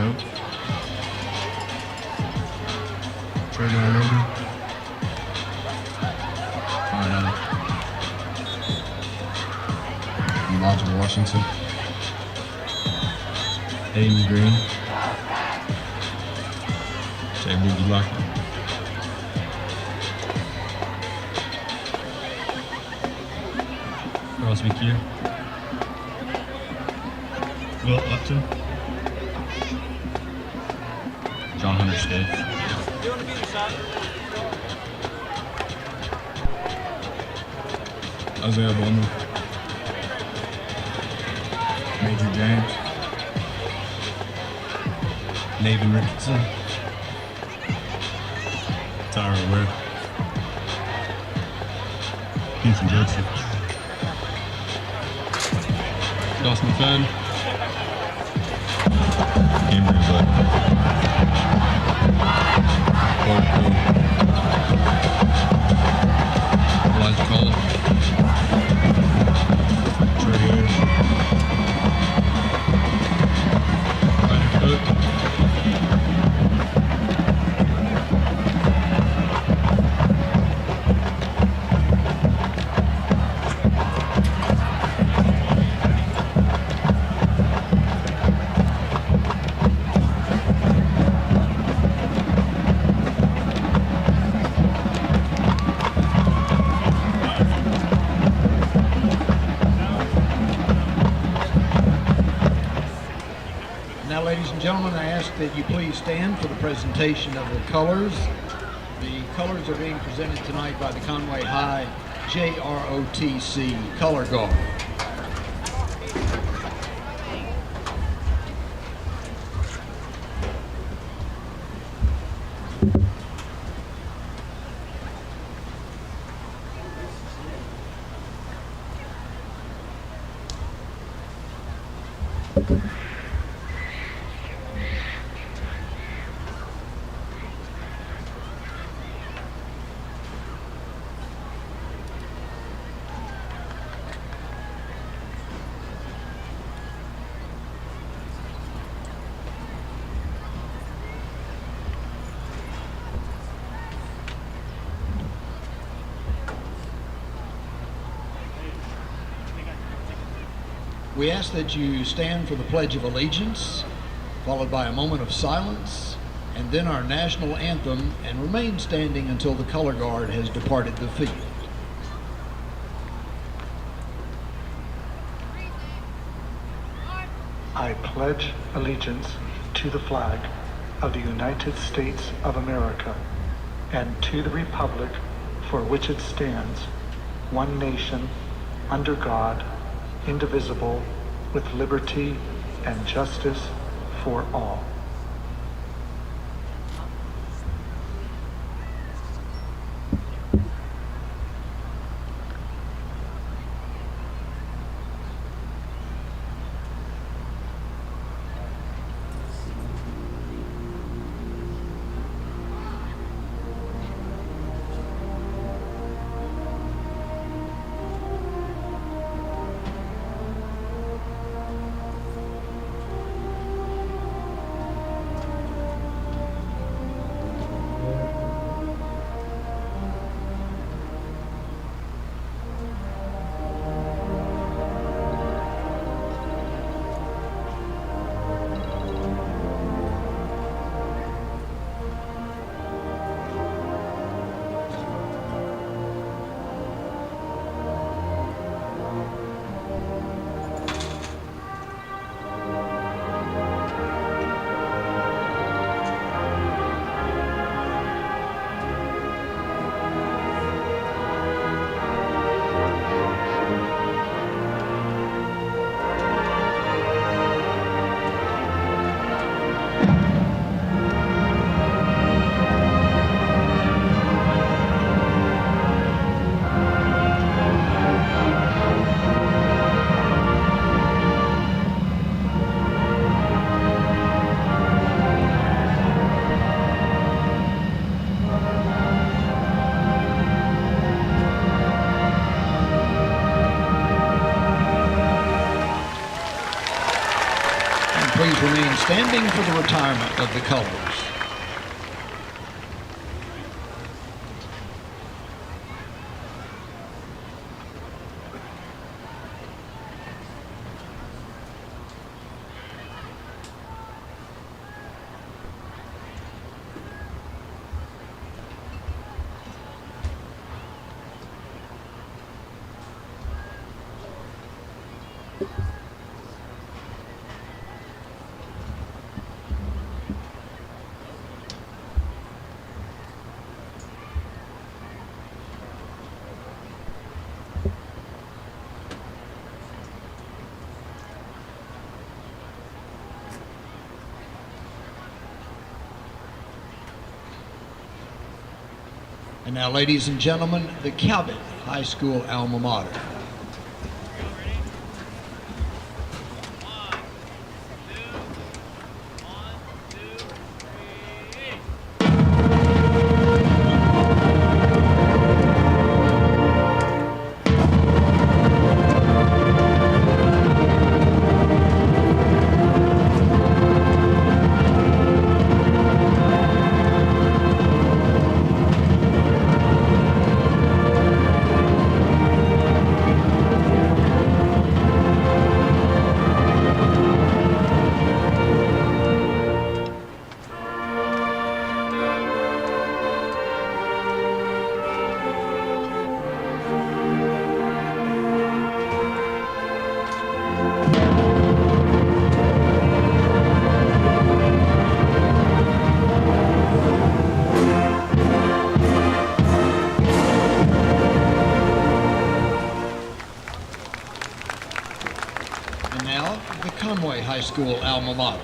note. Trigger all over. Elijah Washington. Aiden Green. Jay Boogie Lockett. Crosby Kier. Will Upton. John Hunter Stave. Isaiah Bowman. Major James. Nathan Richardson. Tyra Ware. Houston Judson. Dawson Fenn. Cameron Black. Corey Cole. Elijah Cole. Trey Harris. Ryder Cook. Ladies and gentlemen, I ask that you please stand for the presentation of the colors. The colors are being presented tonight by the Conway High JROTC Color Guard. We ask that you stand for the Pledge of Allegiance, followed by a moment of silence, and then our national anthem, and remain standing until the color guard has departed the field. I pledge allegiance to the flag of the United States of America and to the republic for which it stands, one nation, under God, indivisible, with liberty and justice for all. retirement of the colors. And now, ladies and gentlemen, the Cabot High School alma mater. The Conway High School alma mater.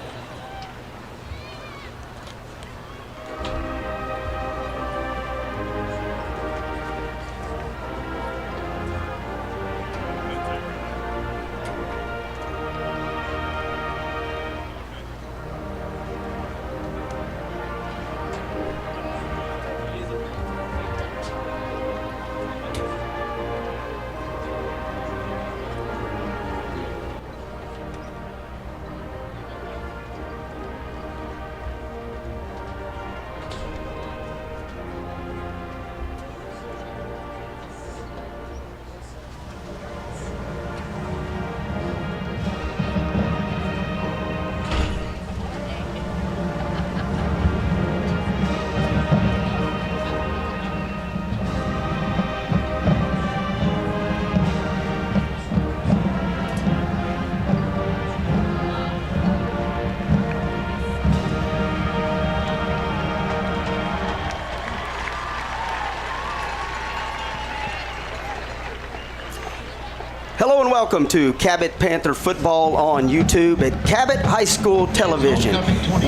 Hello and welcome to Cabot Panther football on YouTube at Cabot High School Television.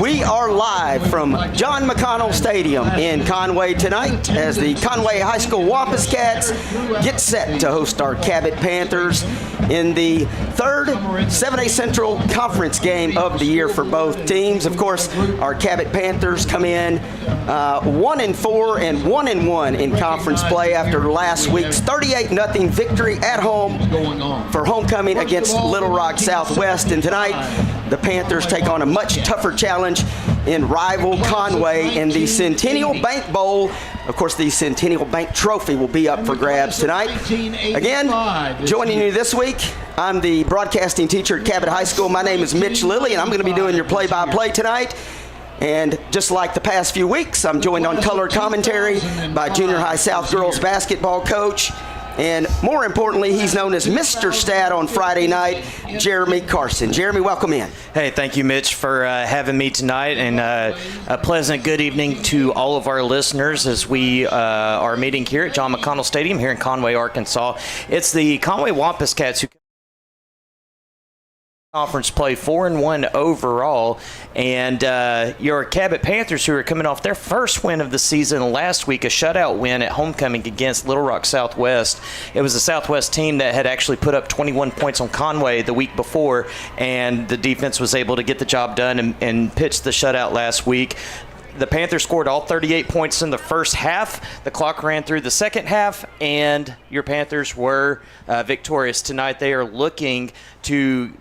We are live from John McConnell Stadium in Conway tonight as the Conway High School Wampus Cats get set to host our Cabot Panthers in the third 7A Central Conference game of the year for both teams. Of course, our Cabot Panthers come in 1-4 and 1-1 in conference play after last week's 38-0 victory at home for homecoming against Little Rock Southwest. And tonight, the Panthers take on a much tougher challenge in rival Conway in the Centennial Bank Bowl. Of course, the Centennial Bank Trophy will be up for grabs tonight. Again, joining you this week, I'm the broadcasting teacher at Cabot High School. My name is Mitch Lilly, and I'm going to be doing your play-by-play tonight. And just like the past few weeks, I'm joined on color commentary by Junior High South girls basketball coach. And more importantly, he's known as Mr. Stat on Friday night, Jeremy Carson. Jeremy, welcome in. Hey, thank you, Mitch, for having me tonight, and a pleasant good evening to all of our listeners as we are meeting here at John McConnell Stadium here in Conway, Arkansas. It's the Conway Wampus Cats who conference play 4-1 overall, and your Cabot Panthers, who are coming off their first win of the season last week, a shutout win at homecoming against Little Rock Southwest. It was a Southwest team that had actually put up 21 points on Conway the week before, and the defense was able to get the job done and pitch the shutout last week. The Panthers scored all 38 points in the first half. The clock ran through the second half, and your Panthers were victorious tonight. They are looking to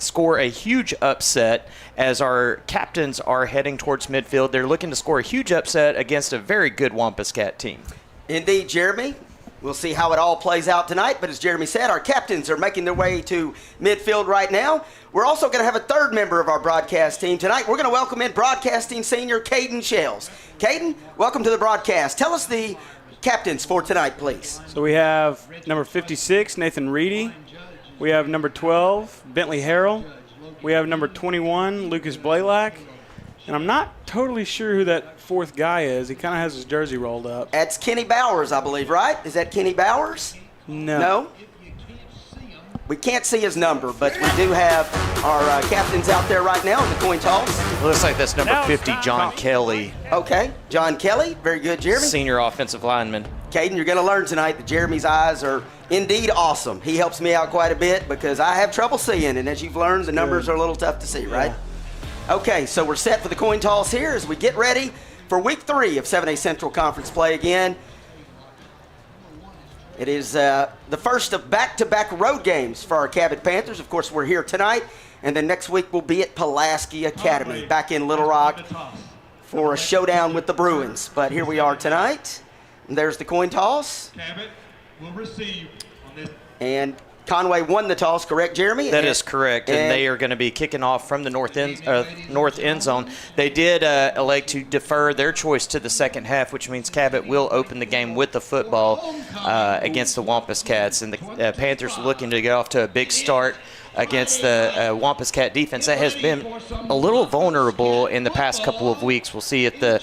score a huge upset as our captains are heading towards midfield. They're looking to score a huge upset against a very good Wampus Cat team. Indeed, Jeremy. We'll see how it all plays out tonight, but as Jeremy said, our captains are making their way to midfield right now. We're also going to have a third member of our broadcast team tonight. We're going to welcome in broadcasting senior Caden Shells. Caden, welcome to the broadcast. Tell us the captains for tonight, please. So we have number 56, Nathan Reedy. We have number 12, Bentley Harrell. We have number 21, Lucas Blaylock. And I'm not totally sure who that fourth guy is. He kind of has his jersey rolled up. That's Kenny Bowers, I believe, right? Is that Kenny Bowers? No. No? We can't see his number, but we do have our captains out there right now in the coin toss. Looks like that's number 50, John Kelly, Okay, John Kelly. Very good, Jeremy. senior offensive lineman. Caden, you're going to learn tonight that Jeremy's eyes are indeed awesome. He helps me out quite a bit because I have trouble seeing, and as you've learned, the numbers are a little tough to see, right? Okay, so we're set for the coin toss here as we get ready for week 3 of 7A Central Conference play again. It is the first of back-to-back road games for our Cabot Panthers. Of course, we're here tonight, and then next week we'll be at Pulaski Academy back in Little Rock for a showdown with the Bruins. But here we are tonight. And there's the coin toss. Cabot will receive on this. And Conway won the toss, correct, Jeremy? That is correct, and they are going to be kicking off from the north end zone. They did elect to defer their choice to the second half, which means Cabot will open the game with the football against the Wampus Cats, and the Panthers are looking to get off to a big start against the Wampus Cat defense that has been a little vulnerable in the past couple of weeks. We'll see if the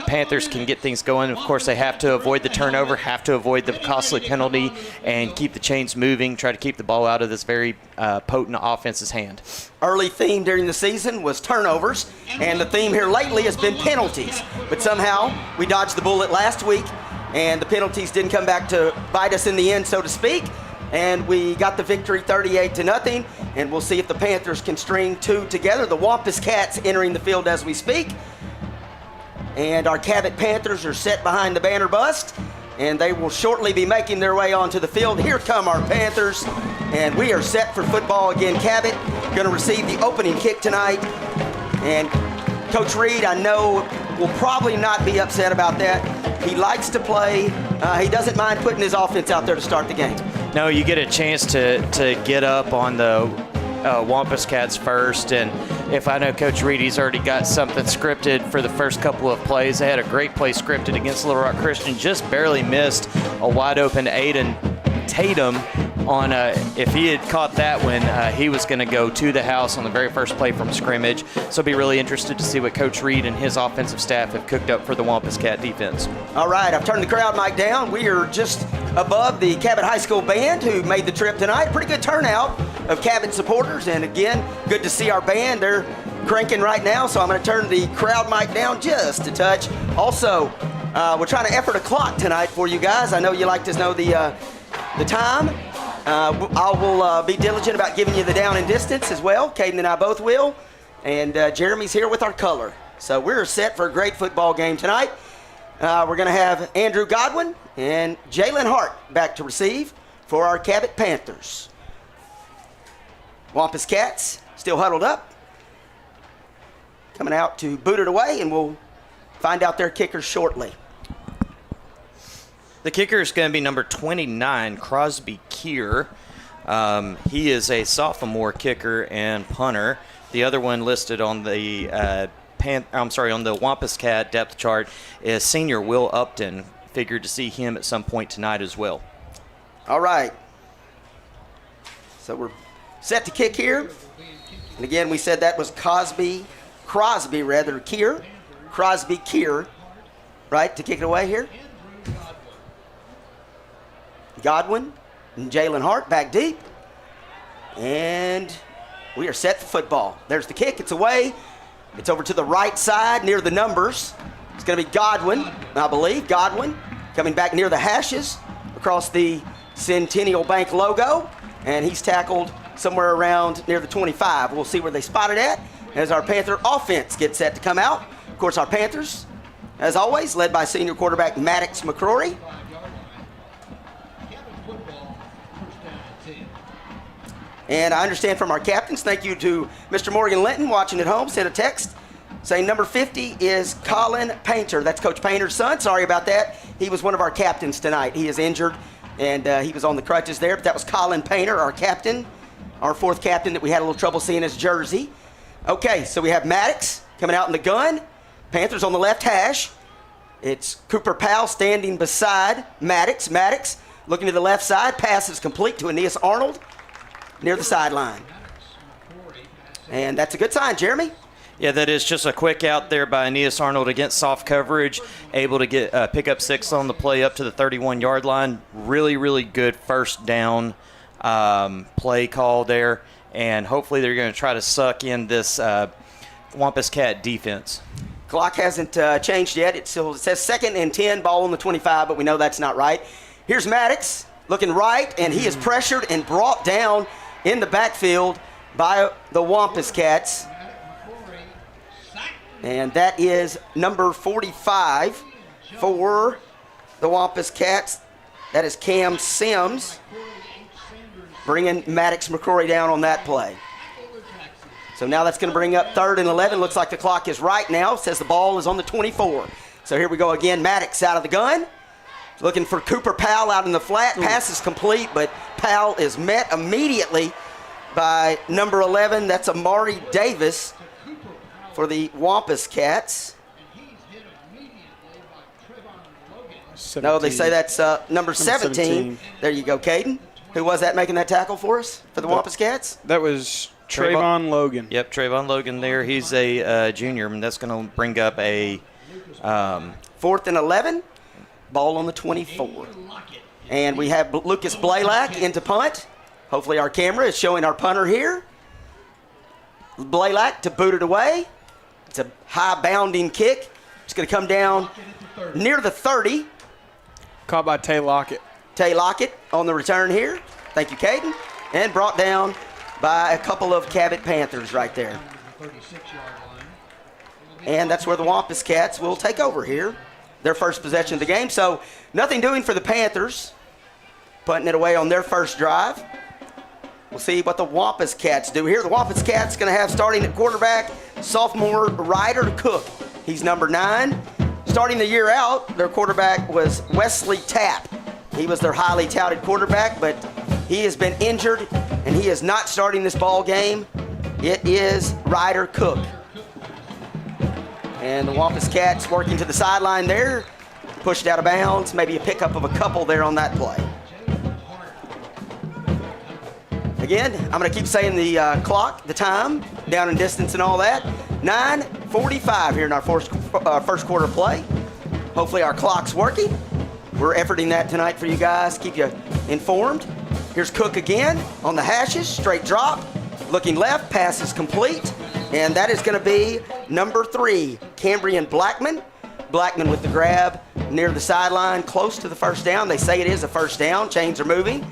Panthers can get things going. Of course, they have to avoid the turnover, have to avoid the costly penalty, and keep the chains moving, try to keep the ball out of this very potent offense's hand. Early theme during the season was turnovers, and the theme here lately has been penalties. But somehow we dodged the bullet last week, and the penalties didn't come back to bite us in the end, so to speak. And we got the victory 38-0, and we'll see if the Panthers can string 2 together. The Wampus Cats entering the field as we speak. And our Cabot Panthers are set behind the banner bust, and they will shortly be making their way onto the field. Here come our Panthers, and we are set for football again. Cabot going to receive the opening kick tonight. And Coach Reed, I know, will probably not be upset about that. He likes to play. He doesn't mind putting his offense out there to start the game. No, you get a chance to get up on the Wampus Cats first, and if I know Coach Reed, he's already got something scripted for the first couple of plays. They had a great play scripted against Little Rock Christian, just barely missed a wide-open Aiden Tatum on if he had caught that one, he was going to go to the house on the very first play from scrimmage. So I'll be really interested to see what Coach Reed and his offensive staff have cooked up for the Wampus Cat defense. All right, I've turned the crowd mic down. We are just above the Cabot High School band who made the trip tonight. Pretty good turnout of Cabot supporters, and again, good to see our band. They're cranking right now, so I'm going to turn the crowd mic down just a touch. Also, we're trying to effort a clock tonight for you guys. I know you like to know the time. I will be diligent about giving you the down and distance as well. Caden and I both will. And Jeremy's here with our color. So we're set for a great football game tonight. We're going to have Andrew Godwin and Jalen Hart back to receive for our Cabot Panthers. Wampus Cats still huddled up. Coming out to boot it away, and we'll find out their kickers shortly. The kicker is going to be number 29, Crosby Keir. He is a sophomore kicker and punter. The other one listed on the on the Wampus Cat depth chart is senior Will Upton. Figured to see him at some point tonight as well. All right. So we're set to kick here. And again, we said that was Crosby Keir, right, to kick it away here. Godwin and Jalen Hart back deep. And we are set for football. There's the kick. It's away. It's over to the right side near the numbers. It's going to be Godwin, I believe. Godwin coming back near the hashes across the Centennial Bank logo. And he's tackled somewhere around near the 25. We'll see where they spot it at as our Panther offense gets set to come out. Of course, our Panthers, as always, led by senior quarterback Maddox And I understand from our captains, thank you to Mr. Morgan Linton watching at home, sent a text saying number 50 is Colin Painter. That's Coach Painter's son. Sorry about that. He was one of our captains tonight. He is injured, and he was on the crutches there. But that was Colin Painter, our captain, our fourth captain that we had a little trouble seeing his jersey. Okay, so we have Maddox coming out in the gun. Panthers on the left hash. It's Cooper Powell standing beside Maddox. Maddox looking to the left side. Pass is complete to Aeneas Arnold near the sideline. And that's a good sign, Jeremy. Yeah, that is just a quick out there by Aeneas Arnold against soft coverage, able to get pick up 6 on the play up to the 31-yard line. Really, really good first down play call there, and hopefully they're going to try to suck in this Wampus Cat defense. Clock hasn't changed yet. It says 2nd and 10, ball on the 25, but we know that's not right. Here's Maddox looking right, and he is pressured and brought down in the backfield by the Wampus Cats. And that is number 45 for the Wampus Cats. That is Cam Sims bringing Maddox McCrory down on that play. So now that's going to bring up 3rd and 11. Looks like the clock is right now. Says the ball is on the 24. So here we go again. Maddox out of the gun. Looking for Cooper Powell out in the flat. Pass is complete, but Powell is met immediately by number 11. That's Amari Davis for the Wampus Cats. No, they say that's number 17. There you go, Caden. Who was that making that tackle for us for the Wampus Cats? That was Trayvon Logan. Yep, Trayvon Logan there. He's a junior, and that's going to bring up a 4th and 11. Ball on the 24. And we have Lucas Blaylock into punt. Hopefully our camera is showing our punter here. Blaylock to boot it away. It's a high bounding kick. It's going to come down near the 30. Caught by Tay Lockett. Tay Lockett on the return here. Thank you, Caden. And brought down by a couple of Cabot Panthers right there. And that's where the Wampus Cats will take over here. Their first possession of the game. So nothing doing for the Panthers. Punting it away on their first drive. We'll see what the Wampus Cats do here. The Wampus Cats going to have starting at quarterback sophomore Ryder Cook. He's number 9. Starting the year out, their quarterback was Wesley Tapp. He was their highly touted quarterback, but he has been injured, and he is not starting this ball game. It is Ryder Cook. And the Wampus Cats working to the sideline there. Pushed out of bounds. Maybe a pickup of a couple there on that play. Again, I'm going to keep saying the clock, the time, down in distance and all that. 9:45 here in our first quarter play. Hopefully our clock's working. We're efforting that tonight for you guys, keep you informed. Here's Cook again on the hashes, straight drop. Looking left, pass is complete. And that is going to be number 3, Cambrian Blackman. Blackman with the grab near the sideline, close to the first down. They say it is a first down. Chains are moving.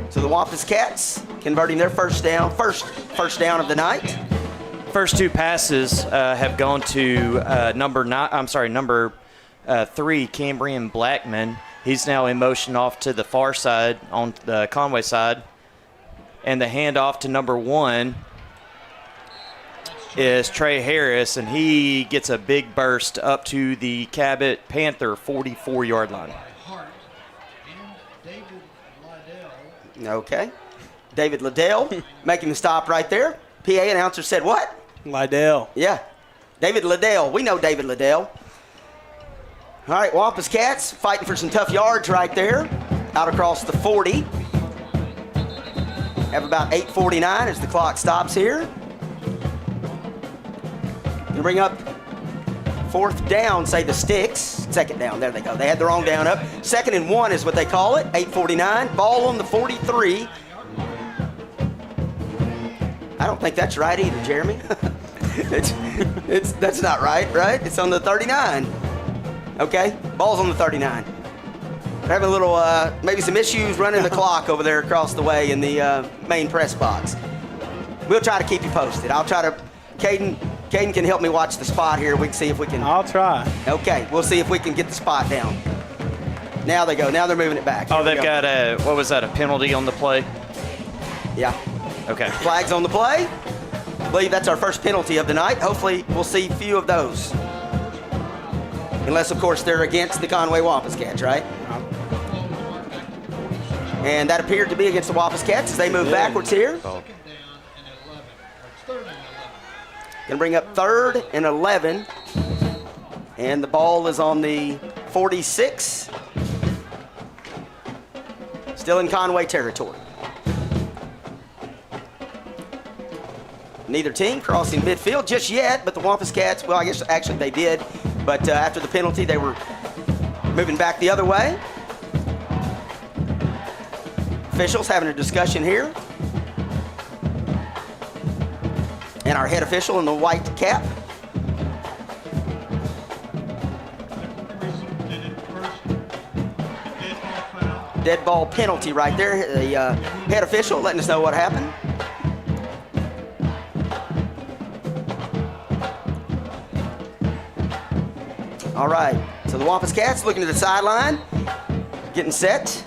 So the Wampus Cats converting their first down of the night. First 2 passes have gone to number 3, Cambrian Blackman. He's now in motion off to the far side, on the Conway side. And the handoff to number 1 is Trey Harris, and he gets a big burst up to the Cabot Panther 44-yard line. Okay. David Liddell making the stop right there. PA announcer said what? Liddell. Yeah. David Liddell. We know David Liddell. All right, Wampus Cats fighting for some tough yards right there. Out across the 40. Have about 8:49 as the clock stops here. You bring up 4th down, say the Sticks. 2nd down, there they go. They had the wrong down up. 2nd and 1 is what they call it. 8:49. Ball on the 43. I don't think that's right either, Jeremy. That's not right? It's on the 39. Okay, ball's on the 39. They're having a little, maybe some issues running the clock over there across the way in the main press box. We'll try to keep you posted. I'll try to, Caden can help me watch the spot here. We can see if we can. I'll try. Okay, we'll see if we can get the spot down. Now they go. Now they're moving it back. Oh, they've got a penalty on the play? Yeah. Okay. Flags on the play. I believe that's our first penalty of the night. Hopefully, we'll see a few of those. Unless, of course, they're against the Conway Wampus Cats, right? And that appeared to be against the Wampus Cats as they move backwards here. Going to bring up 3rd and 11. And the ball is on the 46. Still in Conway territory. Neither team crossing midfield just yet, but the Wampus Cats, well, I guess actually they did. But after the penalty, they were moving back the other way. Officials having a discussion here. And our head official in the white cap. Dead ball penalty right there. The head official letting us know what happened. All right, so the Wampus Cats looking to the sideline, getting set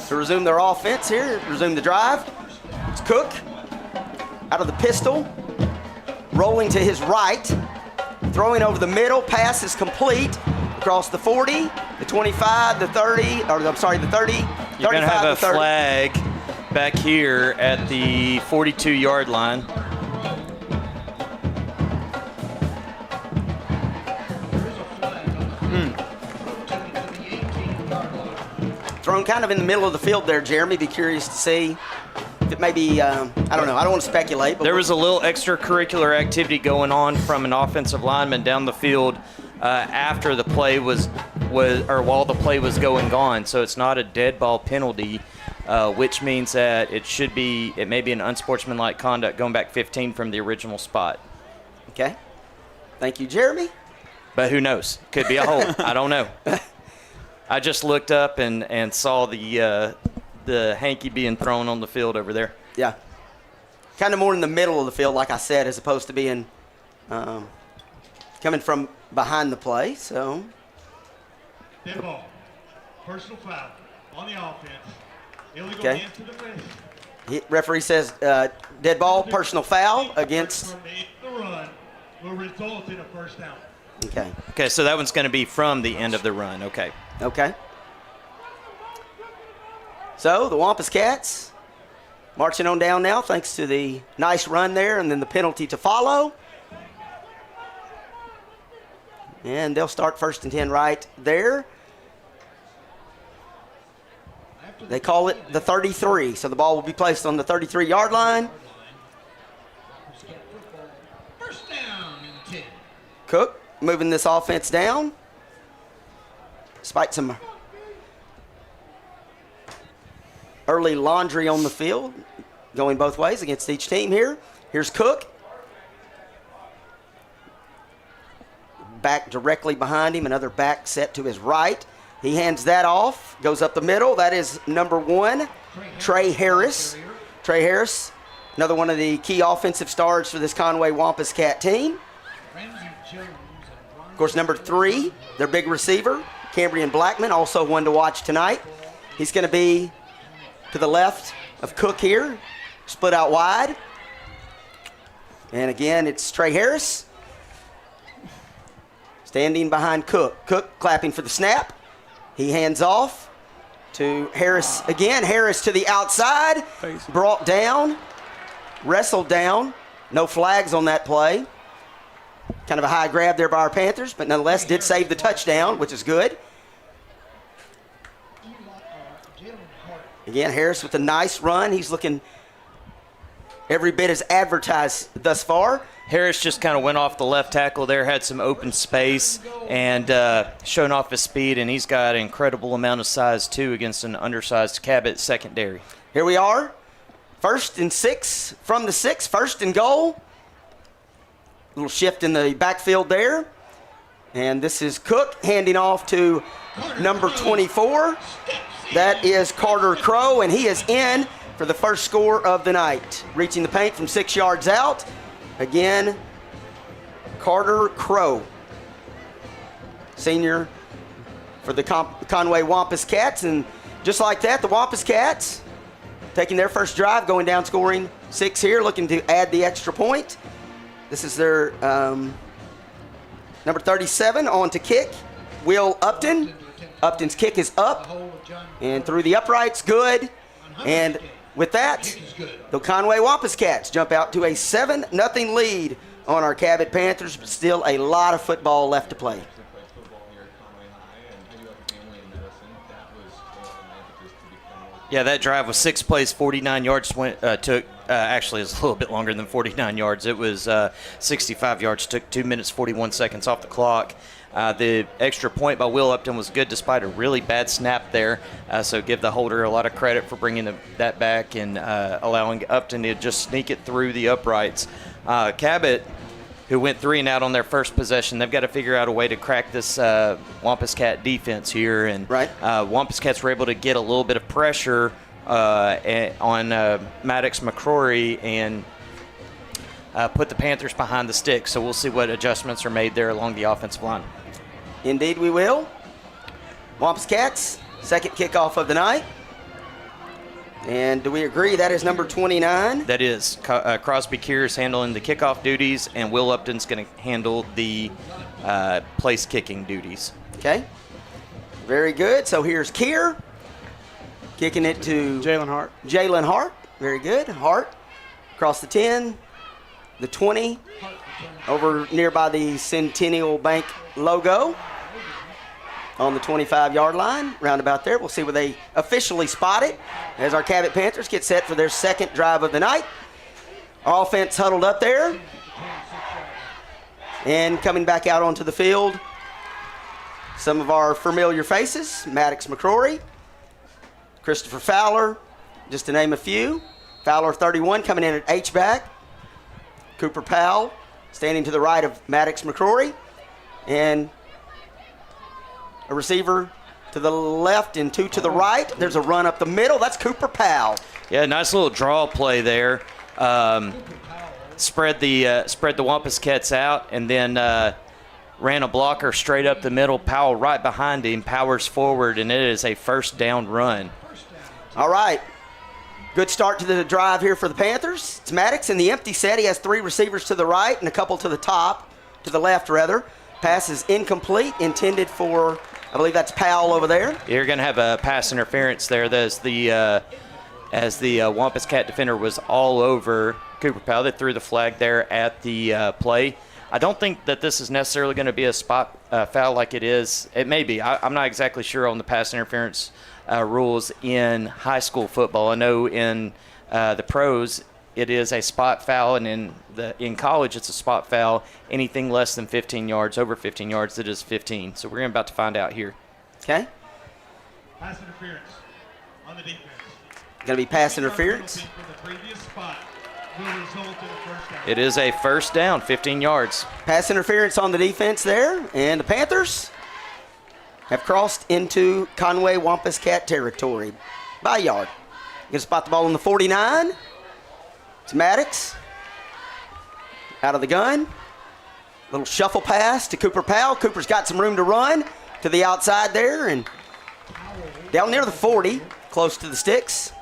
to resume their offense here, resume the drive. It's Cook out of the pistol, rolling to his right, throwing over the middle, pass is complete, across the 40, the 25, the 30, or I'm sorry, the 30, You're going to have a 30. flag back here at the 42-yard line. Thrown kind of in the middle of the field there, Jeremy. Be curious to see if it may be, I don't know, I don't want to speculate. But there was a little extracurricular activity going on from an offensive lineman down the field after the play was or while the play was going on. So it's not a dead ball penalty, which means that it may be an unsportsmanlike conduct going back 15 from the original spot. Okay. Thank you, Jeremy. But who knows? Could be a hold. I don't know. I just looked up and saw the hanky being thrown on the field over there. Yeah. Kind of more in the middle of the field, like I said, as opposed to being coming from behind the play. So. Dead ball. Personal foul on the offense. Illegal Okay. hands to the wrist. Referee says dead ball, personal foul against. From the run will result in a first down. Okay. Okay, so that one's going to be from the end of the run. Okay. Okay. So the Wampus Cats marching on down now thanks to the nice run there and then the penalty to follow. And they'll start 1st and 10 right there. They call it the 33. So the ball will be placed on the 33-yard line. First down and 10. Cook moving this offense down. Despite some early laundry on the field, going both ways against each team here. Here's Cook. Back directly behind him, another back set to his right. He hands that off, goes up the middle. That is number 1, Trey Harris. Trey Harris, another one of the key offensive stars for this Conway Wampus Cat team. Of course, number 3, their big receiver, Cambrian Blackman, also one to watch tonight. He's going to be to the left of Cook here, split out wide. And again, it's Trey Harris standing behind Cook. Cook clapping for the snap. He hands off to Harris again. Harris to the outside, brought down, wrestled down. No flags on that play. Kind of a high grab there by our Panthers, but nonetheless did save the touchdown, which is good. Again, Harris with a nice run. He's looking every bit as advertised thus far. Harris just kind of went off the left tackle there, had some open space, and showing off his speed, and he's got an incredible amount of size, too, against an undersized Cabot secondary. Here we are, 1st and 6 from the 6, 1st and goal. Little shift in the backfield there. And this is Cook handing off to number 24. That is Carter Crow, and he is in for the first score of the night. Reaching the paint from 6 yards out. Again, Carter Crow, senior for the Conway Wampus Cats. And just like that, the Wampus Cats taking their first drive, going down scoring 6 here, looking to add the extra point. This is their number 37 on to kick. Will Upton. Upton's kick is up and through the uprights, good. And with that, the Conway Wampus Cats jump out to a 7-0 lead on our Cabot Panthers, but still a lot of football left to play. Yeah, that drive was 6 plays, 49 yards. Took actually it was a little bit longer than 49 yards. It was 65 yards. Took 2 minutes 41 seconds off the clock. The extra point by Will Upton was good despite a really bad snap there. So give the holder a lot of credit for bringing that back and allowing Upton to just sneak it through the uprights. Cabot, who went 3 and out on their first possession, they've got to figure out a way to crack this Wampus Cat defense here. And Wampus Cats were able to get a little bit of pressure on Maddox McCrory and put the Panthers behind the sticks. So we'll see what adjustments are made there along the offensive line. Indeed we will. Wampus Cats, second kickoff of the night. And do we agree that is number 29? That is. Crosby Keir's handling the kickoff duties, and Will Upton's going to handle the place kicking duties. Okay. Very good. So here's Keir kicking it to Jalen Hart. Jalen Hart. Very good. Hart across the 10, the 20, over nearby the Centennial Bank logo on the 25-yard line, round about there. We'll see where they officially spot it as our Cabot Panthers get set for their second drive of the night. Our offense huddled up there. And coming back out onto the field, some of our familiar faces, Maddox McCrory, Christopher Fowler, just to name a few. Fowler, 31, coming in at H-back. Cooper Powell standing to the right of Maddox McCrory. And a receiver to the left and 2 to the right. There's a run up the middle. That's Cooper Powell. Yeah, nice little draw play there. Spread the Wampus Cats out and then ran a blocker straight up the middle. Powell right behind him, powers forward, and it is a first down run. All right. Good start to the drive here for the Panthers. It's Maddox in the empty set. He has 3 receivers to the right and a couple to the left rather. Pass is incomplete, intended for, I believe that's Powell over there. You're going to have a pass interference there. As the Wampus Cat defender was all over Cooper Powell. They threw the flag there at the play. I don't think that this is necessarily going to be a spot foul like it is. It may be. I'm not exactly sure on the pass interference rules in high school football. I know in the pros it is a spot foul, and in college it's a spot foul. Anything less than 15 yards, over 15 yards, it is 15. So we're about to find out here. Okay. Pass interference on the defense. Going to be pass interference. For the previous spot will result in a first down. It is a first down, 15 yards. Pass interference on the defense there, and the Panthers have crossed into Conway Wampus Cat territory by a yard. Going to spot the ball on the 49. It's Maddox out of the gun. Little shuffle pass to Cooper Powell. Cooper's got some room to run to the outside there and down near the 40, close to the sticks.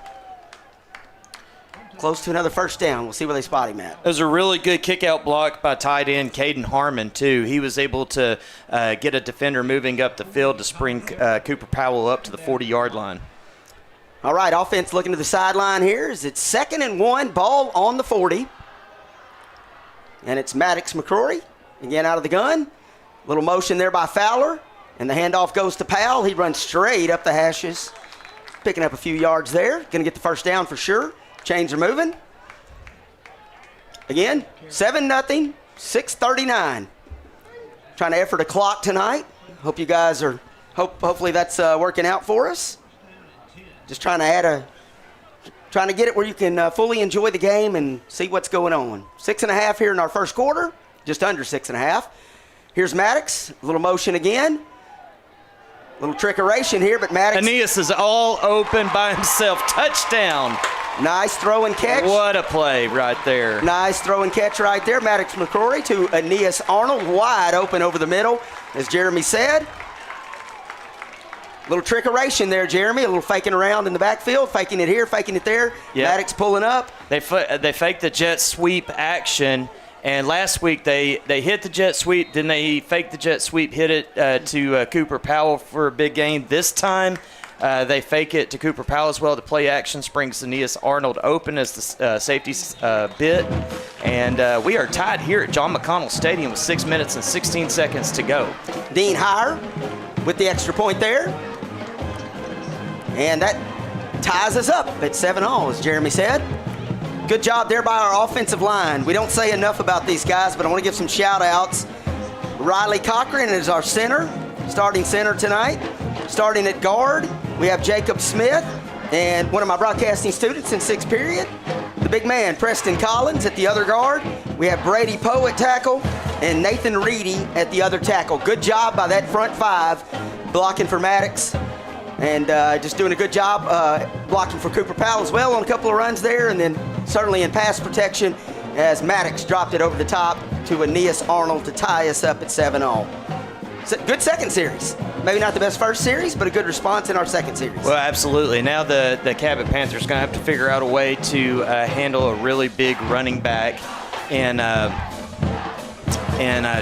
Close to another first down. We'll see where they spot him at. It was a really good kick-out block by tight end Caden Harmon, too. He was able to get a defender moving up the field to spring Cooper Powell up to the 40-yard line. All right, offense looking to the sideline here. It's 2nd and 1, ball on the 40. And it's Maddox McCrory, again out of the gun. Little motion there by Fowler, and the handoff goes to Powell. He runs straight up the hashes, picking up a few yards there. Going to get the first down for sure. Chains are moving. Again, 7-0, 6:39. Trying to effort a clock tonight. Hope you guys are, hopefully that's working out for us. Just trying to get it where you can fully enjoy the game and see what's going on. 6.5 here in our first quarter, just under 6.5. Here's Maddox, a little motion again. Little trickeration here, but Maddox. Aeneas is all open by himself. Touchdown. Nice throw and catch. What a play right there. Nice throw and catch right there. Maddox McCrory to Aeneas Arnold, wide open over the middle, as Jeremy said. Little trickeration there, Jeremy. A little faking around in the backfield, faking it here, faking it there. Yep. Maddox pulling up. They faked the jet sweep action, and last week they hit the jet sweep, then they faked the jet sweep, hit it to Cooper Powell for a big gain. This time they fake it to Cooper Powell as well. The play action springs Aeneas Arnold open as the safety bit, and we are tied here at John McConnell Stadium with 6 minutes and 16 seconds to go. Dean Heyer with the extra point there. And that ties us up at 7-all, as Jeremy said. Good job there by our offensive line. We don't say enough about these guys, but I want to give some shout-outs. Riley Cochran is our center, starting center tonight. Starting at guard, we have Jacob Smith and one of my broadcasting students in sixth period, the big man, Preston Collins at the other guard. We have Brady Poe at tackle and Nathan Reedy at the other tackle. Good job by that front five, blocking for Maddox. And just doing a good job blocking for Cooper Powell as well on a couple of runs there, and then certainly in pass protection as Maddox dropped it over the top to Aeneas Arnold to tie us up at 7-all. Good second series. Maybe not the best first series, but a good response in our second series. Well, absolutely. Now the Cabot Panthers going to have to figure out a way to handle a really big running back in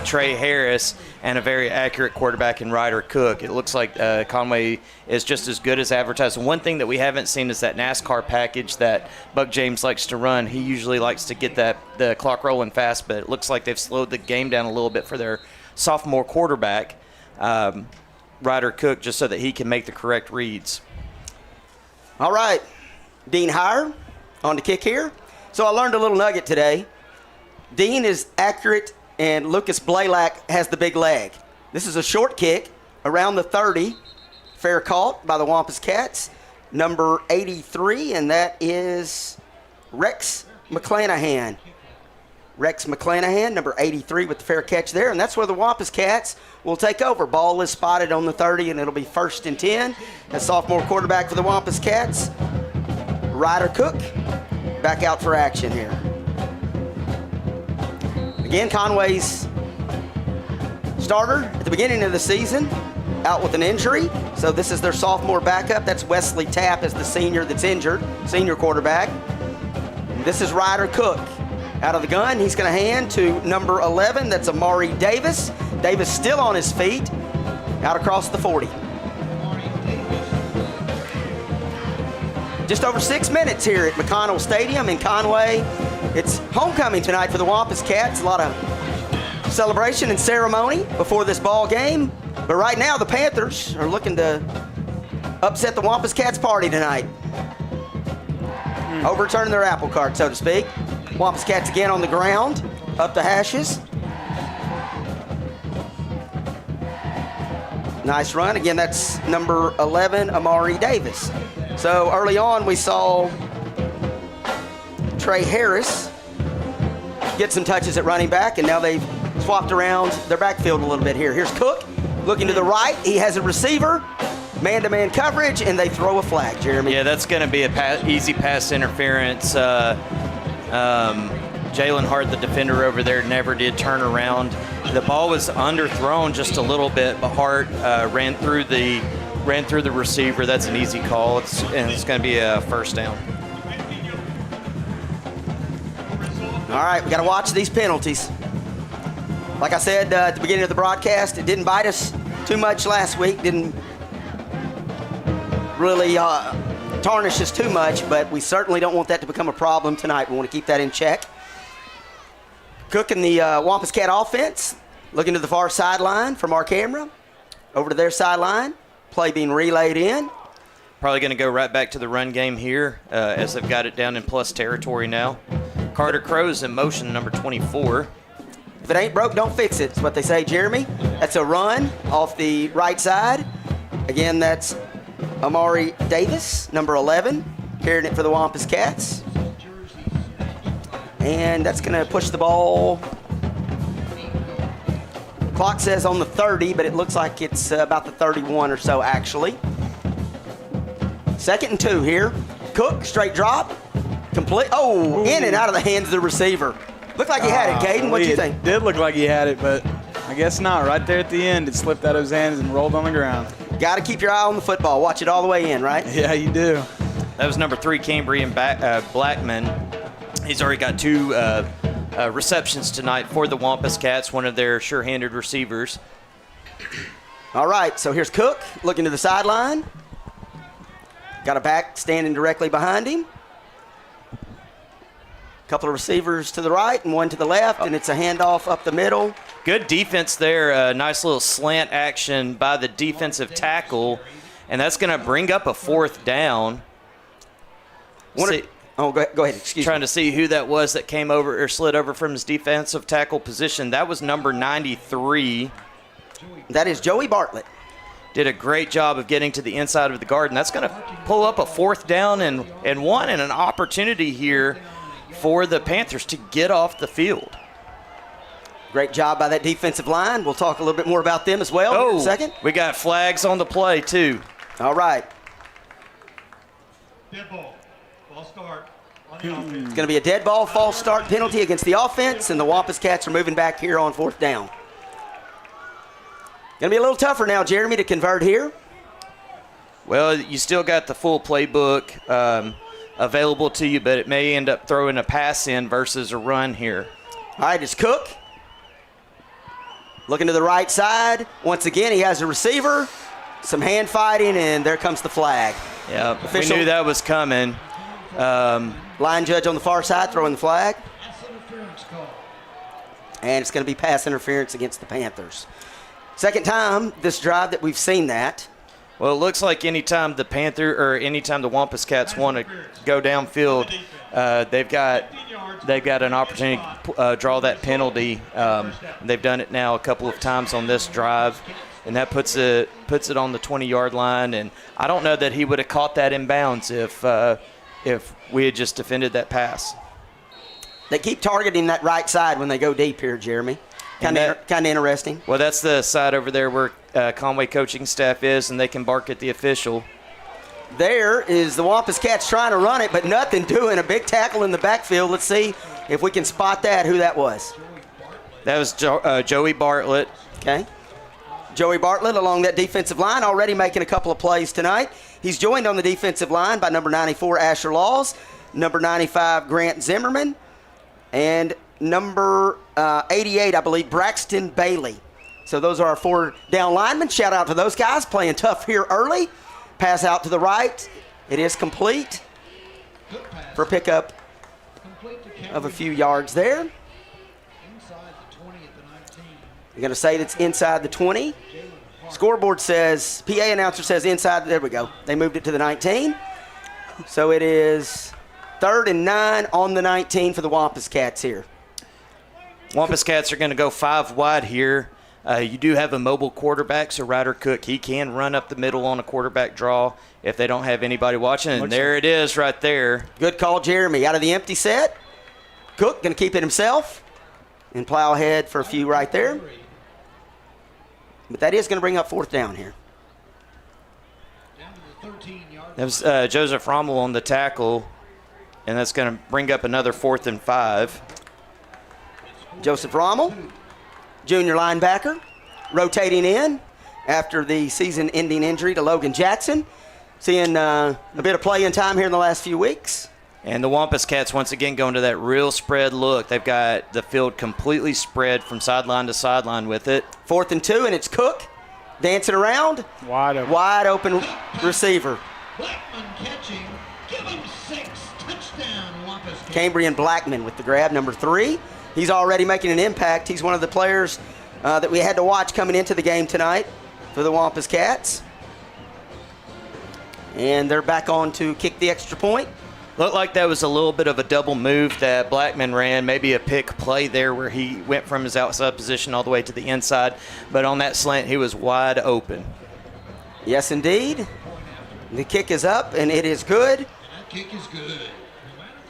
Trey Harris and a very accurate quarterback in Ryder Cook. It looks like Conway is just as good as advertised. One thing that we haven't seen is that NASCAR package that Buck James likes to run. He usually likes to get the clock rolling fast, but it looks like they've slowed the game down a little bit for their sophomore quarterback, Ryder Cook, just so that he can make the correct reads. All right, Dean Heyer on the kick here. So I learned a little nugget today. Dean is accurate, and Lucas Blaylock has the big leg. This is a short kick around the 30. Fair caught by the Wampus Cats. Number 83, and that is Rex McClanahan. Rex McClanahan, number 83, with the fair catch there. And that's where the Wampus Cats will take over. Ball is spotted on the 30, and it'll be 1st and 10. A sophomore quarterback for the Wampus Cats, Ryder Cook, back out for action here. Again, Conway's starter at the beginning of the season, out with an injury. So this is their sophomore backup. That's Wesley Tapp as the senior that's injured, senior quarterback. And this is Ryder Cook. Out of the gun, he's going to hand to number 11. That's Amari Davis. Davis still on his feet, out across the 40. Just over 6 minutes here at McConnell Stadium in Conway. It's homecoming tonight for the Wampus Cats. A lot of celebration and ceremony before this ball game. But right now, the Panthers are looking to upset the Wampus Cats party tonight. Overturn their apple cart, so to speak. Wampus Cats again on the ground, up the hashes. Nice run. Again, that's number 11, Amari Davis. So early on, we saw Trey Harris get some touches at running back, and now they've swapped around their backfield a little bit here. Here's Cook looking to the right. He has a receiver, man-to-man coverage, and they throw a flag, Jeremy. Yeah, that's going to be an easy pass interference. Jalen Hart, the defender over there, never did turn around. The ball was underthrown just a little bit, but Hart ran through the receiver. That's an easy call, and it's going to be a first down. All right, we got to watch these penalties. Like I said at the beginning of the broadcast, it didn't bite us too much last week. Didn't really tarnish us too much, but we certainly don't want that to become a problem tonight. We want to keep that in check. Cook and the Wampus Cat offense looking to the far sideline from our camera. Over to their sideline. Play being relayed in. Probably going to go right back to the run game here as they've got it down in plus territory now. Carter Crow's in motion, number 24. If it ain't broke, don't fix it. That's what they say, Jeremy. That's a run off the right side. Again, that's Amari Davis, number 11, carrying it for the Wampus Cats. And that's going to push the ball. Clock says on the 30, but it looks like it's about the 31 or so, actually. 2nd and 2 here. Cook, straight drop. Complete. Oh, in and out of the hands of the receiver. Looked like he had it, Caden. What do you think? It did look like he had it, but I guess not. Right there at the end, it slipped out of his hands and rolled on the ground. Got to keep your eye on the football. Watch it all the way in, right? Yeah, you do. That was number 3, Cambrian Blackman. He's already got 2 receptions tonight for the Wampus Cats, one of their sure-handed receivers. All right, so here's Cook looking to the sideline. Got a back standing directly behind him. Couple of receivers to the right and one to the left, and it's a handoff up the middle. Good defense there. Nice little slant action by the defensive tackle, and that's going to bring up a 4th down. Go ahead. Excuse Trying me. to see who that was that came over or slid over from his defensive tackle position. That was number 93. That is Joey Bartlett. Did a great job of getting to the inside of the guard, and that's going to pull up a 4th down and one, and an opportunity here for the Panthers to get off the field. Great job by that defensive line. We'll talk a little bit more about them as well in a second. We got flags on the play, too. All right. Dead ball. Ball start on the offense. It's going to be a dead ball, false start penalty against the offense, and the Wampus Cats are moving back here on 4th down. Going to be a little tougher now, Jeremy, to convert here. Well, you still got the full playbook available to you, but it may end up throwing a pass in versus a run here. All right, it's Cook. Looking to the right side. Once again, he has a receiver, some hand fighting, and there comes the flag. Yeah, Official. we knew that was coming. Line judge on the far side throwing the flag. And it's going to be pass interference against the Panthers. Second time this drive that we've seen that. Well, it looks like anytime the Wampus Cats want to go downfield, they've got an opportunity to draw that penalty. They've done it now a couple of times on this drive, and that puts it on the 20-yard line. And I don't know that he would have caught that in bounds if we had just defended that pass. They keep targeting that right side when they go deep here, Jeremy. Kind of interesting. Well, that's the side over there where Conway coaching staff is, and they can bark at the official. There is the Wampus Cats trying to run it, but nothing doing. A big tackle in the backfield. Let's see if we can spot that, who that was. That was Joey Bartlett. Okay. Joey Bartlett along that defensive line, already making a couple of plays tonight. He's joined on the defensive line by number 94, Asher Laws, number 95, Grant Zimmerman, and number 88, I believe, Braxton Bailey. So those are our 4 down linemen. Shout out to those guys playing tough here early. Pass out to the right. It is complete for pickup of a few yards there. You're going to say that's inside the 20. Scoreboard says, PA announcer says inside. There we go. They moved it to the 19. So it is 3rd and 9 on the 19 for the Wampus Cats here. Wampus Cats are going to go 5 wide here. You do have a mobile quarterback, so Ryder Cook, he can run up the middle on a quarterback draw if they don't have anybody watching. And there it is right there. Good call, Jeremy. Out of the empty set. Cook going to keep it himself and plow ahead for a few right there. But that is going to bring up 4th down here. That was Joseph Rommel on the tackle, and that's going to bring up another 4th and 5. Joseph Rommel, junior linebacker, rotating in after the season-ending injury to Logan Jackson. Seeing a bit of playing time here in the last few weeks. And the Wampus Cats once again going to that real spread look. They've got the field completely spread from sideline to sideline with it. 4th and 2, and it's Cook dancing around. Wide open receiver. Blackman catching. Give him 6. Touchdown, Wampus Cats. Cambrian Blackman with the grab, number 3. He's already making an impact. He's one of the players that we had to watch coming into the game tonight for the Wampus Cats. And they're back on to kick the extra point. Looked like that was a little bit of a double move that Blackman ran, maybe a pick play there where he went from his outside position all the way to the inside. But on that slant, he was wide open. Yes, indeed. The kick is up, and it is good. That kick is good.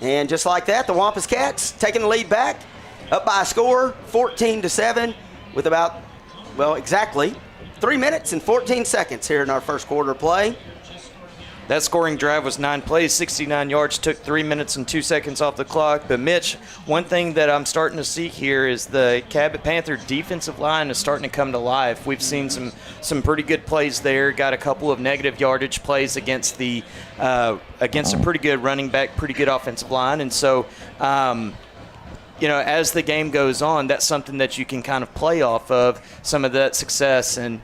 And just like that, the Wampus Cats taking the lead back, up by a score, 14-7, with about, well, exactly 3 minutes and 14 seconds here in our first quarter of play. That scoring drive was 9 plays, 69 yards, took 3 minutes and 2 seconds off the clock. But, Mitch, one thing that I'm starting to see here is the Cabot Panther defensive line is starting to come to life. We've seen some pretty good plays there, got a couple of negative yardage plays against a pretty good running back, pretty good offensive line. And so, as the game goes on, that's something that you can kind of play off of, some of that success, and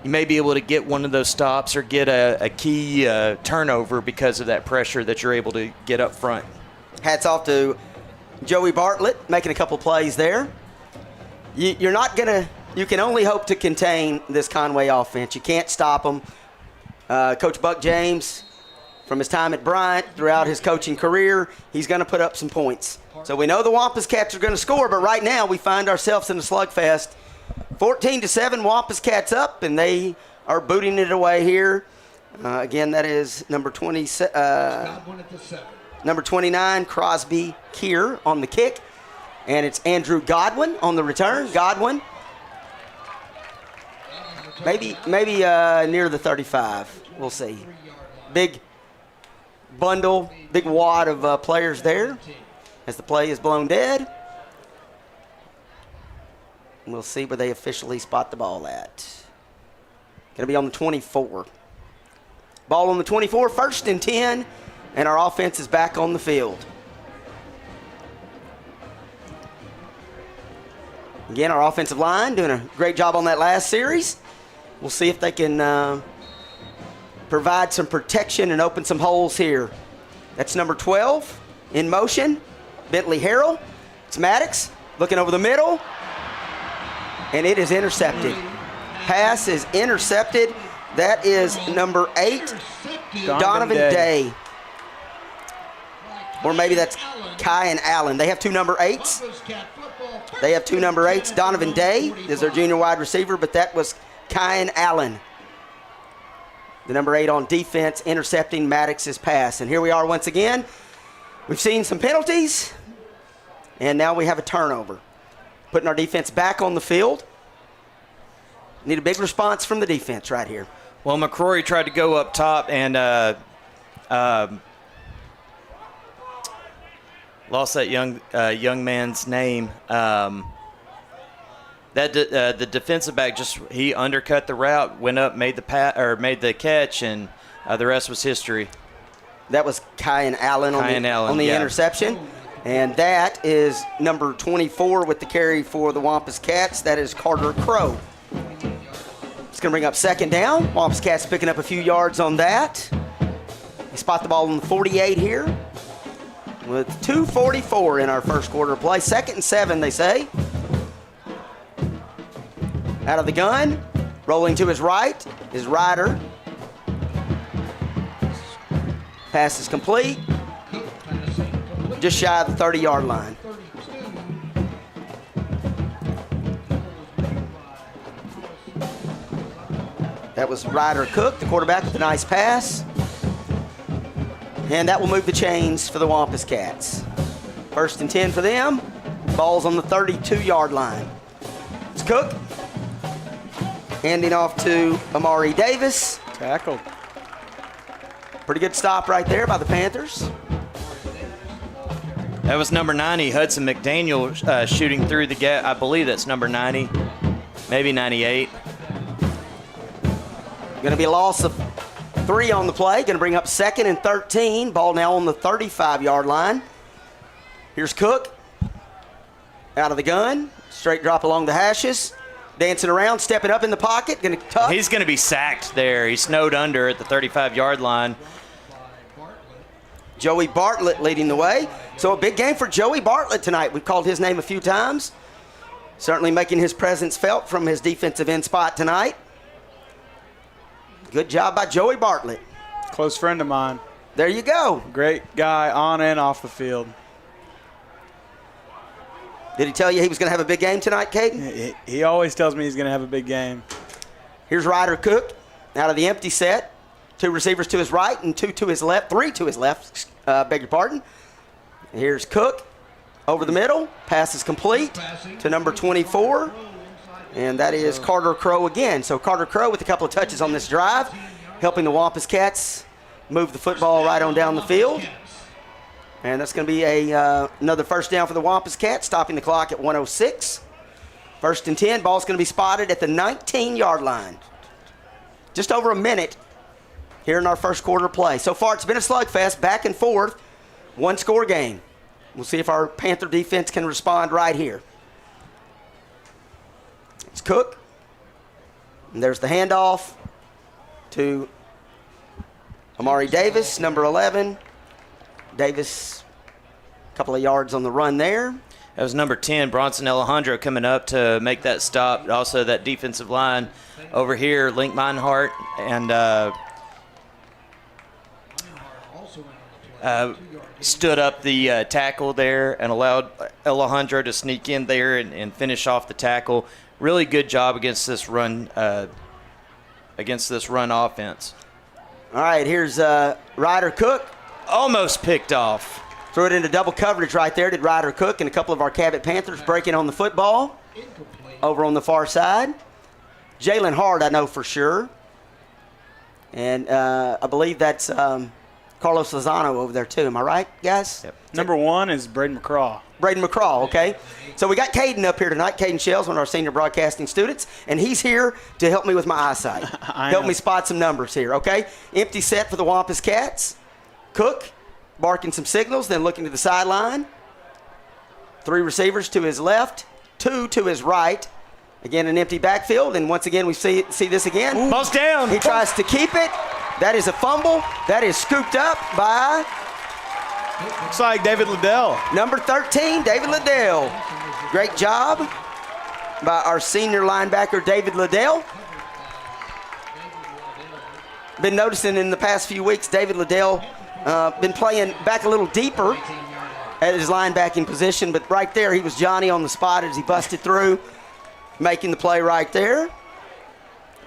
you may be able to get one of those stops or get a key turnover because of that pressure that you're able to get up front. Hats off to Joey Bartlett making a couple plays there. You can only hope to contain this Conway offense. You can't stop them. Coach Buck James, from his time at Bryant throughout his coaching career, he's going to put up some points. So we know the Wampus Cats are going to score, but right now we find ourselves in a slugfest. 14-7, Wampus Cats up, and they are booting it away here. Again, that is number 29, Crosby Keir on the kick, and it's Andrew Godwin on the return. Godwin, maybe near the 35. We'll see. Big bundle, big wad of players there as the play is blown dead. We'll see where they officially spot the ball at. Going to be on the 24. Ball on the 24, 1st and 10, and our offense is back on the field. Again, our offensive line doing a great job on that last series. We'll see if they can provide some protection and open some holes here. That's number 12 in motion, Bentley Harrell. It's Maddox looking over the middle. And it is intercepted. Pass is intercepted. That is number 8, Donovan Day. Or maybe that's Kyan Allen. They have two number 8s. Donovan Day is their junior wide receiver, but that was Kyan Allen, the number 8 on defense, intercepting Maddox's pass. And here we are once again. We've seen some penalties, and now we have a turnover. Putting our defense back on the field. Need a big response from the defense right here. Well, McCrory tried to go up top and lost that young man's name. The defensive back he undercut the route, went up, made the catch, and the rest was history. That was Kyan Allen on the interception. And that is number 24 with the carry for the Wampus Cats. That is Carter Crow. It's going to bring up 2nd down. Wampus Cats picking up a few yards on that. They spot the ball on the 48 here with 2:44 in our first quarter of play. 2nd and 7, they say. Out of the gun, rolling to his right is Ryder. Pass is complete. Just shy of the 30-yard line. That was Ryder Cook, the quarterback, with a nice pass. And that will move the chains for the Wampus Cats. 1st and 10 for them. Ball's on the 32-yard line. It's Cook. Handing off to Amari Davis. Tackled. Pretty good stop right there by the Panthers. That was number 90, Hudson McDaniel, shooting through the gap. I believe that's number 90, maybe 98. Going to be a loss of 3 on the play. Going to bring up 2nd and 13. Ball now on the 35-yard line. Here's Cook. Out of the gun. Straight drop along the hashes. Dancing around, stepping up in the pocket. Going to tuck. He's going to be sacked there. He snowed under at the 35-yard line. Joey Bartlett leading the way. So a big game for Joey Bartlett tonight. We've called his name a few times. Certainly making his presence felt from his defensive end spot tonight. Good job by Joey Bartlett. Close friend of mine. There you go. Great guy on and off the field. Did he tell you he was going to have a big game tonight, Caden? He always tells me he's going to have a big game. Here's Ryder Cook out of the empty set. 2 receivers to his right and 2 to his left. 3 to his left, beg your pardon. Here's Cook over the middle. Pass is complete to number 24. And that is Carter Crow again. So Carter Crow with a couple of touches on this drive. helping the Wampus Cats move the football right on down the field. And that's going to be another first down for the Wampus Cats, stopping the clock at 1:06. 1st and 10. Ball's going to be spotted at the 19-yard line. Just over a minute here in our first quarter play. So far, it's been a slugfest, back and forth, one-score game. We'll see if our Panther defense can respond right here. It's Cook. And there's the handoff to Amari Davis, number 11. Davis, a couple of yards on the run there. That was number 10, Bronson Alejandro, coming up to make that stop. Also, that defensive line over here, Link Meinhardt, and stood up the tackle there and allowed Alejandro to sneak in there and finish off the tackle. Really good job against this run offense. All right, here's Ryder Cook. Almost picked off. Threw it into double coverage right there. Did Ryder Cook and a couple of our Cabot Panthers breaking on the football over on the far side. Jalen Hard, I know for sure. And I believe that's Carlos Lozano over there too. Am I right, guys? Yep. Number 1 is Braden McCraw. Braden McCraw, okay. So we got Caden up here tonight. Caden Shells, one of our senior broadcasting students, and he's here to help me with my eyesight. Help me spot some numbers here, okay? Empty set for the Wampus Cats. Cook barking some signals, then looking to the sideline. 3 receivers to his left, 2 to his right. Again, an empty backfield, and once again we see this again. Ooh. Ball's down. He tries to keep it. That is a fumble. That is scooped up by Looks like David Liddell. number 13, David Liddell. Great job by our senior linebacker, David Liddell. Been noticing in the past few weeks, David Liddell been playing back a little deeper at his linebacking position, but right there he was Johnny on the spot as he busted through, making the play right there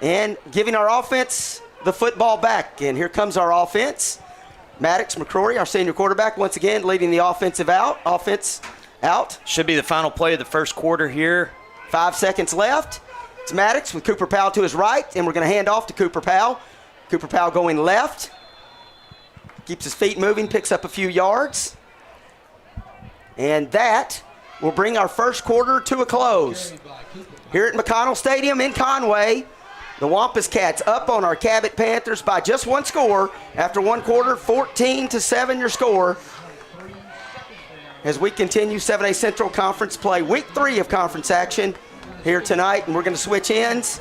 and giving our offense the football back. And here comes our offense. Maddox McCrory, our senior quarterback, once again leading the offense out. Should be the final play of the first quarter here. 5 seconds left. It's Maddox with Cooper Powell to his right, and we're going to hand off to Cooper Powell. Cooper Powell going left. Keeps his feet moving, picks up a few yards. And that will bring our first quarter to a close. Here at McConnell Stadium in Conway, the Wampus Cats up on our Cabot Panthers by just one score. After one quarter, 14-7 your score. As we continue 7A Central Conference play, week 3 of conference action here tonight. And we're going to switch ends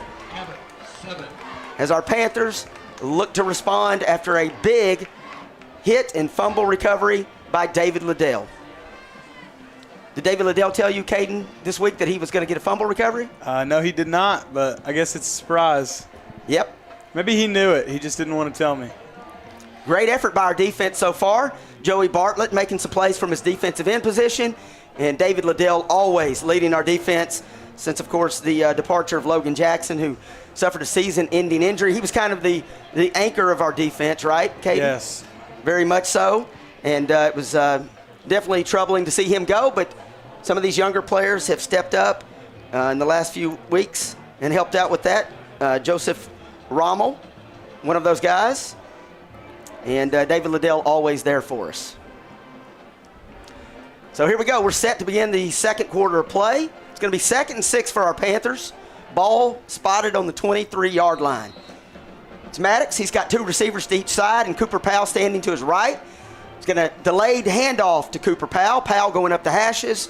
as our Panthers look to respond after a big hit and fumble recovery by David Liddell. Did David Liddell tell you, Caden, this week that he was going to get a fumble recovery? No, he did not, but I guess it's a surprise. Yep. Maybe he knew it. He just didn't want to tell me. Great effort by our defense so far. Joey Bartlett making some plays from his defensive end position, and David Liddell always leading our defense since, of course, the departure of Logan Jackson, who suffered a season-ending injury. He was kind of the anchor of our defense, right, Caden? Yes. Very much so, and it was definitely troubling to see him go, but some of these younger players have stepped up in the last few weeks and helped out with that. Joseph Rommel, one of those guys, and David Liddell always there for us. So here we go. We're set to begin the second quarter of play. It's going to be 2nd and 6 for our Panthers. Ball spotted on the 23-yard line. It's Maddox. He's got 2 receivers to each side, and Cooper Powell standing to his right. He's going to delayed handoff to Cooper Powell. Powell going up the hashes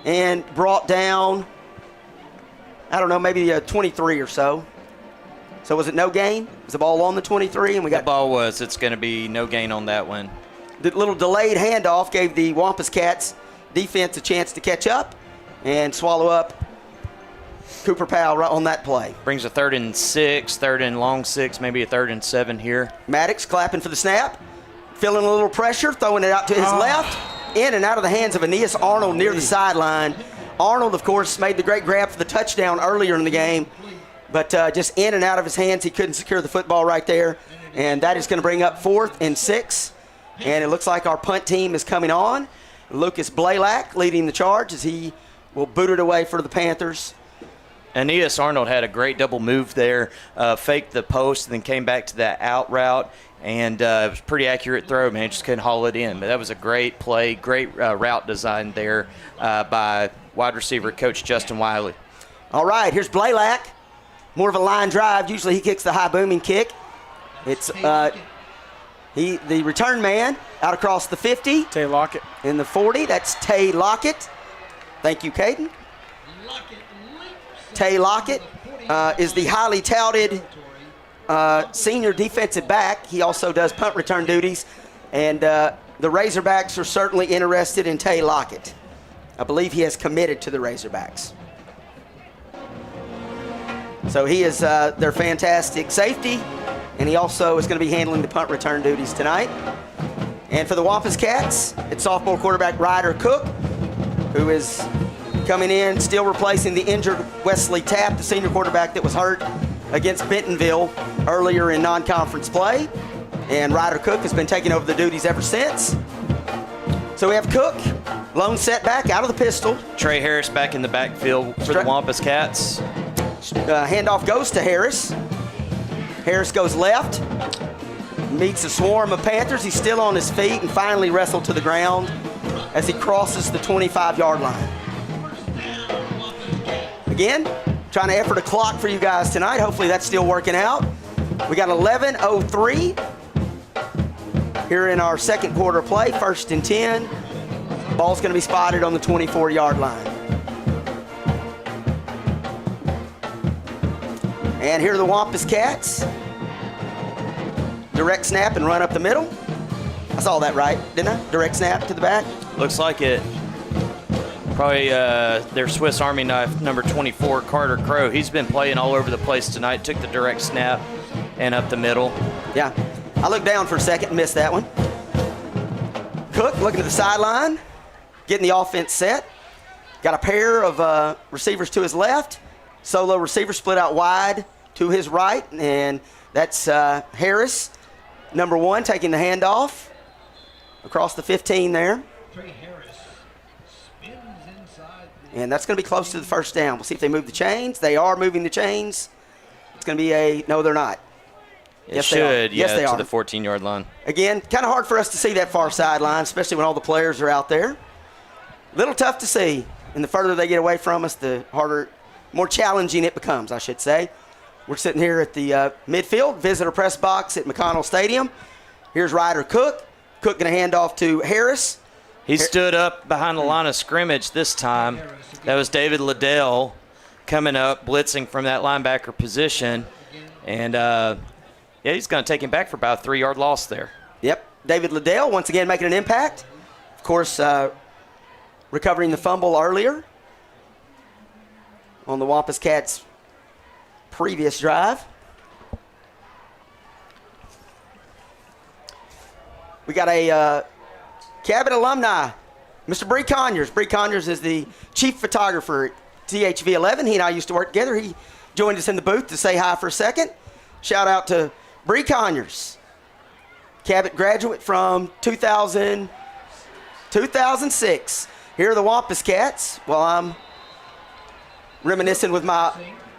and brought down, I don't know, maybe 23 or so. So was it no gain? Was the ball on the 23? And we got The ball was. It's going to be no gain on that one. The little delayed handoff gave the Wampus Cats defense a chance to catch up and swallow up Cooper Powell right on that play. Brings a 3rd and 6, 3rd and long 6, maybe a 3rd and 7 here. Maddox clapping for the snap. Feeling a little pressure, throwing it out to his left, in and out of the hands of Aeneas Arnold near the sideline. Arnold, of course, made the great grab for the touchdown earlier in the game, but just in and out of his hands, he couldn't secure the football right there, and that is going to bring up 4th and 6, and it looks like our punt team is coming on. Lucas Blaylock leading the charge as he will boot it away for the Panthers Aeneas Arnold had a great double move there, faked the post, and then came back to that out route. And it was a pretty accurate throw, man. Just couldn't haul it in. But that was a great play, great route design there by wide receiver coach Justin Wiley. All right, here's Blaylock. More of a line drive. Usually he kicks the high booming kick. It's the return man out across the 50. Tay Lockett. In the 40, that's Tay Lockett. Thank you, Caden. Tay Lockett is the highly touted senior defensive back. He also does punt return duties. And the Razorbacks are certainly interested in Tay Lockett. I believe he has committed to the Razorbacks. So he is their fantastic safety, and he also is going to be handling the punt return duties tonight. And for the Wampus Cats, it's sophomore quarterback Ryder Cook, who is coming in, still replacing the injured Wesley Tapp, the senior quarterback that was hurt against Bentonville earlier in non-conference play. And Ryder Cook has been taking over the duties ever since. So we have Cook, lone setback out of the pistol. Trey Harris back in the backfield for the Wampus Cats. Handoff goes to Harris. Harris goes left, meets a swarm of Panthers. He's still on his feet and finally wrestled to the ground as he crosses the 25-yard line. Again, trying to effort a clock for you guys tonight. Hopefully that's still working out. We got 11:03 here in our second quarter play, 1st and 10. Ball's going to be spotted on the 24-yard line. And here are the Wampus Cats. Direct snap and run up the middle. I saw that right, didn't I? Direct snap to the back. Looks like it. Probably their Swiss Army knife, number 24, Carter Crow. He's been playing all over the place tonight. Took the direct snap and up the middle. Yeah. I looked down for a second and missed that one. Cook looking to the sideline, getting the offense set. Got a pair of receivers to his left. Solo receiver split out wide to his right, and that's Harris, number 1, taking the handoff across the 15 there. And that's going to be close to the first down. We'll see if they move the chains. They are moving the chains. It's going to be no, they're not. Yes, they are. Yes, they are. To the 14-yard line. Again, kind of hard for us to see that far sideline, especially when all the players are out there. Little tough to see. And the further they get away from us, the harder, more challenging it becomes, I should say. We're sitting here at the midfield, visitor press box at McConnell Stadium. Here's Ryder Cook. Cook going to hand off to Harris. He stood up behind the line of scrimmage this time. That was David Liddell coming up, blitzing from that linebacker position. And, he's going to take him back for about a 3-yard loss there. Yep. David Liddell once again making an impact. Of course, recovering the fumble earlier on the Wampus Cats' previous drive. We got a Cabot alumni, Mr. Bree Conyers. Bree Conyers is the chief photographer at THV11. He and I used to work together. He joined us in the booth to say hi for a second. Shout out to Bree Conyers, Cabot graduate from 2006. Here are the Wampus Cats while I'm reminiscing with my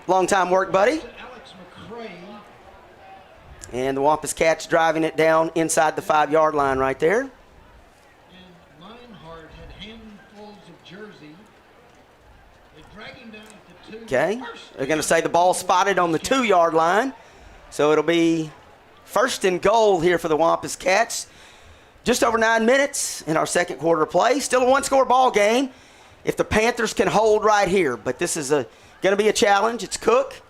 longtime work buddy. And the Wampus Cats driving it down inside the 5-yard line right there. Okay, they're going to say the ball spotted on the 2-yard line. So it'll be 1st and goal here for the Wampus Cats. Just over 9 minutes in our second quarter play. Still a 1-score ball game if the Panthers can hold right here. But this is going to be a challenge. It's Cook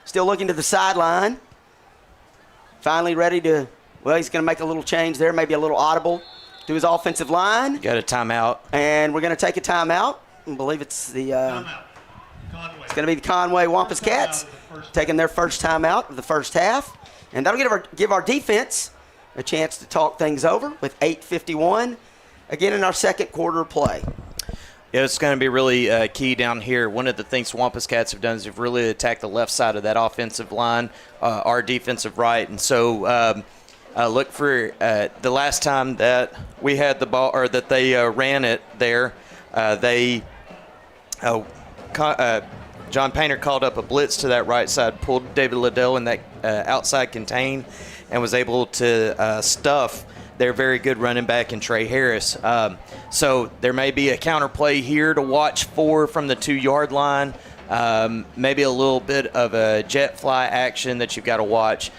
still looking to the sideline. Finally ready to, well, he's going to make a little change there, maybe a little audible to his offensive line. Got a timeout. And we're going to take a timeout. I believe it's the it's going to be the Conway Wampus Cats taking their first timeout of the first half. And that'll give our defense a chance to talk things over with 8:51 again in our second quarter play. Yeah, it's going to be really key down here. One of the things Wampus Cats have done is they've really attacked the left side of that offensive line, our defensive right. And so look for the last time that we had the ball, or that they ran it there, John Painter called up a blitz to that right side, pulled David Liddell in that outside contain, and was able to stuff their very good running back in Trey Harris. So there may be a counter play here to watch for from the 2-yard line. Maybe a little bit of a jet fly action that you've got to watch.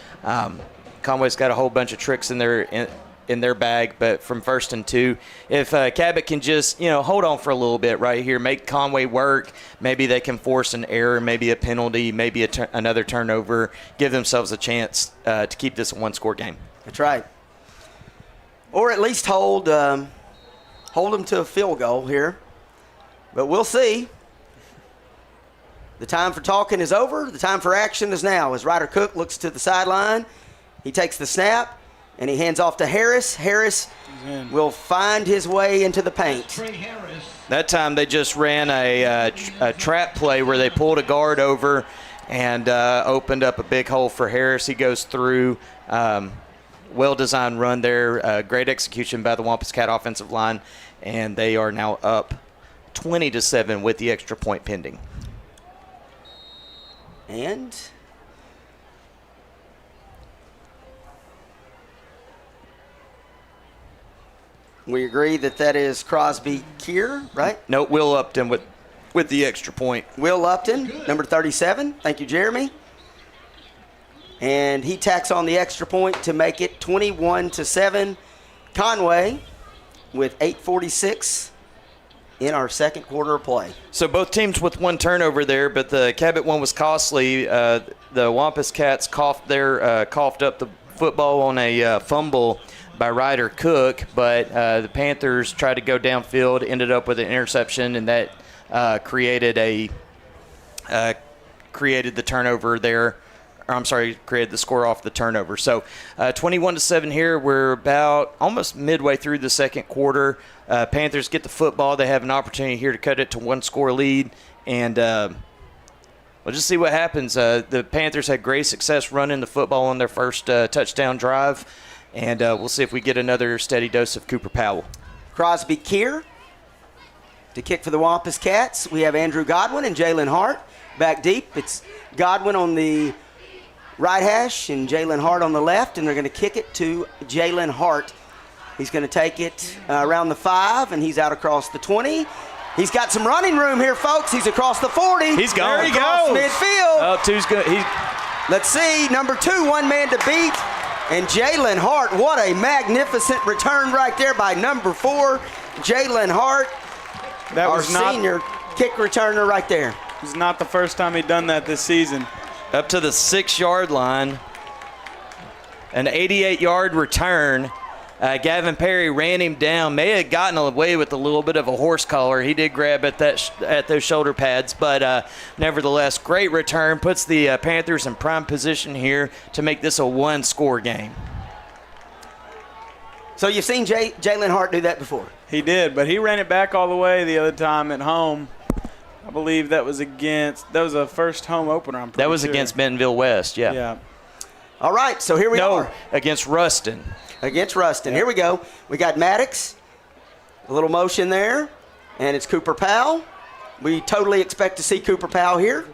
Conway's got a whole bunch of tricks in their bag, but from 1st and 2, if Cabot can just hold on for a little bit right here, make Conway work, maybe they can force an error, maybe a penalty, maybe another turnover, give themselves a chance to keep this a 1-score game. That's right. Or at least hold them to a field goal here. But we'll see. The time for talking is over. The time for action is now. As Ryder Cook looks to the sideline, he takes the snap, and he hands off to Harris. Harris will find his way into the paint. That time they just ran a trap play where they pulled a guard over and opened up a big hole for Harris. He goes through. Well-designed run there. Great execution by the Wampus Cat offensive line, and they are now up 20-7 with the extra point pending. And we agree that is Crosby Keir, right? No, Will Upton with the extra point. Will Upton, number 37. Thank you, Jeremy. And he tacks on the extra point to make it 21-7. Conway with 8:46 in our second quarter of play. So both teams with 1 turnover there, but the Cabot one was costly. The Wampus Cats coughed up the football on a fumble by Ryder Cook, but the Panthers tried to go downfield, ended up with an interception, and that created the turnover there. Created the score off the turnover. So 21-7 here. We're about almost midway through the second quarter. Panthers get the football. They have an opportunity here to cut it to 1-score lead, and we'll just see what happens. The Panthers had great success running the football on their first touchdown drive, and we'll see if we get another steady dose of Cooper Powell. Crosby Keir to kick for the Wampus Cats. We have Andrew Godwin and Jalen Hart back deep. It's Godwin on the right hash and Jalen Hart on the left, and they're going to kick it to Jalen Hart. He's going to take it around the 5, and he's out across the 20. He's got some running room here, folks. He's across the 40. He's gone. There he goes. Midfield. Oh, two's good. Let's see. Number 2, one man to beat. And Jalen Hart, what a magnificent return right there by number 4, Jalen Hart, That our was not senior kick returner right there. It was not the first time he'd done that this season. Up to the 6-yard line. An 88-yard return. Gavin Perry ran him down. May have gotten away with a little bit of a horse collar. He did grab at those shoulder pads, but nevertheless, great return. Puts the Panthers in prime position here to make this a 1-score game. So you've seen Jalen Hart do that before? He did, but he ran it back all the way the other time at home. I believe that was a first home opener. I'm pretty That was sure. against Bentonville West, yeah. Yeah. All right, so here we are. Against Ruston. Against Ruston. Here we go. We got Maddox. A little motion there. And it's Cooper Powell. We totally expect to see Cooper Powell here.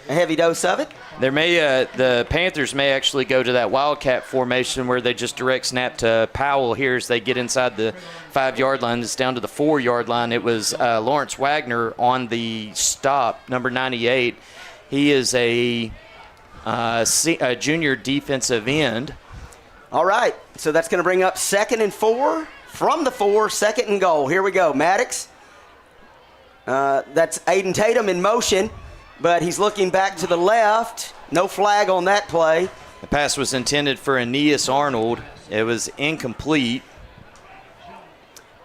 A heavy dose of it. The Panthers may actually go to that Wildcat formation where they just direct snap to Powell here as they get inside the 5-yard line. It's down to the 4-yard line. It was Lawrence Wagner on the stop, number 98. He is a junior defensive end. All right, so that's going to bring up 2nd and 4 from the 4, 2nd and goal. Here we go, Maddox. That's Aiden Tatum in motion, but he's looking back to the left. No flag on that play. The pass was intended for Aeneas Arnold. It was incomplete.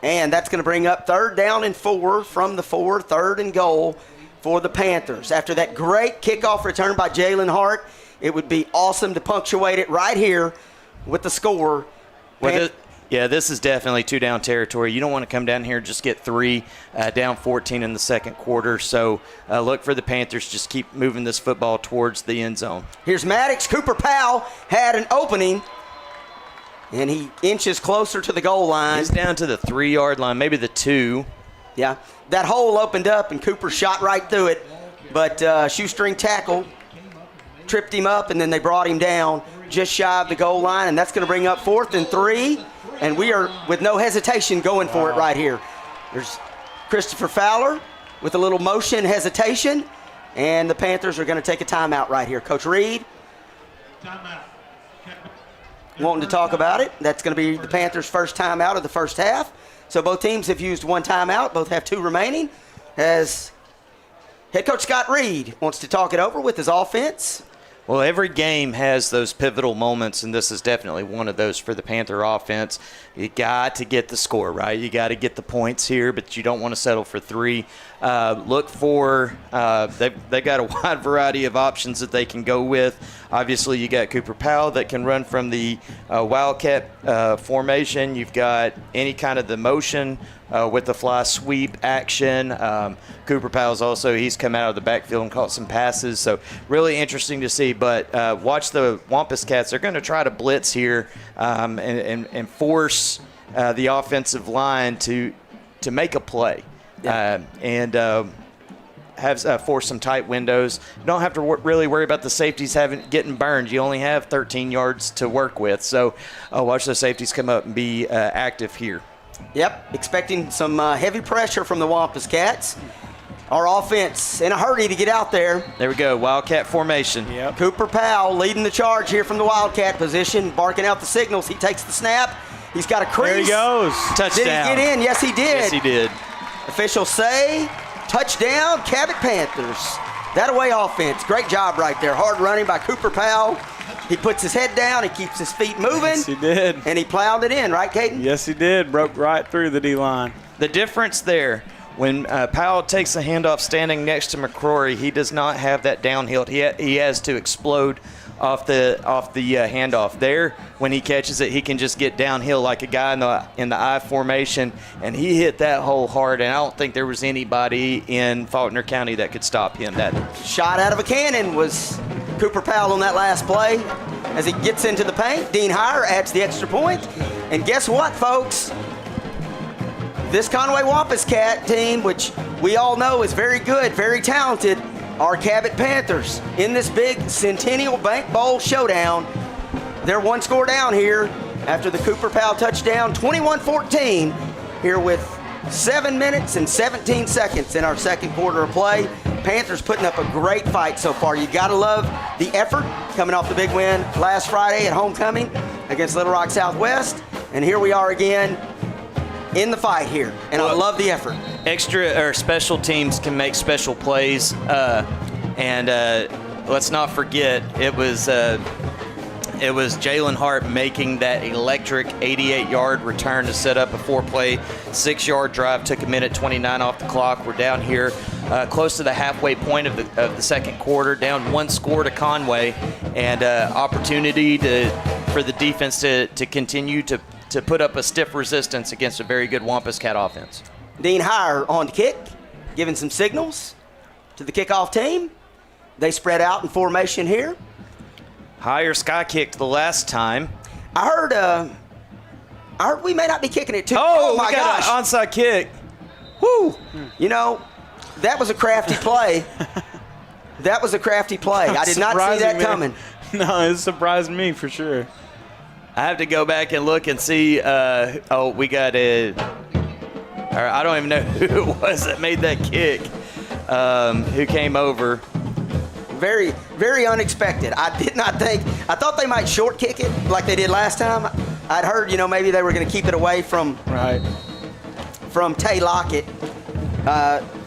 And that's going to bring up 3rd down and 4 from the 4, 3rd and goal for the Panthers. After that great kickoff return by Jalen Hart, it would be awesome to punctuate it right here with the score. This is definitely 2-down territory. You don't want to come down here and just get 3, down 14 in the second quarter. So look for the Panthers. Just keep moving this football towards the end zone. Here's Maddox. Cooper Powell had an opening, and he inches closer to the goal line. He's down to the 3-yard line, maybe the 2. Yeah, that hole opened up, and Cooper shot right through it. but shoestring tackle tripped him up, and then they brought him down just shy of the goal line, and that's going to bring up 4th and 3, and we are with no hesitation going for it right here. There's Christopher Fowler with a little motion hesitation, and the Panthers are going to take a timeout right here. Coach Reed Timeout. wanting to talk about it. That's going to be the Panthers' first timeout of the first half. So both teams have used one timeout. Both have 2 remaining. As head coach Scott Reed wants to talk it over with his offense. Well, every game has those pivotal moments, and this is definitely one of those for the Panther offense. You got to get the score, right? You got to get the points here, but you don't want to settle for 3. Look for they've got a wide variety of options that they can go with. Obviously, you got Cooper Powell that can run from the Wildcat formation. You've got any kind of the motion with the fly sweep action. Cooper Powell's also, he's come out of the backfield and caught some passes. So really interesting to see. But watch the Wampus Cats. They're going to try to blitz here and force the offensive line to make a play. Have force some tight windows. You don't have to really worry about the safeties getting burned. You only have 13 yards to work with. So watch those safeties come up and be active here. Yep, expecting some heavy pressure from the Wampus Cats. Our offense in a hurry to get out there. There we go, Wildcat formation. Yep. Cooper Powell leading the charge here from the Wildcat position, barking out the signals. He takes the snap. He's got a crease. There he goes. Touchdown. Did he get in? Yes, he did. Yes, he did. Officials say touchdown, Cabot Panthers. That away offense. Great job right there. Hard running by Cooper Powell. He puts his head down. He keeps his feet moving. Yes, he did. And he plowed it in, right, Caden? Yes, he did. Broke right through the D-line. The difference there, when Powell takes the handoff standing next to McCrory, he does not have that downhill. He has to explode off the handoff. There, when he catches it, he can just get downhill like a guy in the I formation, and he hit that hole hard, and I don't think there was anybody in Faulkner County that could stop him. That shot out of a cannon was Cooper Powell on that last play. As he gets into the paint, Dean Heyer adds the extra point. And guess what, folks? This Conway Wampus Cat team, which we all know is very good, very talented, are Cabot Panthers in this big Centennial Bank Bowl showdown. They're 1 score down here after the Cooper Powell touchdown, 21-14, here with 7 minutes and 17 seconds in our second quarter of play. Panthers putting up a great fight so far. You got to love the effort coming off the big win last Friday at homecoming against Little Rock Southwest. And here we are again in the fight here, and I love the effort. Special teams can make special plays, and let's not forget it was Jalen Hart making that electric 88-yard return to set up a 4-play, 6-yard drive. Took a minute 29 off the clock. We're down here close to the halfway point of the second quarter, down 1 score to Conway, and opportunity for the defense to continue to put up a stiff resistance against a very good Wampus Cat offense. Dean Heyer on the kick, giving some signals to the kickoff team. They spread out in formation here. Heyer sky kicked the last time. I heard we may not be kicking it too. Oh my we got gosh. an onside kick. Woo! You know, that was a crafty play. That was a crafty play. I did not see that coming. No, it surprised me for sure. I have to go back and look and see. We got I don't even know who it was that made that kick, who came over. Very, very unexpected. I did not think. I thought they might short kick it like they did last time. I'd heard, maybe they were going to keep it away from Tay Lockett,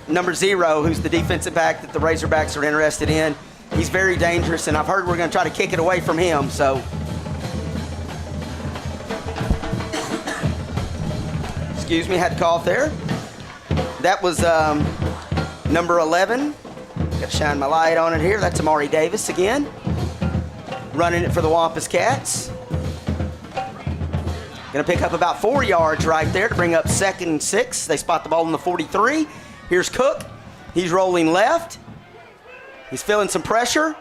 number 0, who's the defensive back that the Razorbacks are interested in. He's very dangerous, and I've heard we're going to try to kick it away from him. So. Excuse me, had to cough there. That was number 11. Got to shine my light on it here. That's Amari Davis again. Running it for the Wampus Cats. Going to pick up about 4 yards right there to bring up 2nd and 6. They spot the ball in the 43. Here's Cook. He's rolling left. He's feeling some pressure.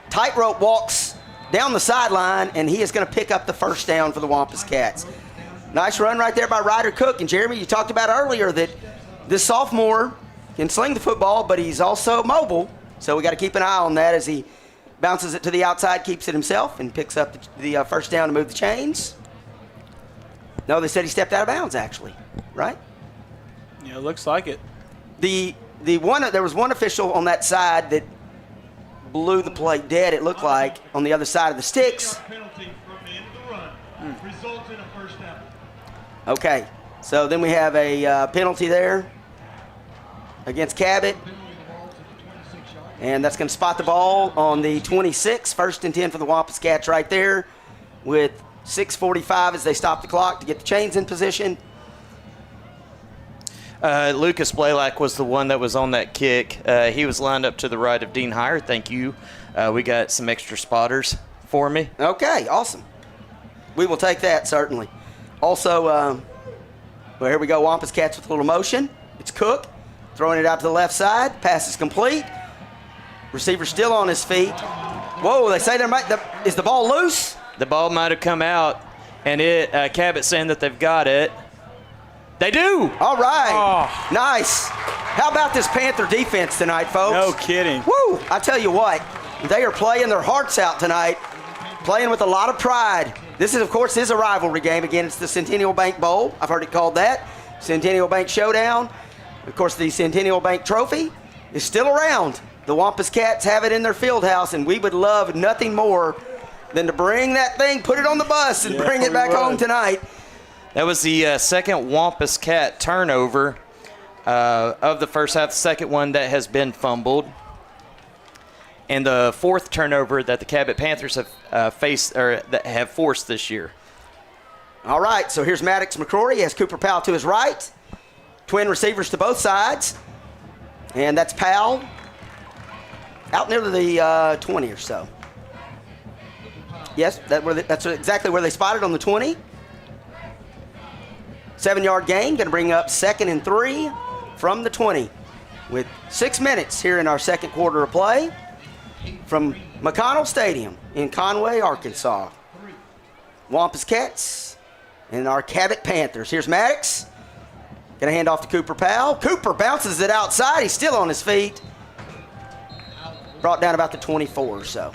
Tightrope walks down the sideline, and he is going to pick up the first down for the Wampus Cats. Nice run right there by Ryder Cook. And Jeremy, you talked about earlier that this sophomore can sling the football, but he's also mobile. So we got to keep an eye on that as he bounces it to the outside, keeps it himself, and picks up the first down to move the chains. No, they said he stepped out of bounds, actually, right? Yeah, it looks like it. There was one official on that side that blew the play dead, it looked like, on the other side of the sticks. Penalty from the end of the run results in a first down. Okay, so then we have a penalty there against Cabot. And that's going to spot the ball on the 26. First and 10 for the Wampus Cats right there with 6:45 as they stop the clock to get the chains in position. Lucas Blaylock was the one that was on that kick. He was lined up to the right of Dean Heyer. Thank you. We got some extra spotters for me. Okay, awesome. We will take that, certainly. Also, well, here we go, Wampus Cats with a little motion. It's Cook throwing it out to the left side. Pass is complete. Receiver still on his feet. Whoa, they say is the ball loose? The ball might have come out, and Cabot saying that they've got it. They do. All right. Oh. Nice. How about this Panther defense tonight, folks? No kidding. Woo! I tell you what, they are playing their hearts out tonight, playing with a lot of pride. This is, of course, a rivalry game. Again, it's the Centennial Bank Bowl. I've heard it called that. Centennial Bank Showdown. Of course, the Centennial Bank Trophy is still around. The Wampus Cats have it in their field house, and we would love nothing more than to bring that thing, put it on the bus, and bring it back home tonight. That was the second Wampus Cat turnover of the first half, the second one that has been fumbled, and the fourth turnover that the Cabot Panthers have that have forced this year. All right, so here's Maddox McCrory. He has Cooper Powell to his right. Twin receivers to both sides. And that's Powell out near the 20 or so. Yes, that's exactly where they spotted on the 20. 7-yard gain, going to bring up 2nd and 3 from the 20 with 6 minutes here in our second quarter of play from McConnell Stadium in Conway, Arkansas. Wampus Cats and our Cabot Panthers. Here's Maddox. Going to hand off to Cooper Powell. Cooper bounces it outside. He's still on his feet. Brought down about the 24 or so.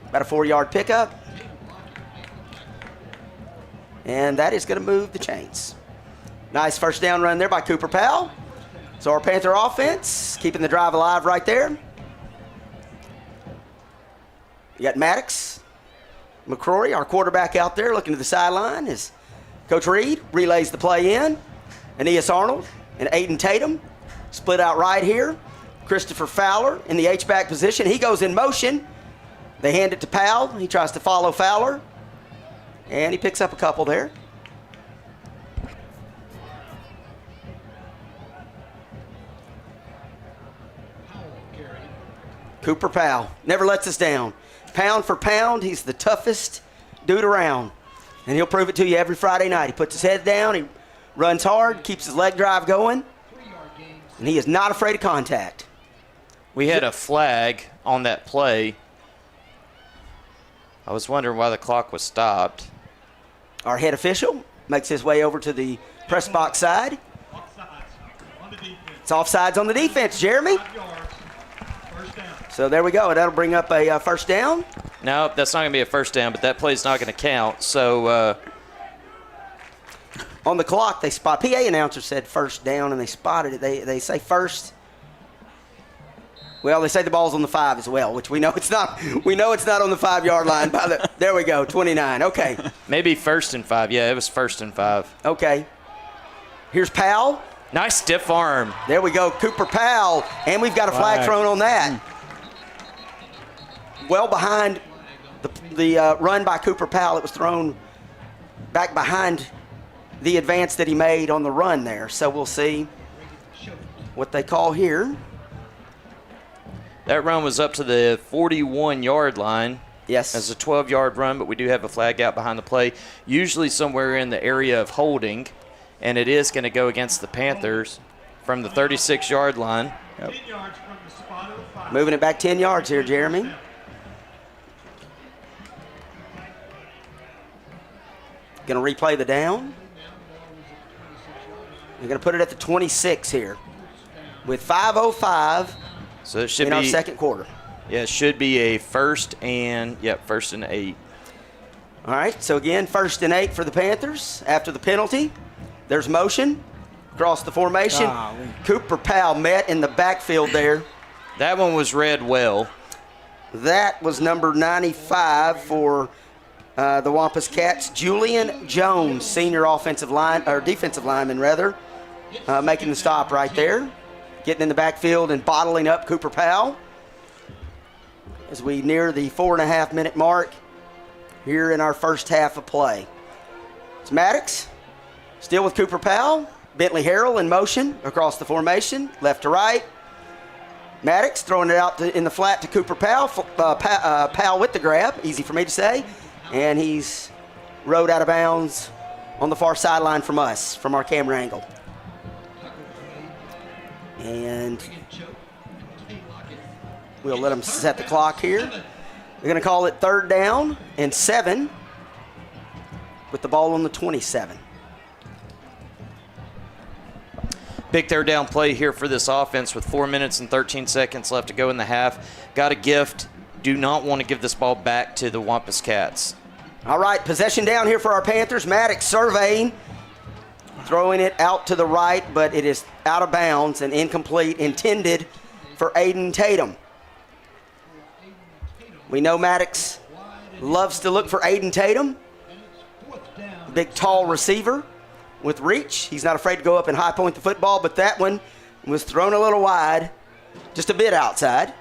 About a 4-yard pickup. And that is going to move the chains. Nice first down run there by Cooper Powell. So our Panther offense keeping the drive alive right there. You got Maddox, McCrory, our quarterback out there looking to the sideline as Coach Reed relays the play in. Aeneas Arnold and Aiden Tatum split out right here. Christopher Fowler in the H-back position. He goes in motion. They hand it to Powell. He tries to follow Fowler. And he picks up a couple there. Cooper Powell never lets us down. Pound for pound, he's the toughest dude around. And he'll prove it to you every Friday night. He puts his head down, he runs hard, keeps his leg drive going, and he is not afraid of contact. We had a flag on that play. I was wondering why the clock was stopped. Our head official makes his way over to the press box side. It's offsides on the defense, Jeremy. So there we go. That'll bring up a first down. No, that's not going to be a first down, but that play's not going to count. So on the clock, they spot. PA announcer said first down, and they spotted it. They say first. Well, they say the ball's on the 5 as well, which we know it's not. We know it's not on the 5-yard line. There we go, 29. Okay. Maybe 1st and 5. Yeah, it was 1st and 5. Okay. Here's Powell. Nice stiff arm. There we go, Cooper Powell, and we've got a flag thrown on that. Well behind the run by Cooper Powell. It was thrown back behind the advance that he made on the run there. So we'll see what they call here. That run was up to the 41-yard line. Yes. It's a 12-yard run, but we do have a flag out behind the play, usually somewhere in the area of holding, and it is going to go against the Panthers from the 36-yard line. Yep. 10 yards from the spot of the 5. Moving it back 10 yards here, Jeremy. Going to replay the down. They're going to put it at the 26 here. with 5:05 So it should in be our second quarter. Yeah, it should be a first and 8. All right, so again, 1st and 8 for the Panthers after the penalty. There's motion across the formation. Cooper Powell met in the backfield there. That one was read well. That was number 95 for the Wampus Cats. Julian Jones, senior defensive lineman rather, making the stop right there, getting in the backfield and bottling up Cooper Powell as we near the 4.5-minute mark here in our first half of play. It's Maddox, still with Cooper Powell. Bentley Harrell in motion across the formation, left to right. Maddox throwing it out in the flat to Cooper Powell. Powell with the grab, easy for me to say. And he's rode out of bounds on the far sideline from us, from our camera angle. And we'll let them set the clock here. They're going to call it 3rd down and 7 with the ball on the 27. Big 3rd down play here for this offense with 4 minutes and 13 seconds left to go in the half. Got a gift. Do not want to give this ball back to the Wampus Cats. All right, possession down here for our Panthers. Maddox surveying, throwing it out to the right, but it is out of bounds and incomplete, intended for Aiden Tatum. We know Maddox loves to look for Aiden Tatum, big tall receiver with reach. He's not afraid to go up and high point the football, but that one was thrown a little wide, just a bit outside.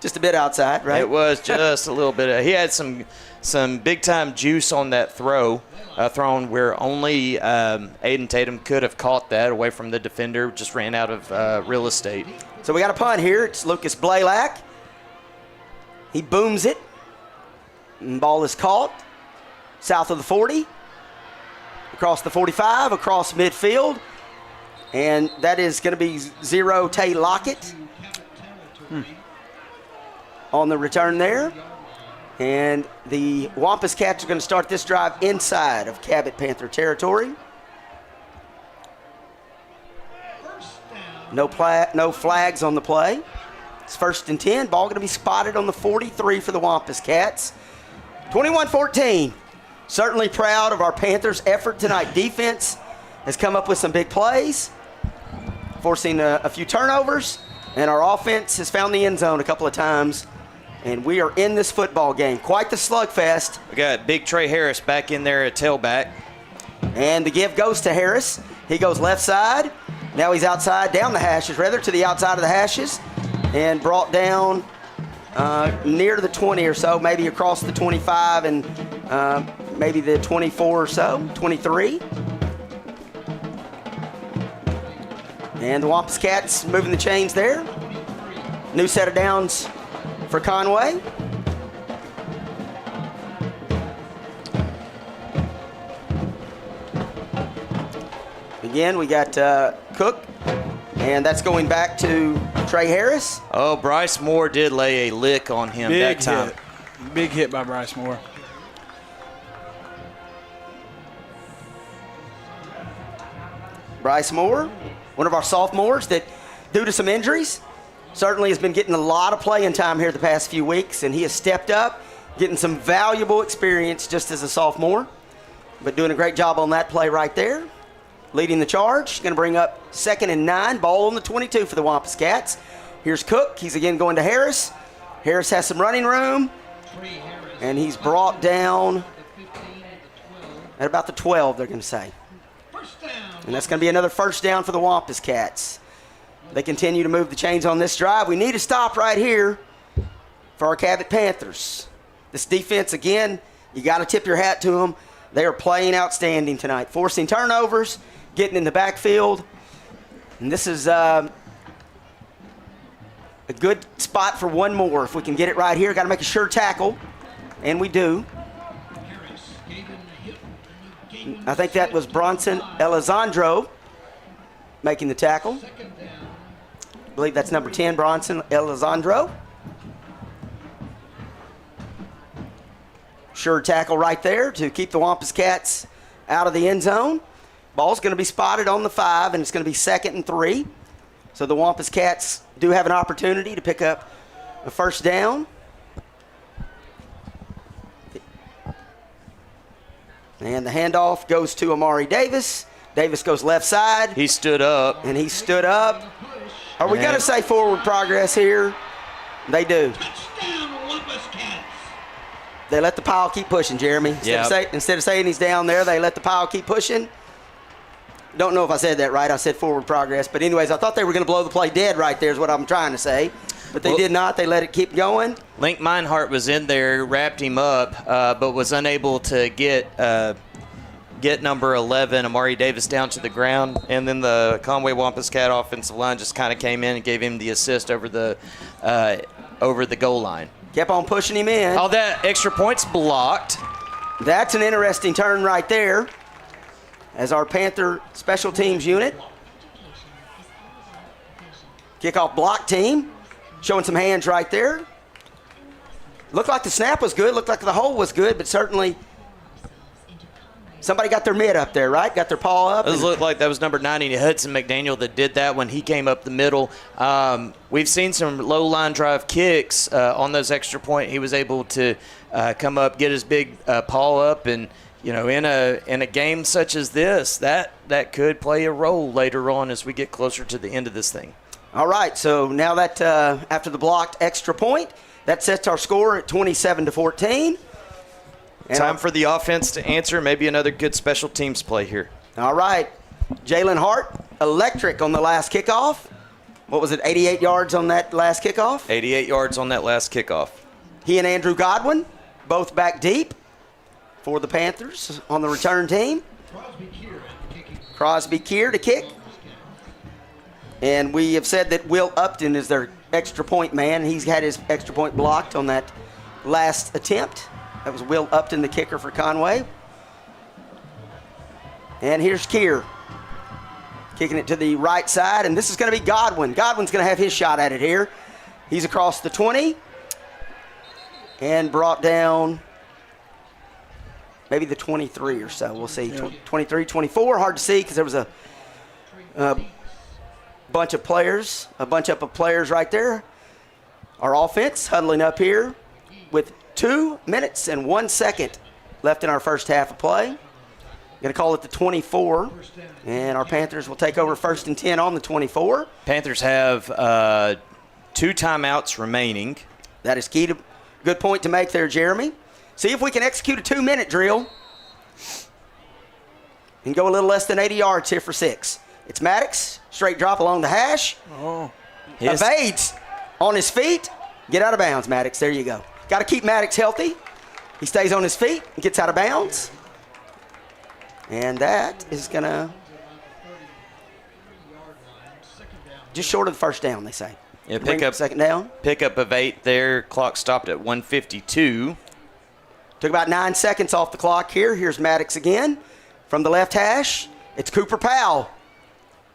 Just a bit outside, right? It was just a little bit. He had some big-time juice on that thrown where only Aiden Tatum could have caught that away from the defender, just ran out of real estate. So we got a punt here. It's Lucas Blaylock. He booms it. And ball is caught south of the 40, across the 45, across midfield. And that is going to be 0 Tay Lockett on the return there. And the Wampus Cats are going to start this drive inside of Cabot Panther territory. No flags on the play. It's 1st and 10. Ball going to be spotted on the 43 for the Wampus Cats. 21-14. Certainly proud of our Panthers' effort tonight. Defense has come up with some big plays, forcing a few turnovers, and our offense has found the end zone a couple of times. And we are in this football game. Quite the slugfest. We got big Trey Harris back in there at tailback. And the give goes to Harris. He goes left side. Now he's outside, down the hashes, rather, to the outside of the hashes. And brought down near the 20 or so, maybe across the 25 and maybe the 24 or so, 23. And the Wampus Cats moving the chains there. New set of downs for Conway. Again, we got Cook, and that's going back to Trey Harris. Oh, Bryce Moore did lay a lick on him that time. Big hit by Bryce Moore. Bryce Moore, one of our sophomores that, due to some injuries, certainly has been getting a lot of playing time here the past few weeks, and he has stepped up, getting some valuable experience just as a sophomore, but doing a great job on that play right there. Leading the charge, going to bring up 2nd and 9, ball on the 22 for the Wampus Cats. Here's Cook, he's again going to Harris. Harris has some running room, and he's brought down at about the 12, they're going to say. And that's going to be another 1st down for the Wampus Cats. They continue to move the chains on this drive. We need a stop right here for our Cabot Panthers. This defense, again, you got to tip your hat to them. They are playing outstanding tonight, forcing turnovers, getting in the backfield. And this is a good spot for one more. If we can get it right here, got to make a sure tackle, and we do. I think that was Bronson Elizondo making the tackle. I believe that's number 10, Bronson Elizondo. Sure tackle right there to keep the Wampus Cats out of the end zone. Ball's going to be spotted on the 5, and it's going to be 2nd and 3. So the Wampus Cats do have an opportunity to pick up a first down. And the handoff goes to Amari Davis. Davis goes left side. He stood up. And he stood up. Are we going to say forward progress here? They do. They let the pile keep pushing, Jeremy. Instead of saying he's down there, they let the pile keep pushing. Don't know if I said that right. I said forward progress. But anyways, I thought they were going to blow the play dead right there is what I'm trying to say. But they did not. They let it keep going. Link Meinhardt was in there, wrapped him up, but was unable to get number 11, Amari Davis, down to the ground. And then the Conway Wampus Cat offensive line just kind of came in and gave him the assist over the goal line. Kept on pushing him in. All that extra points blocked. That's an interesting turn right there as our Panther special teams unit. Kickoff block team showing some hands right there. Looked like the snap was good. Looked like the hole was good, but certainly somebody got their mid up there, right? Got their paw up. It looked like that was number 90, Hudson McDaniel, that did that when he came up the middle. We've seen some low line drive kicks on those extra point. He was able to come up, get his big paw up, and in a game such as this, that could play a role later on as we get closer to the end of this thing. All right, so now that after the blocked extra point, that sets our score at 27-14. And Time for the offense to answer. Maybe another good special teams play here. All right. Jalen Hart, electric on the last kickoff. What was it, 88 yards on that last kickoff? 88 yards on that last kickoff. He and Andrew Godwin, both back deep for the Panthers on the return team. Crosby Keir to kick. And we have said that Will Upton is their extra point man. He's had his extra point blocked on that last attempt. That was Will Upton, the kicker for Conway. And here's Keir kicking it to the right side, and this is going to be Godwin. Godwin's going to have his shot at it here. He's across the 20 and brought down maybe the 23 or so. We'll see. 23, 24. Hard to see because there was a bunch of players right there. Our offense huddling up here with 2 minutes and 1 second left in our first half of play. Going to call it the 24, and our Panthers will take over 1st and 10 on the 24. Panthers have 2 timeouts remaining. That is key to good point to make there, Jeremy. See if we can execute a 2-minute drill and go a little less than 80 yards here for 6. It's Maddox, straight drop along the hash. Evades on his feet. Get out of bounds, Maddox. There you go. Got to keep Maddox healthy. He stays on his feet and gets out of bounds. And that is going to just short of the first down, they say. Yeah, pick up second down. Pickup of 8 there. Clock stopped at 1:52. Took about 9 seconds off the clock here. Here's Maddox again from the left hash. It's Cooper Powell.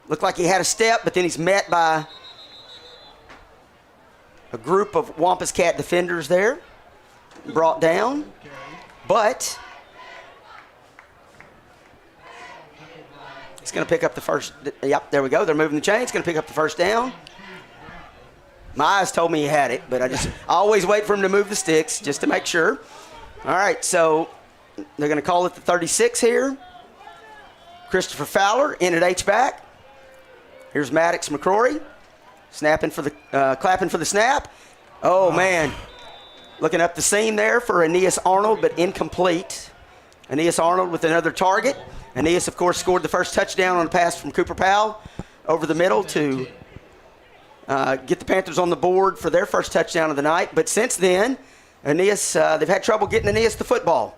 Looked like he had a step, but then he's met by a group of Wampus Cat defenders there, brought down, but he's going to pick up the first. Yep, there we go. They're moving the chain. He's going to pick up the first down. My eyes told me he had it, but I always wait for him to move the sticks just to make sure. All right, so they're going to call it the 36 here. Christopher Fowler in at H-back. Here's Maddox McCrory. Snapping for the, clapping for the snap. Oh, man. Looking up the seam there for Aeneas Arnold, but incomplete. Aeneas Arnold with another target. Aeneas, of course, scored the first touchdown on a pass from Cooper Powell over the middle to get the Panthers on the board for their first touchdown of the night. But since then, Aeneas, they've had trouble getting Aeneas the football.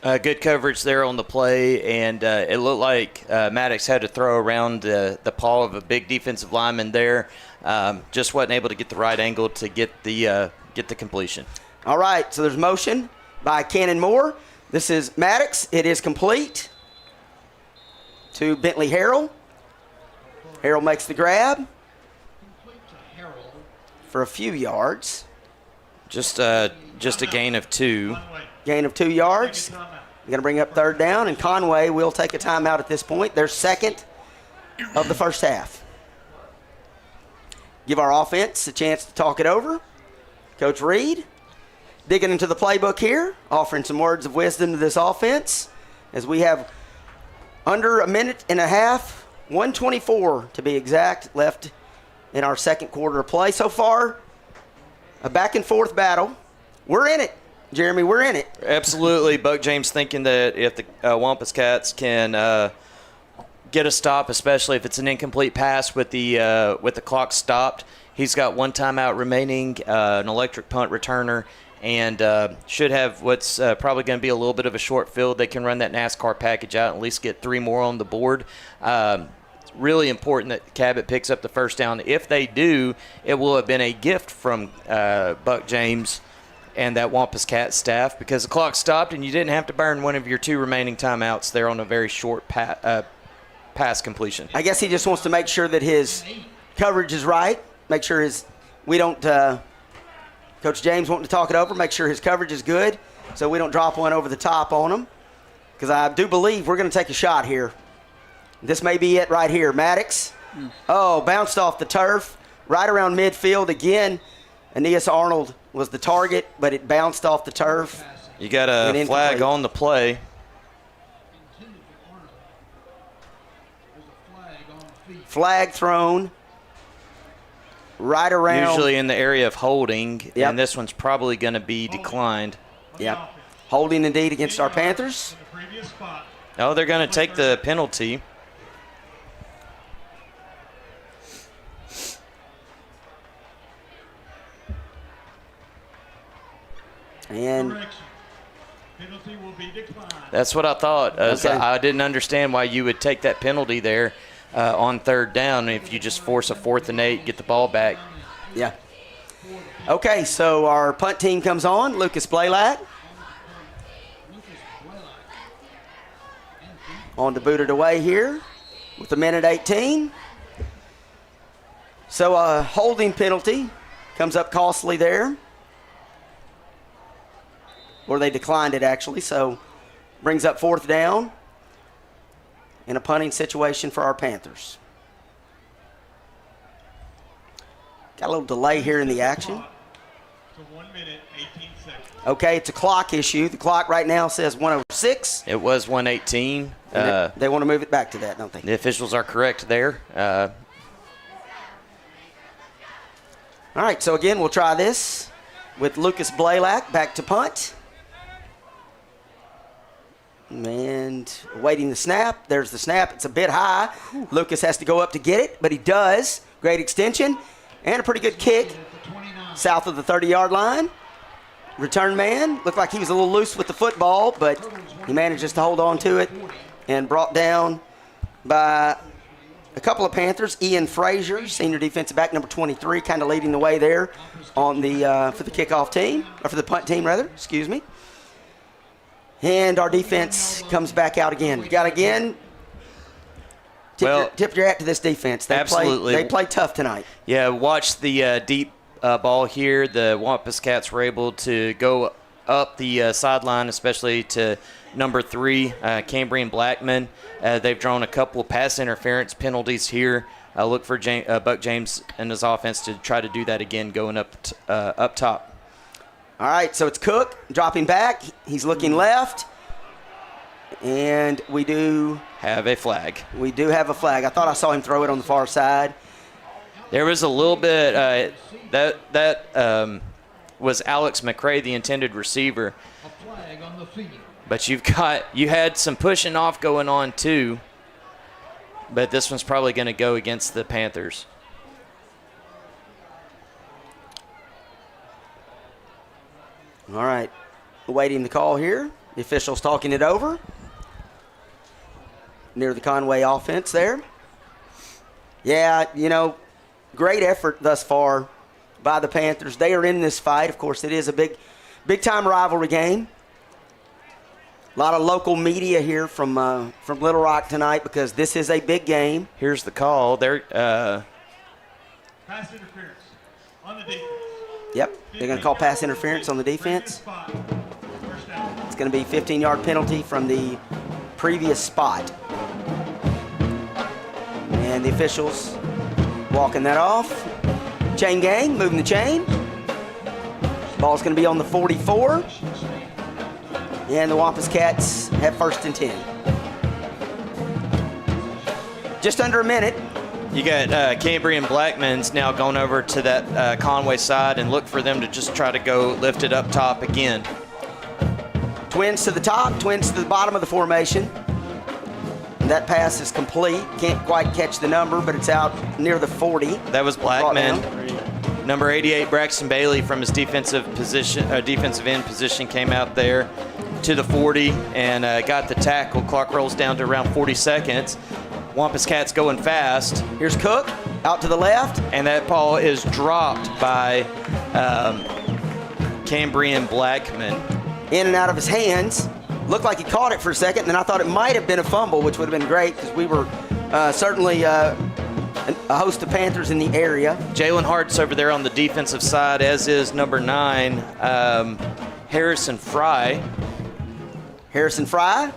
Good coverage there on the play, and it looked like Maddox had to throw around the paw of a big defensive lineman there. Just wasn't able to get the right angle to get the completion. All right, so there's motion by Cannon Moore. This is Maddox. It is complete to Bentley Harrell. Harrell makes the grab for a few yards. Just a gain of 2. Gain of 2 yards. We're going to bring up 3rd down, and Conway will take a timeout at this point. Their second of the first half. give our offense a chance to talk it over. Coach Reed digging into the playbook here, offering some words of wisdom to this offense as we have under a minute and a half, 1:24 to be exact, left in our second quarter of play. So far, a back and forth battle. We're in it, Jeremy. We're in it. Absolutely. Buck James thinking that if the Wampus Cats can get a stop, especially if it's an incomplete pass with the clock stopped, he's got one timeout remaining, an electric punt returner, and should have what's probably going to be a little bit of a short field. They can run that NASCAR package out and at least get 3 more on the board. It's really important that Cabot picks up the first down. If they do, it will have been a gift from Buck James and that Wampus Cat staff, because the clock stopped and you didn't have to burn one of your 2 remaining timeouts there on a very short pass completion. I guess he just wants to make sure that his coverage is right, make sure we don't Coach James wanting to talk it over, make sure his coverage is good so we don't drop one over the top on him, because I do believe we're going to take a shot here. This may be it right here. Maddox, bounced off the turf right around midfield again. Aeneas Arnold was the target, but it bounced off the turf. You got a flag on the play. Flag thrown right around. Usually in the area of holding, Yep. and this one's probably going to be declined. Yep. Holding indeed against our Panthers. The previous spot. Oh, they're going to take the penalty. And Correction. Penalty will be declined. That's what I thought. Okay. I didn't understand why you would take that penalty there on 3rd down if you just force a 4th and 8, get the ball back. yeah. Okay, so our punt team comes on. Lucas Blaylock. On to boot it away here with a minute 18. So a holding penalty comes up costly there. Or they declined it, actually, so brings up 4th down in a punting situation for our Panthers. Got a little delay here in the action. To 1 minute, 18 seconds. Okay, it's a clock issue. The clock right now says 1:06. It was 118. They want to move it back to that, don't they? The officials are correct there. All right, so again, we'll try this with Lucas Blaylock back to punt. And awaiting the snap. There's the snap. It's a bit high. Lucas has to go up to get it, but he does. Great extension and a pretty good kick south of the 30-yard line. Return man looked like he was a little loose with the football, but he manages to hold on to it and brought down by a couple of Panthers. Ian Frazier, senior defensive back, number 23, kind of leading the way there on the for the kickoff team, or for the punt team rather. Excuse me. And our defense comes back out again. We got again. Tip your hat to this defense. Absolutely. They play tough tonight. Yeah, watch the deep ball here. The Wampus Cats were able to go up the sideline, especially to number 3, Cambrian Blackman. They've drawn a couple of pass interference penalties here. Look for Buck James and his offense to try to do that again going up top. All right, so it's Cook dropping back. He's looking left. And we do have a flag. We do have a flag. I thought I saw him throw it on the far side. There was a little bit that was Alex McCray, the intended receiver. A flag on the field. But you had some pushing off going on too. But this one's probably going to go against the Panthers. All right, awaiting the call here. The officials talking it over near the Conway offense there. Yeah, great effort thus far by the Panthers. They are in this fight. Of course, it is a big-time rivalry game. A lot of local media here from Little Rock tonight because this is a big game. Here's the call. Pass interference on the defense. Yep, they're going to call pass interference on the defense. It's going to be 15-yard penalty from the previous spot. And the officials walking that off. Chain gang, moving the chain. Ball's going to be on the 44. And the Wampus Cats have 1st and 10. Just under a minute. You got Cambrian Blackman's now going over to that Conway side and look for them to just try to go lift it up top again. Twins to the top, twins to the bottom of the formation. And that pass is complete. Can't quite catch the number, but it's out near the 40. That was Blackman. Number 88, Braxton Bailey, from his defensive end position, came out there to the 40 and got the tackle. Clock rolls down to around 40 seconds. Wampus Cats going fast. Here's Cook out to the left. And that ball is dropped by Cambrian Blackman. In and out of his hands. Looked like he caught it for a second, and then I thought it might have been a fumble, which would have been great because we were certainly a host of Panthers in the area. Jalen Hart's over there on the defensive side, as is number 9, Harrison Fry. Harrison Fry.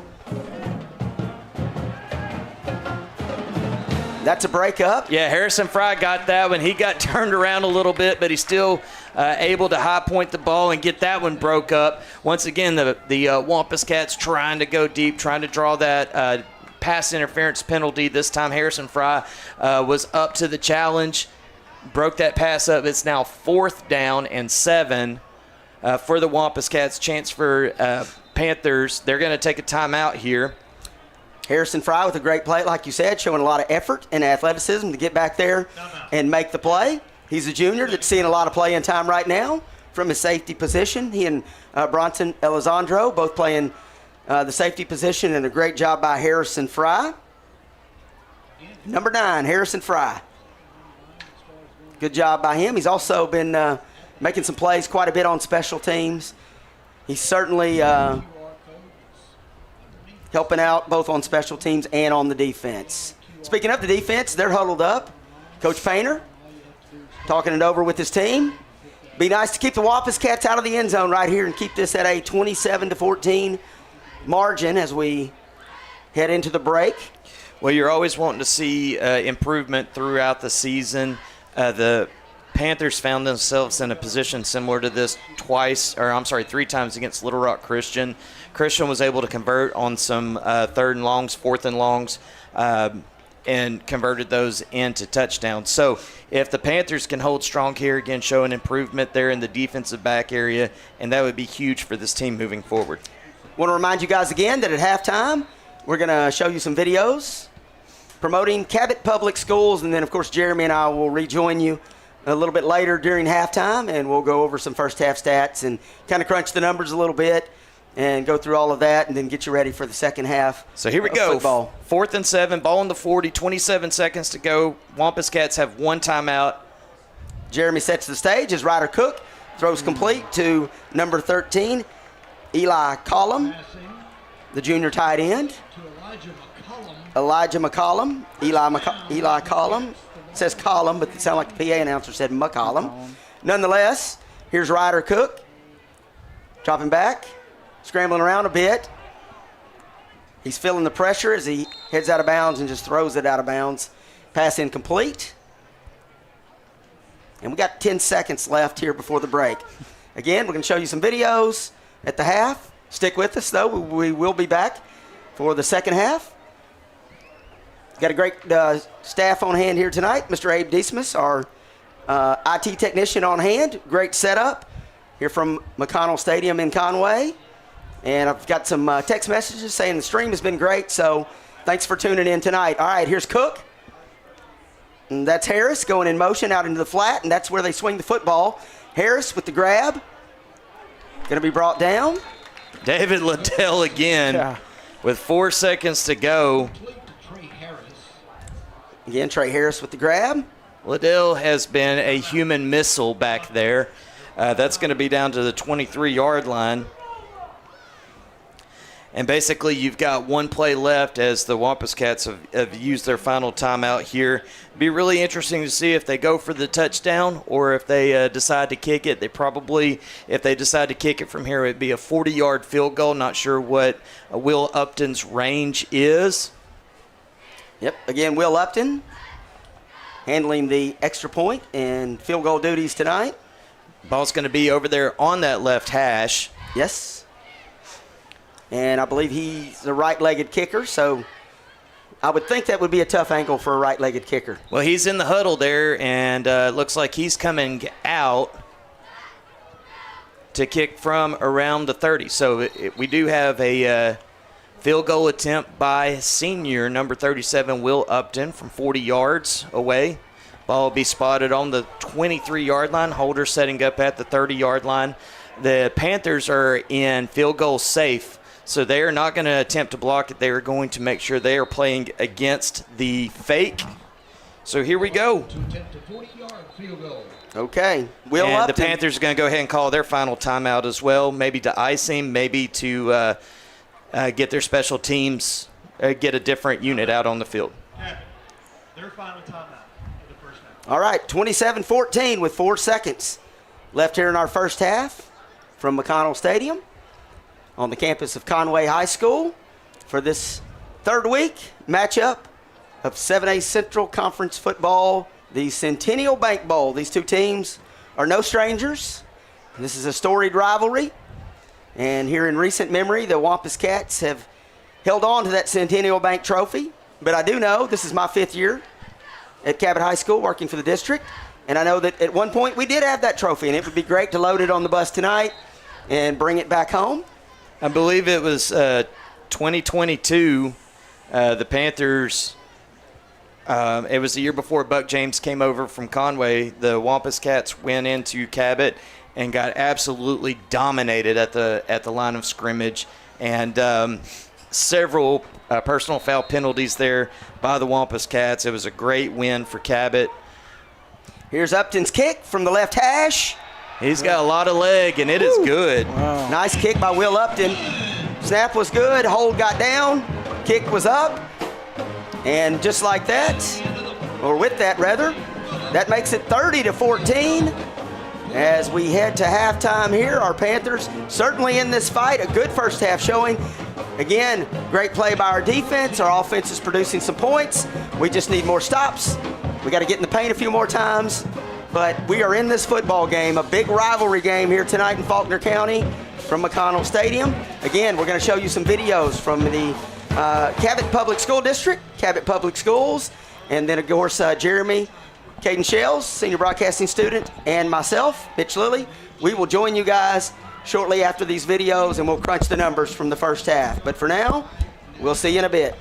That's a breakup. Yeah, Harrison Fry got that one. He got turned around a little bit, but he's still able to high point the ball and get that one broke up. Once again, the Wampus Cats trying to go deep, trying to draw that pass interference penalty. This time Harrison Fry was up to the challenge, broke that pass up. It's now 4th down and 7 for the Wampus Cats. Chance for Panthers. They're going to take a timeout here. Harrison Fry with a great play, like you said, showing a lot of effort and athleticism to get back there and make the play. He's a junior that's seeing a lot of playing time right now from his safety position. He and Bronson Elizondo both playing the safety position, and a great job by Harrison Fry. Number 9, Harrison Fry. Good job by him. He's also been making some plays quite a bit on special teams. He's certainly helping out both on special teams and on the defense. Speaking of the defense, they're huddled up. Coach Painter talking it over with his team. Be nice to keep the Wampus Cats out of the end zone right here and keep this at a 27-14 margin as we head into the break. Well, you're always wanting to see improvement throughout the season. The Panthers found themselves in a position similar to this 3 times against Little Rock Christian. Christian was able to convert on some 3rd and longs, 4th and longs, and converted those into touchdowns. So if the Panthers can hold strong here again, show an improvement there in the defensive back area, and that would be huge for this team moving forward. Want to remind you guys again that at halftime, we're going to show you some videos promoting Cabot Public Schools, and then, of course, Jeremy and I will rejoin you a little bit later during halftime, and we'll go over some first half stats and kind of crunch the numbers a little bit and go through all of that and then get you ready for the second half. So here we go. Football. 4th and 7, ball on the 40, 27 seconds to go. Wampus Cats have 1 timeout. Jeremy sets the stage as Ryder Cook throws complete to number 13, Eli Collum, the junior tight end. Elijah McCollum. Eli Collum. It says Collum, but it sounded like the PA announcer said McCollum. Nonetheless, here's Ryder Cook. Dropping back, scrambling around a bit. He's feeling the pressure as he heads out of bounds and just throws it out of bounds. Pass incomplete. And we got 10 seconds left here before the break. Again, we're going to show you some videos at the half. Stick with us, though. We will be back for the second half. Got a great staff on hand here tonight. Mr. Abe Dismas, our IT technician on hand. Great setup here from McConnell Stadium in Conway. And I've got some text messages saying the stream has been great, so thanks for tuning in tonight. All right, here's Cook. And that's Harris going in motion out into the flat, and that's where they swing the football. Harris with the grab. Going to be brought down. David Liddell again with 4 seconds to go. Again, Trey Harris with the grab. Liddell has been a human missile back there. That's going to be down to the 23-yard line. And basically, you've got 1 play left as the Wampus Cats have used their final timeout here. It'd be really interesting to see if they go for the touchdown or if they decide to kick it. If they decide to kick it from here, it'd be a 40-yard field goal. Not sure what Will Upton's range is. Yep, again, Will Upton handling the extra point and field goal duties tonight. Ball's going to be over there on that left hash. Yes. And I believe he's a right-legged kicker, so I would think that would be a tough angle for a right-legged kicker. Well, he's in the huddle there, and looks like he's coming out to kick from around the 30. So we do have a field goal attempt by senior number 37, Will Upton, from 40 yards away. Ball will be spotted on the 23-yard line. Holder setting up at the 30-yard line. The Panthers are in field goal safe, so they are not going to attempt to block it. They are going to make sure they are playing against the fake. So here we go. To attempt a 40-yard field goal. Okay. Will And Upton. the Panthers are going to go ahead and call their final timeout as well, maybe to ice him, maybe to get their special teams, get a different unit out on the field. Yeah. Their final timeout of the first half. All right, 27-14 with 4 seconds left here in our first half from McConnell Stadium on the campus of Conway High School for this third week matchup of 7A Central Conference football, the Centennial Bank Bowl. These two teams are no strangers. This is a storied rivalry. And here in recent memory, the Wampus Cats have held on to that Centennial Bank trophy. But I do know this is my 5th year at Cabot High School working for the district. And I know that at one point we did have that trophy, and it would be great to load it on the bus tonight and bring it back home. I believe it was 2022, the Panthers, it was the year before Buck James came over from Conway. The Wampus Cats went into Cabot and got absolutely dominated at the line of scrimmage, and several personal foul penalties there by the Wampus Cats. It was a great win for Cabot. Here's Upton's kick from the left hash. He's got a lot of leg, and it is good. Wow. Nice kick by Will Upton. Snap was good, hold got down, kick was up, and just like that, or with that rather, that makes it 30-14. As we head to halftime here, our Panthers certainly in this fight, a good first half showing. Again, great play by our defense. Our offense is producing some points. We just need more stops. We got to get in the paint a few more times. But we are in this football game, a big rivalry game here tonight in Faulkner County from McConnell Stadium. Again, we're going to show you some videos from the Cabot Public School District, Cabot Public Schools, and then, of course, Jeremy Caden Shells, senior broadcasting student, and myself, Mitch Lilly. We will join you guys shortly after these videos, and we'll crunch the numbers from the first half. But for now, we'll see you in a bit.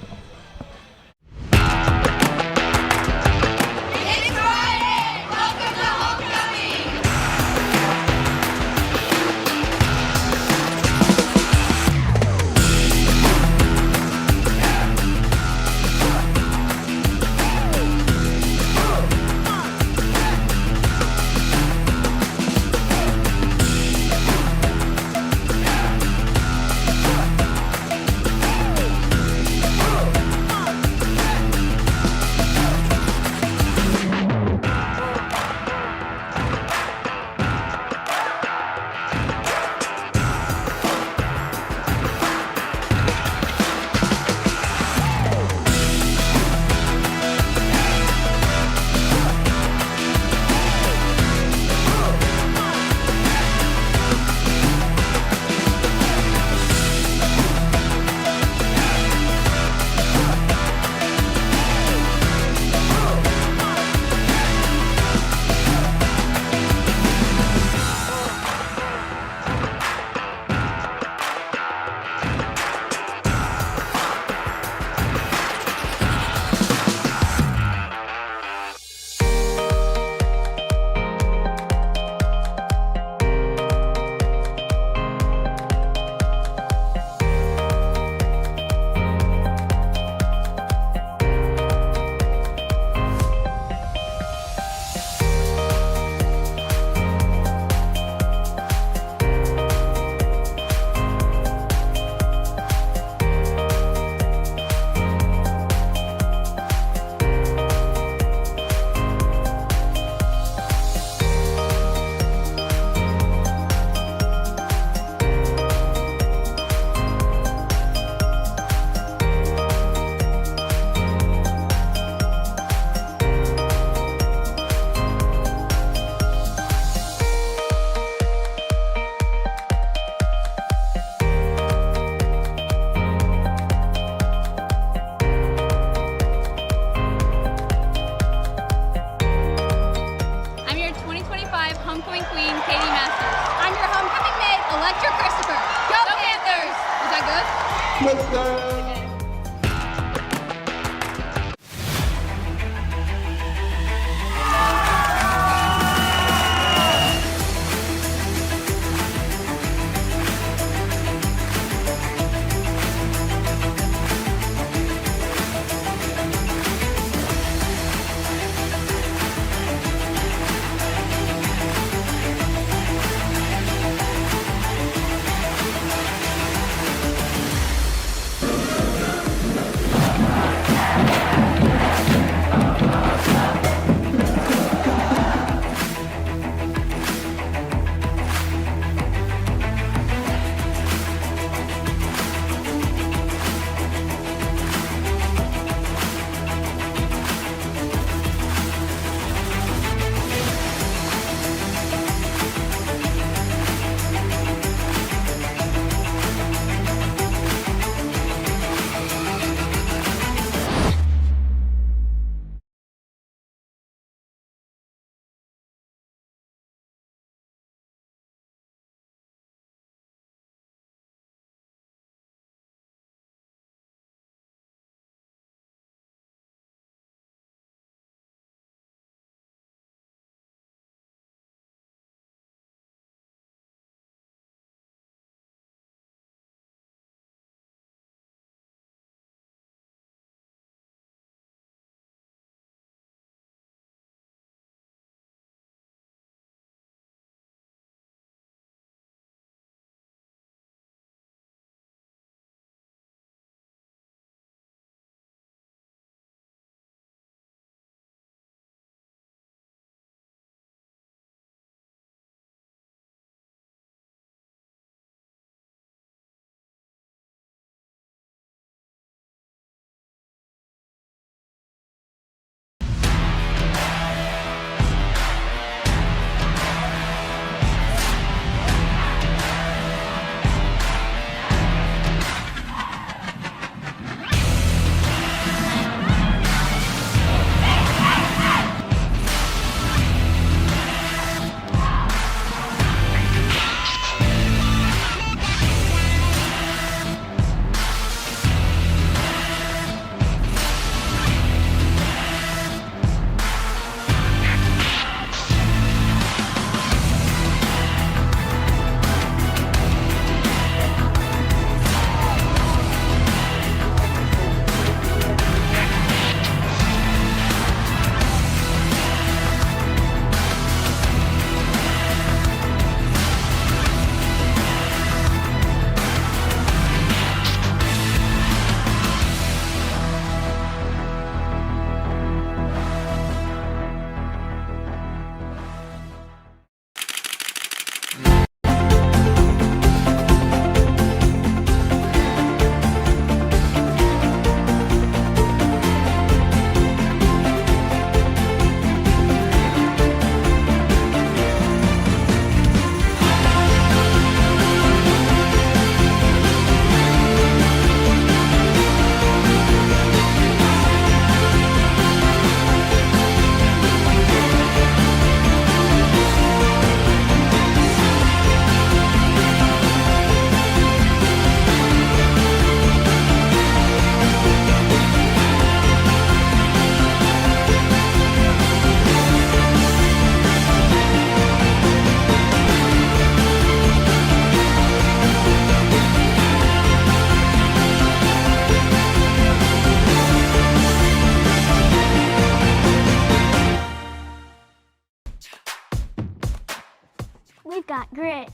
We've got grit.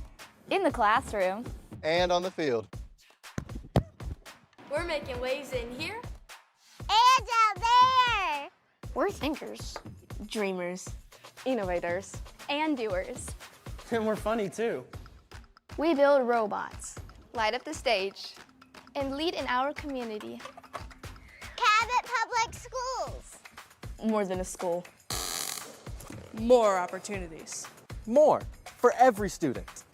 In the classroom. And on the field. We're making waves in here. And out there. We're thinkers, Dreamers. innovators, And doers. And we're funny too. we build robots. Light up the stage. And lead in our community. Cabot Public Schools. More than a school. More opportunities. More for every student.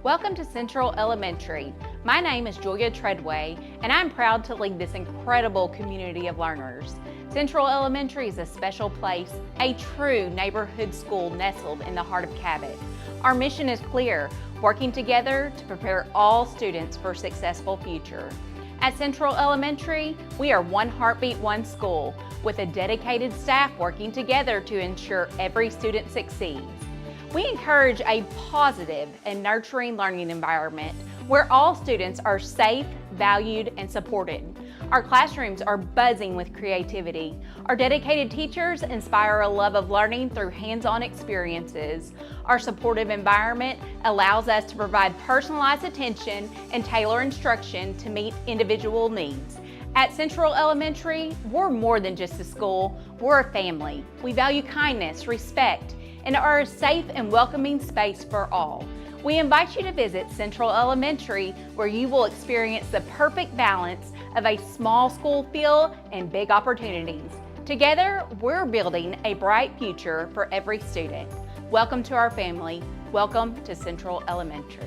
Welcome to Central Elementary. My name is Julia Treadway, and I'm proud to lead this incredible community of learners. Central Elementary is a special place, a true neighborhood school nestled in the heart of Cabot. Our mission is clear, working together to prepare all students for a successful future. At Central Elementary, we are one heartbeat, one school, with a dedicated staff working together to ensure every student succeeds. We encourage a positive and nurturing learning environment where all students are safe, valued, and supported. Our classrooms are buzzing with creativity. Our dedicated teachers inspire a love of learning through hands-on experiences. Our supportive environment allows us to provide personalized attention and tailor instruction to meet individual needs. At Central Elementary, we're more than just a school, we're a family. We value kindness, respect, and are a safe and welcoming space for all. We invite you to visit Central Elementary, where you will experience the perfect balance of a small school feel and big opportunities. Together, we're building a bright future for every student. Welcome to our family. Welcome to Central Elementary.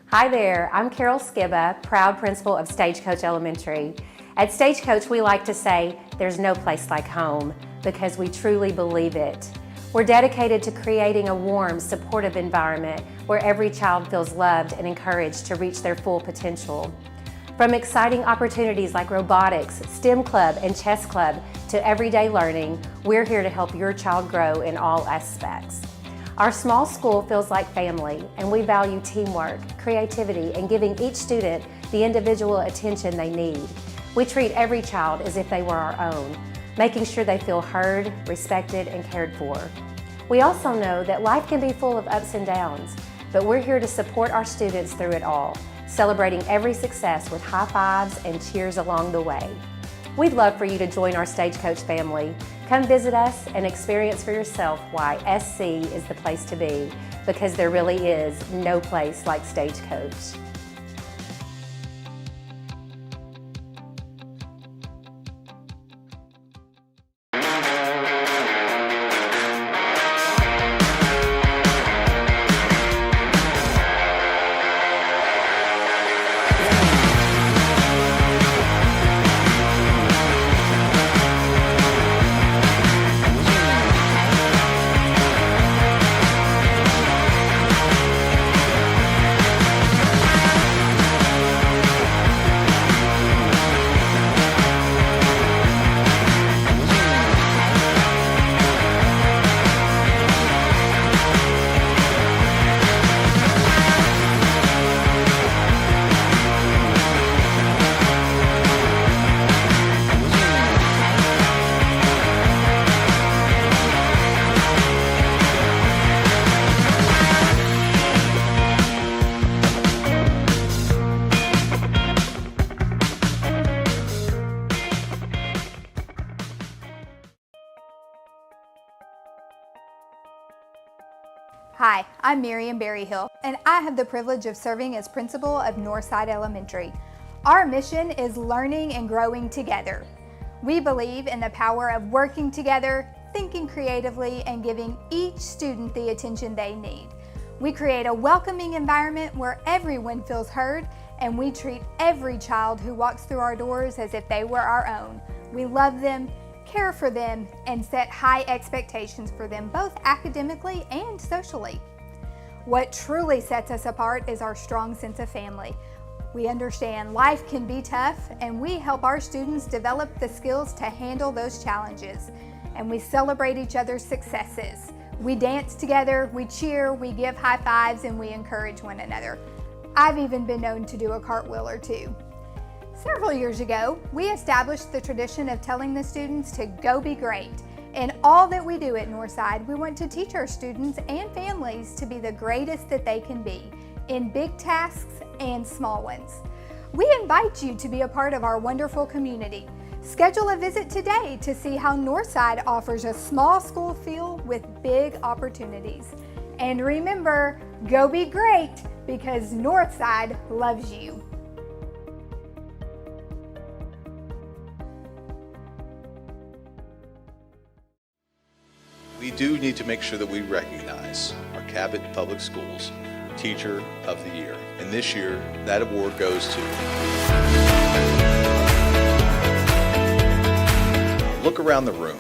Hi there, I'm Carol Skibba, proud principal of Stagecoach Elementary. At Stagecoach, we like to say, there's no place like home, because we truly believe it. We're dedicated to creating a warm, supportive environment where every child feels loved and encouraged to reach their full potential. From exciting opportunities like robotics, STEM Club, and Chess Club to everyday learning, we're here to help your child grow in all aspects. Our small school feels like family, and we value teamwork, creativity, and giving each student the individual attention they need. We treat every child as if they were our own, making sure they feel heard, respected, and cared for. We also know that life can be full of ups and downs, but we're here to support our students through it all, celebrating every success with high fives and cheers along the way. We'd love for you to join our Stagecoach family. Come visit us and experience for yourself why SC is the place to be, because there really is no place like Stagecoach. Hi, I'm Miriam Berryhill, and I have the privilege of serving as principal of Northside Elementary. Our mission is learning and growing together. We believe in the power of working together, thinking creatively, and giving each student the attention they need. We create a welcoming environment where everyone feels heard, and we treat every child who walks through our doors as if they were our own. We love them, care for them, and set high expectations for them both academically and socially. What truly sets us apart is our strong sense of family. We understand life can be tough, and we help our students develop the skills to handle those challenges. And we celebrate each other's successes. We dance together, we cheer, we give high fives, and we encourage one another. I've even been known to do a cartwheel or two. Several years ago, we established the tradition of telling the students to go be great. In all that we do at Northside, we want to teach our students and families to be the greatest that they can be, in big tasks and small ones. We invite you to be a part of our wonderful community. Schedule a visit today to see how Northside offers a small school feel with big opportunities. And remember, go be great, because Northside loves you. We do need to make sure that we recognize our Cabot Public Schools Teacher of the Year. And this year, that award goes to... Look around the room,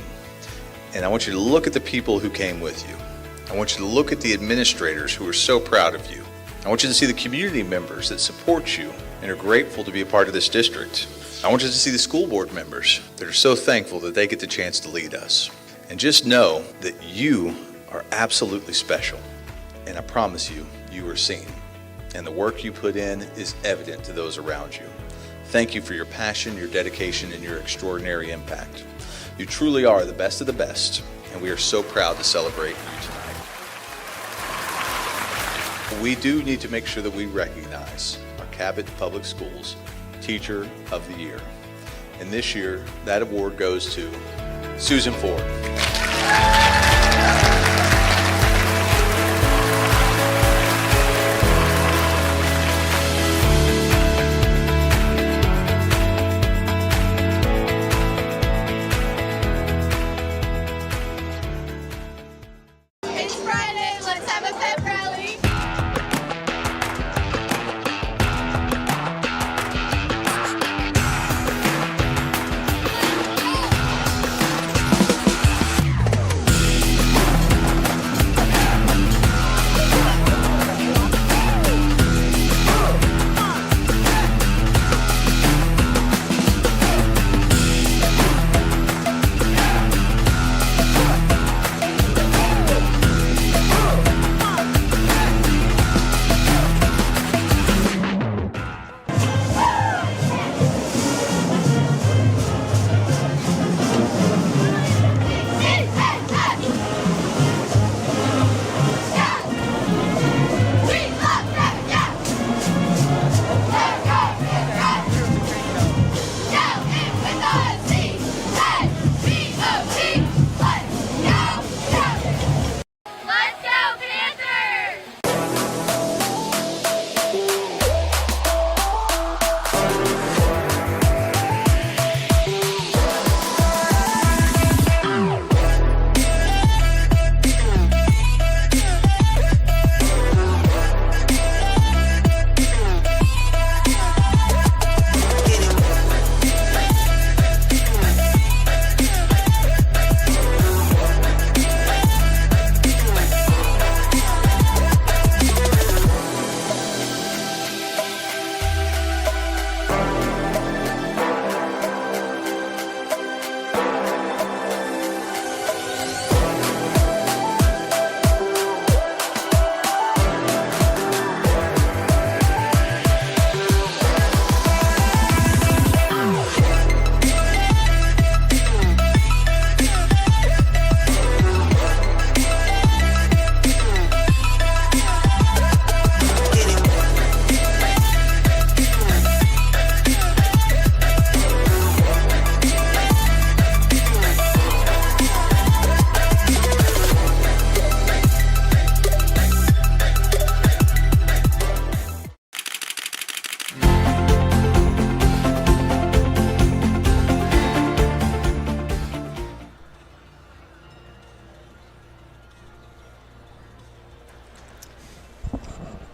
and I want you to look at the people who came with you. I want you to look at the administrators who are so proud of you. I want you to see the community members that support you and are grateful to be a part of this district. I want you to see the school board members that are so thankful that they get the chance to lead us. And just know that you are absolutely special. And I promise you, you are seen. And the work you put in is evident to those around you. Thank you for your passion, your dedication, and your extraordinary impact. You truly are the best of the best, and we are so proud to celebrate you tonight. We do need to make sure that we recognize our Cabot Public Schools Teacher of the Year. And this year, that award goes to Susan Ford. It's Friday, let's have a pep rally.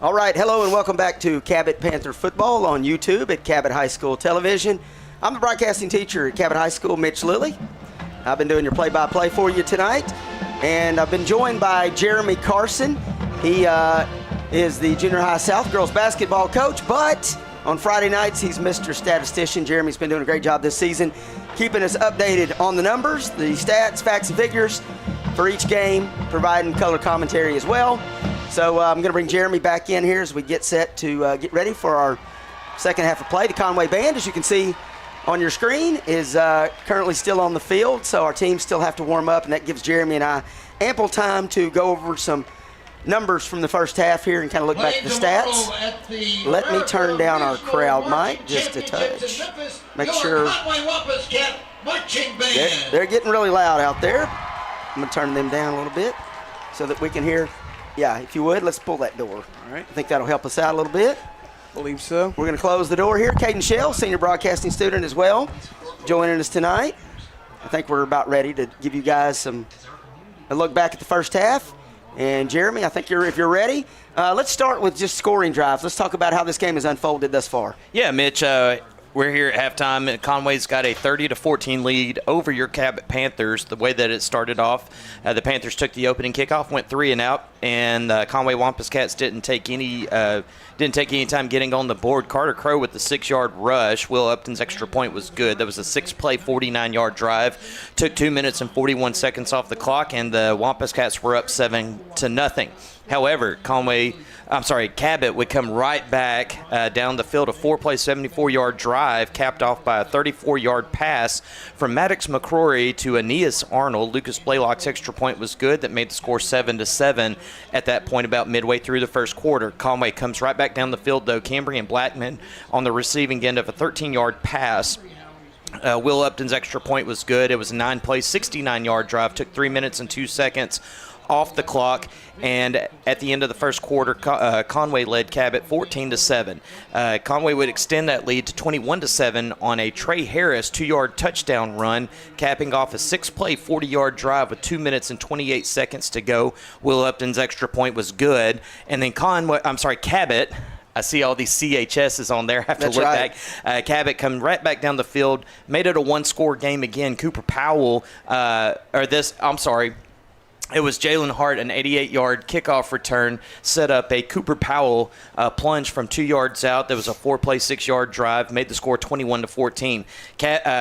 All right, hello and welcome back to Cabot Panther Football on YouTube at Cabot High School Television. I'm the broadcasting teacher at Cabot High School, Mitch Lilly. I've been doing your play-by-play for you tonight, and I've been joined by Jeremy Carson. He is the Junior High South girls basketball coach, but on Friday nights, he's Mr. Statistician. Jeremy's been doing a great job this season, keeping us updated on the numbers, the stats, facts, and figures for each game, providing color commentary as well. So I'm going to bring Jeremy back in here as we get set to get ready for our second half of play. The Conway Band, as you can see on your screen, is currently still on the field, so our teams still have to warm up, and that gives Jeremy and I ample time to go over some numbers from the first half here and kind of look back at the stats. Let me turn down our crowd mic just a touch. Make sure they're getting really loud out there. I'm going to turn them down a little bit so that we can hear. Yeah, if you would, let's pull that door. All right. I think that'll help us out a little bit. Believe so. We're going to close the door here. Caden Shell, senior broadcasting student as well, joining us tonight. I think we're about ready to give you guys some a look back at the first half. And Jeremy, I think if you're ready, let's start with just scoring drives. Let's talk about how this game has unfolded thus far. Yeah, Mitch, we're here at halftime, and Conway's got a 30-14 lead over your Cabot Panthers. The way that it started off, the Panthers took the opening kickoff, went 3 and out, and Conway Wampus Cats didn't take any time getting on the board. Carter Crow with the 6-yard rush. Will Upton's extra point was good. That was a 6-play, 49-yard drive. Took 2 minutes and 41 seconds off the clock, and the Wampus Cats were up 7-0. However, Cabot would come right back down the field, a 4-play, 74-yard drive, capped off by a 34-yard pass from Maddox McCrory to Aeneas Arnold. Lucas Blaylock's extra point was good. That made the score 7-7 at that point about midway through the first quarter. Conway comes right back down the field, though. Cambrian Blackman on the receiving end of a 13-yard pass. Will Upton's extra point was good. It was a 9-play, 69-yard drive. Took 3 minutes and 2 seconds off the clock, and at the end of the first quarter, Conway led Cabot 14-7. Conway would extend that lead to 21-7 on a Trey Harris 2-yard touchdown run, capping off a 6-play, 40-yard drive with 2 minutes and 28 seconds to go. Will Upton's extra point was good, and then Cabot. I see all these CHSs on there. I have to look back. Cabot come right back down the field, made it a one-score game again. Cooper Powell, it was Jalen Hart, an 88-yard kickoff return, set up a Cooper Powell plunge from 2 yards out. There was a 4-play, 6-yard drive, made the score 21-14.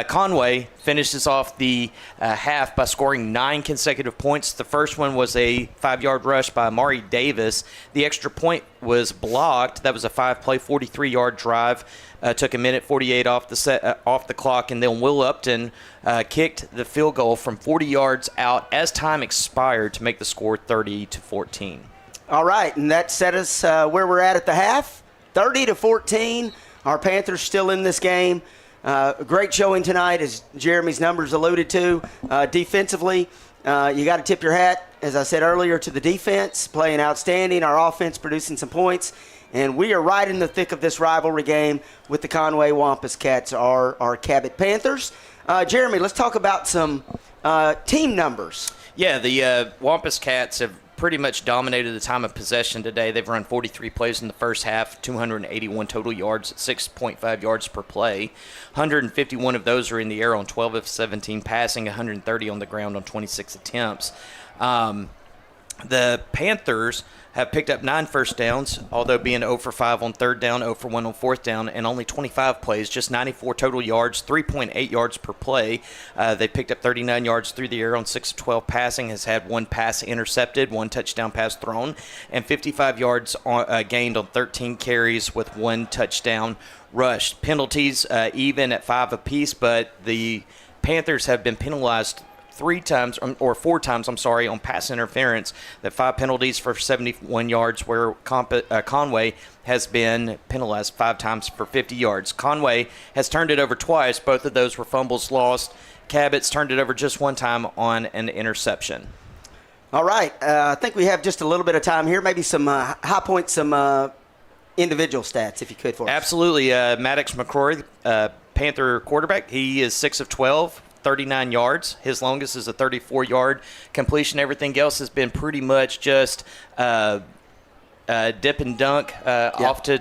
Conway finishes off the half by scoring 9 consecutive points. The first one was a 5-yard rush by Amari Davis. The extra point was blocked. That was a 5-play, 43-yard drive. Took a minute 48 off the clock, and then Will Upton kicked the field goal from 40 yards out as time expired to make the score 30-14. All right, and that set us where we're at the half, 30-14. Our Panthers still in this game. Great showing tonight, as Jeremy's numbers alluded to. Defensively, you got to tip your hat, as I said earlier, to the defense, playing outstanding. Our offense producing some points. And we are right in the thick of this rivalry game with the Conway Wampus Cats, our Cabot Panthers. Jeremy, let's talk about some team numbers. Yeah, the Wampus Cats have pretty much dominated the time of possession today. They've run 43 plays in the first half, 281 total yards at 6.5 yards per play. 151 of those are in the air on 12 of 17 passing, 130 on the ground on 26 attempts. The Panthers have picked up 9 first downs, although being 0 for 5 on third down, 0 for 1 on fourth down, and only 25 plays, just 94 total yards, 3.8 yards per play. They picked up 39 yards through the air on 6 of 12 passing, has had 1 pass intercepted, 1 touchdown pass thrown, and 55 yards gained on 13 carries with 1 touchdown rushed. Penalties even at 5 apiece, but the Panthers have been penalized 4 times on pass interference. The 5 penalties for 71 yards, where Conway has been penalized 5 times for 50 yards. Conway has turned it over twice. Both of those were fumbles lost. Cabot's turned it over just 1 time on an interception. All right. I think we have just a little bit of time here. Maybe some high points, some individual stats, if you could, for us. Absolutely. Maddox McCrory, Panther quarterback, he is 6 of 12. 39 yards. His longest is a 34-yard completion. Everything else has been pretty much just dip and dunk off to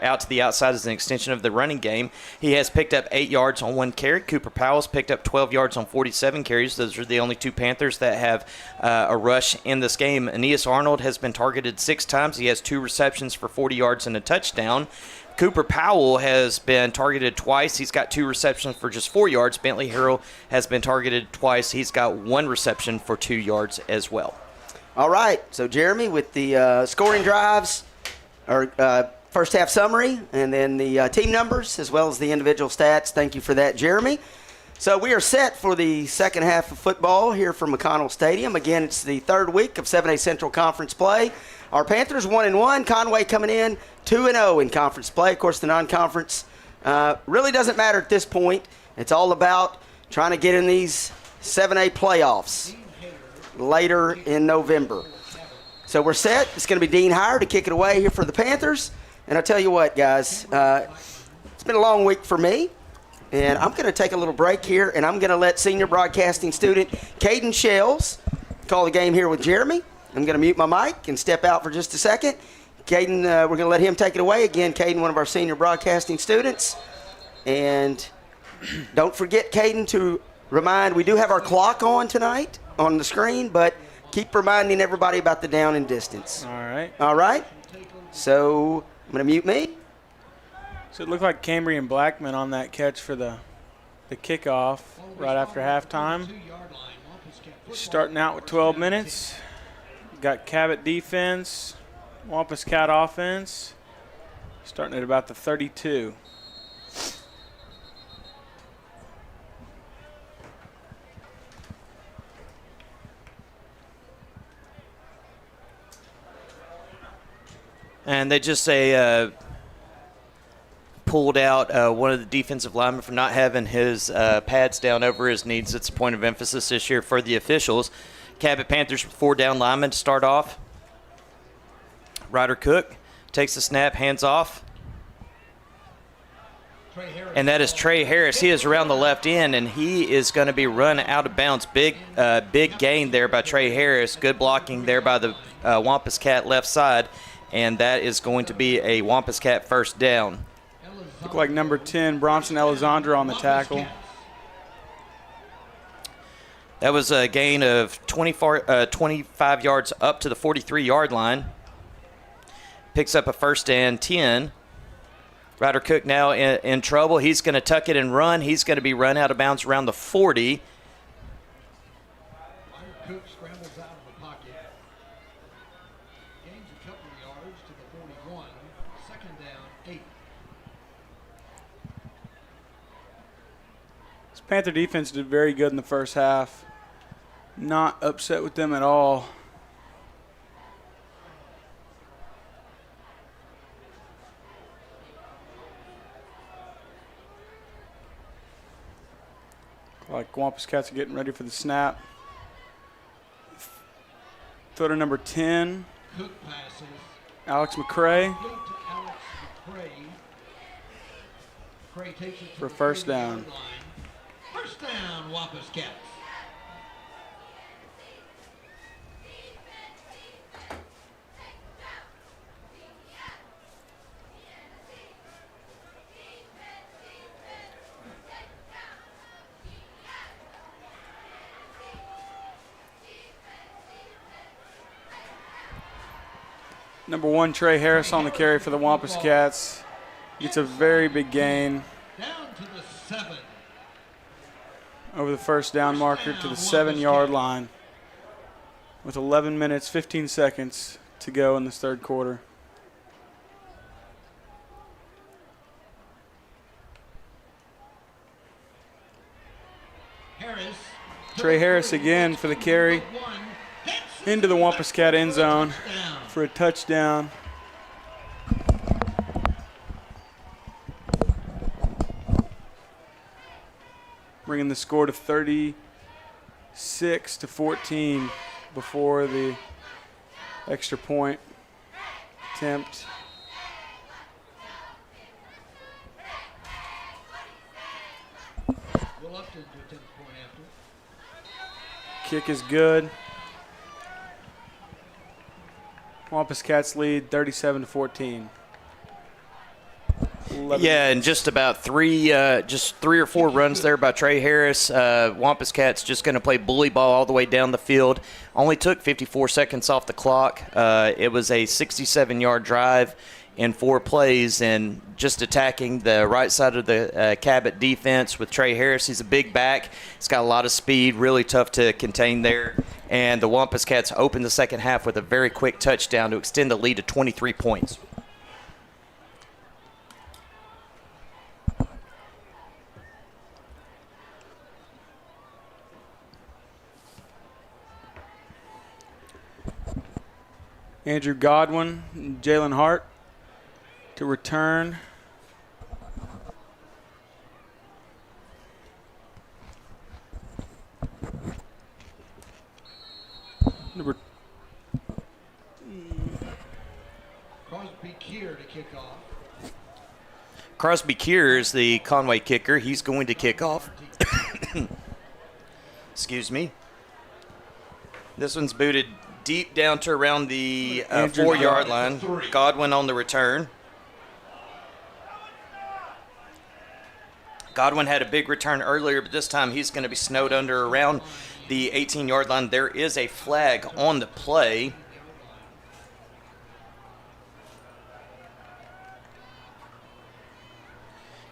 out to the outside as an extension of the running game. He has picked up 8 yards on 1 carry. Cooper Powell's picked up 12 yards on 47 carries. Those are the only 2 Panthers that have a rush in this game. Aeneas Arnold has been targeted 6 times. He has 2 receptions for 40 yards and a touchdown. Cooper Powell has been targeted twice. He's got 2 receptions for just 4 yards. Bentley Harrell has been targeted twice. He's got 1 reception for 2 yards as well. All right. So, Jeremy, with the scoring drives, or first half summary, and then the team numbers, as well as the individual stats. Thank you for that, Jeremy. So we are set for the second half of football here from McConnell Stadium. Again, it's the 3rd week of 7A Central Conference play. Our Panthers 1-1. Conway coming in 2-0 in conference play. Of course, the non-conference really doesn't matter at this point. It's all about trying to get in these 7A playoffs later in November. So we're set. It's going to be Dean Heyer to kick it away here for the Panthers. And I'll tell you what, guys, it's been a long week for me. And I'm going to take a little break here, and I'm going to let senior broadcasting student Caden Shells call the game here with Jeremy. I'm going to mute my mic and step out for just a second. Caden, we're going to let him take it away. Again, Caden, one of our senior broadcasting students. And don't forget, Caden, to remind, we do have our clock on tonight on the screen, but keep reminding everybody about the down and distance. All right. All right. So I'm going to mute me. So it looked like Cambrian Blackman on that catch for the kickoff right after halftime. Starting out with 12 minutes. Got Cabot defense, Wampus Cat offense. Starting at about the 32. And they just pulled out one of the defensive linemen for not having his pads down over his knees. It's a point of emphasis this year for the officials. Cabot Panthers with 4 down linemen to start off. Ryder Cook takes the snap, hands off. And that is Trey Harris. He is around the left end, and he is going to be run out of bounds. Big gain there by Trey Harris. Good blocking there by the Wampus Cat left side. And that is going to be a Wampus Cat first down. Look like number 10, Bronson Alessandra on the tackle. That was a gain of 25 yards up to the 43-yard line. Picks up a first and 10. Ryder Cook now in trouble. He's going to tuck it and run. He's going to be run out of bounds around the 40. Cook scrambles out of the pocket. Gains a couple of yards to the 41. Second down, 8. This Panther defense did very good in the first half. Not upset with them at all. Like Wampus Cats are getting ready for the snap. Throw to number 10. Cook passes. Alex McCray. Alex McCray. McCray takes it to For first down. line. First down, Wampus Cats. Number 1, Trey Harris on the carry for the Wampus Cats. Gets a very big gain Down to the 7. over the first down marker to the 7-yard line with 11 minutes, 15 seconds to go in this third quarter. Trey Harris again for the carry into the Wampus Cat end zone for a touchdown. Bringing the score to 36-14 before the extra point attempt. Kick is good. Wampus Cats lead 37-14. Yeah, and just about three or four runs there by Trey Harris. Wampus Cats just going to play bully ball all the way down the field. Only took 54 seconds off the clock. It was a 67-yard drive in 4 plays, and just attacking the right side of the Cabot defense with Trey Harris. He's a big back. He's got a lot of speed, really tough to contain there. And the Wampus Cats opened the second half with a very quick touchdown to extend the lead to 23 points. Andrew Godwin and Jalen Hart to return. Number Crosby Keir to kick off. Crosby Keir is the Conway kicker. He's going to kick off. Excuse me. This one's booted deep down to around the 4-yard line. Godwin on the return. Godwin had a big return earlier, but this time he's going to be snowed under around the 18-yard line. There is a flag on the play.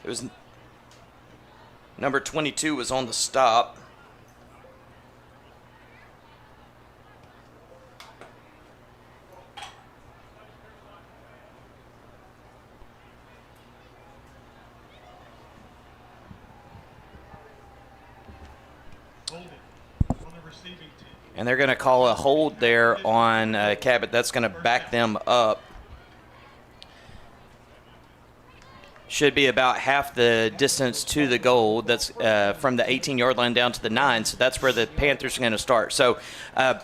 It was number 22 was on the stop. And they're going to call a hold there on Cabot. That's going to back them up. Should be about half the distance to the goal. That's from the 18-yard line down to the 9. So that's where the Panthers are going to start. So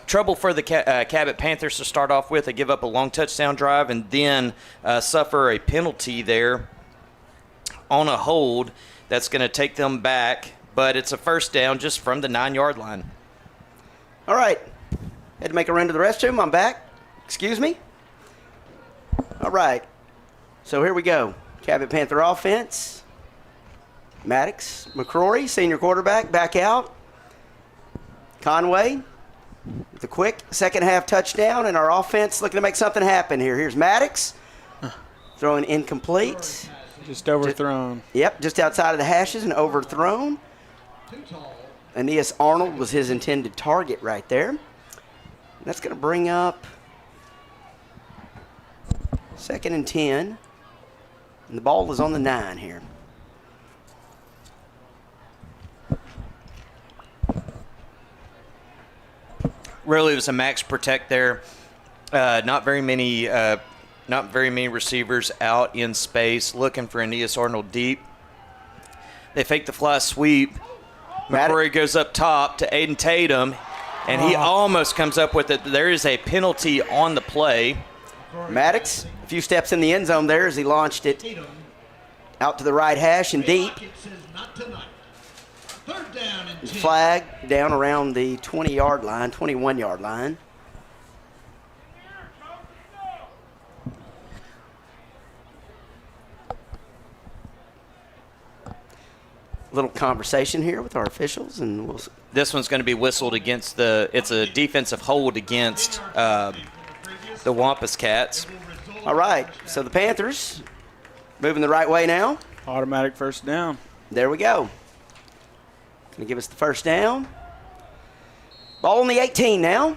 trouble for the Cabot Panthers to start off with. They give up a long touchdown drive and then suffer a penalty there on a hold. That's going to take them back. But it's a first down just from the 9-yard line. All right. Had to make a run to the restroom. I'm back. Excuse me. All right. So here we go. Cabot Panther offense. Maddox, McCrory, senior quarterback, back out. Conway, the quick second half touchdown, and our offense looking to make something happen here. Here's Maddox, throwing incomplete. Just overthrown. Yep, just outside of the hashes and overthrown. Aeneas Arnold was his intended target right there. And that's going to bring up 2nd and 10. And the ball is on the 9 here. Really, it was a max protect there. Not very many receivers out in space looking for Aeneas Arnold deep. They fake the fly sweep. McCrory goes up top to Aiden Tatum, and he almost comes up with it. There is a penalty on the play. Maddox, a few steps in the end zone there as he launched it out to the right hash and deep. Flag down around the 20-yard line, 21-yard line. Little conversation here with our officials, and we'll. This one's going to be whistled against it's a defensive hold against the Wampus Cats. All right, so the Panthers moving the right way now. Automatic first down. There we go. Going to give us the first down. Ball on the 18 now.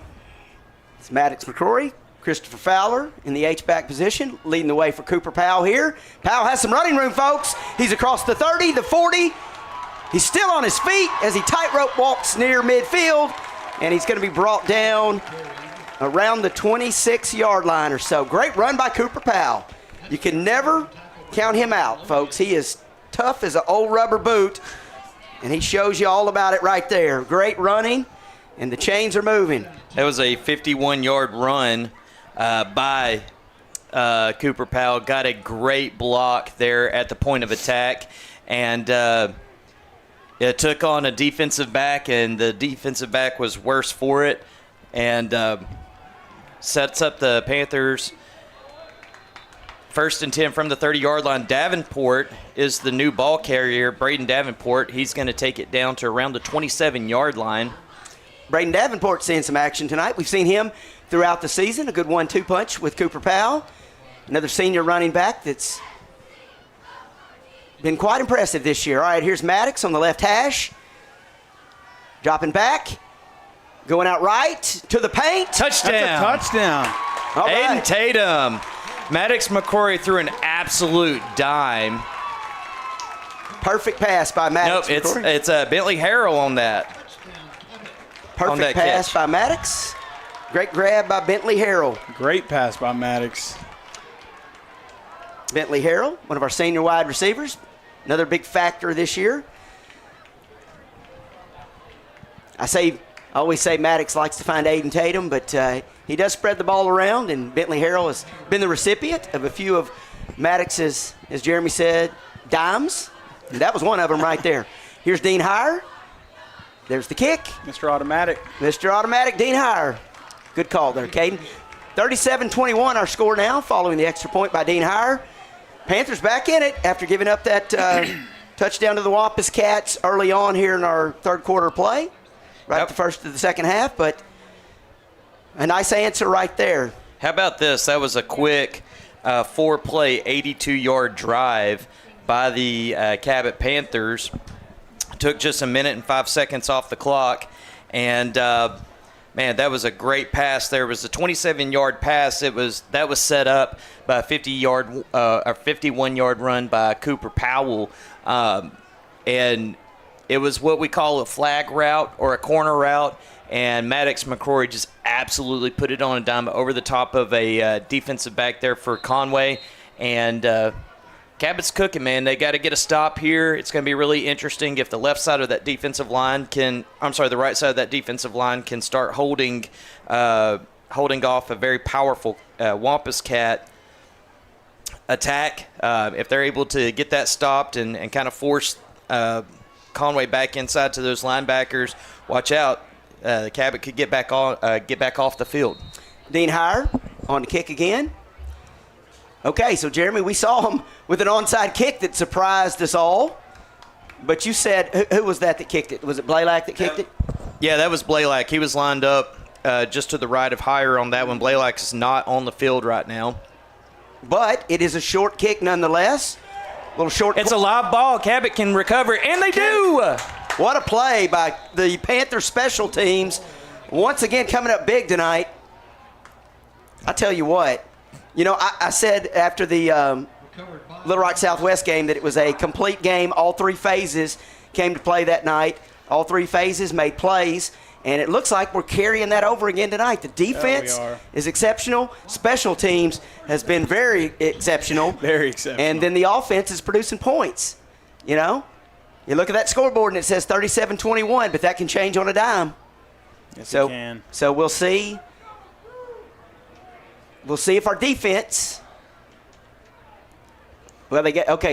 It's Maddox McCrory. Christopher Fowler in the H-back position, leading the way for Cooper Powell here. Powell has some running room, folks. He's across the 30, the 40. He's still on his feet as he tightrope walks near midfield, and he's going to be brought down around the 26-yard line or so. Great run by Cooper Powell. You can never count him out, folks. He is tough as an old rubber boot, and he shows you all about it right there. Great running, and the chains are moving. That was a 51-yard run by Cooper Powell. Got a great block there at the point of attack, and it took on a defensive back, and the defensive back was worse for it, and sets up the Panthers. 1st and 10 from the 30-yard line. Davenport is the new ball carrier, Braden Davenport. He's going to take it down to around the 27-yard line. Braden Davenport seeing some action tonight. We've seen him throughout the season. A good 1-2 punch with Cooper Powell. Another senior running back that's been quite impressive this year. All right, here's Maddox on the left hash. Dropping back. Going out right to the paint. Touchdown. That's a touchdown. All right. Aiden Tatum. Maddox McCrory threw an absolute dime. Perfect pass by Maddox. Nope, it's Bentley Harrell on that. Perfect pass by Maddox. Great grab by Bentley Harrell. Great pass by Maddox. Bentley Harrell, one of our senior wide receivers. Another big factor this year. I always say Maddox likes to find Aiden Tatum, but he does spread the ball around, and Bentley Harrell has been the recipient of a few of Maddox's, as Jeremy said, dimes. And that was one of them right there. Here's Dean Heyer. There's the kick. Mr. Automatic. Mr. Automatic, Dean Heyer. Good call there, Caden. 37-21 our score now, following the extra point by Dean Heyer. Panthers back in it after giving up that touchdown to the Wampus Cats early on here in our third quarter play, right at the first of the second half, but a nice answer right there. How about this? That was a quick 4-play, 82-yard drive by the Cabot Panthers. Took just a minute and 5 seconds off the clock, and man, that was a great pass. There was a 27-yard pass. That was set up by a 51-yard run by Cooper Powell, and it was what we call a flag route or a corner route. And Maddox McCrory just absolutely put it on a dime over the top of a defensive back there for Conway. And Cabot's cooking, man. They got to get a stop here. It's going to be really interesting if the left side of that defensive line the right side of that defensive line can start holding off a very powerful Wampus Cat attack. If they're able to get that stopped and kind of force Conway back inside to those linebackers, watch out. The Cabot could get back off the field. Dean Heyer on the kick again. Okay, so Jeremy, we saw him with an onside kick that surprised us all. But you said, who was that kicked it? Was it Blaylock that kicked it? Yeah, that was Blaylock. He was lined up just to the right of Heyer on that one. Blaylock is not on the field right now. But it is a short kick nonetheless. It's a live ball. Cabot can recover, and they do. What a play by the Panther special teams. Once again, coming up big tonight. I tell you what, I said after the Little Rock Southwest game that it was a complete game. All three phases came to play that night. All three phases made plays, and it looks like we're carrying that over again tonight. The defense is exceptional. Special teams has been very exceptional. Very exceptional. And then the offense is producing points, You look at that scoreboard and it says 37-21, but that can change on a dime. Yes, it can. So we'll see. We'll see if our defense. Well,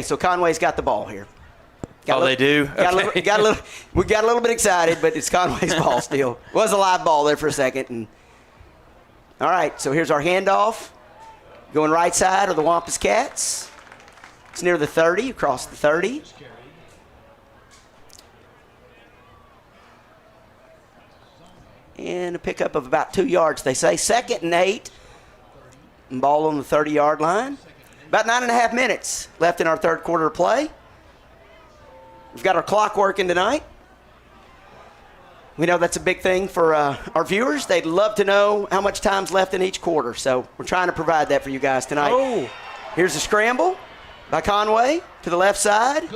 so Conway's got the ball here. They do? We got a little bit excited, but it's Conway's ball still. Was a live ball there for a second. All right, so here's our handoff. Going right side of the Wampus Cats. It's near the 30, across the 30. And a pickup of about 2 yards, they say. 2nd and 8. And ball on the 30-yard line. About 9.5 minutes left in our third quarter of play. We've got our clock working tonight. We know that's a big thing for our viewers. They'd love to know how much time's left in each quarter. So we're trying to provide that for you guys tonight. Oh. Here's a scramble by Conway to the left side.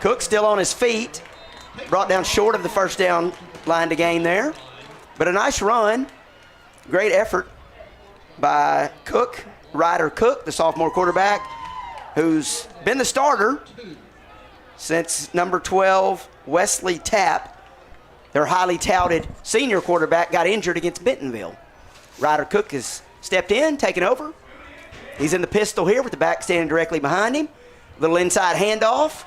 Cook still on his feet. Brought down short of the first down line to gain there. But a nice run. Great effort by Cook, Ryder Cook, the sophomore quarterback, who's been the starter since number 12, Wesley Tapp, their highly touted senior quarterback, got injured against Bentonville. Ryder Cook has stepped in, taken over. He's in the pistol here with the back standing directly behind him. Little inside handoff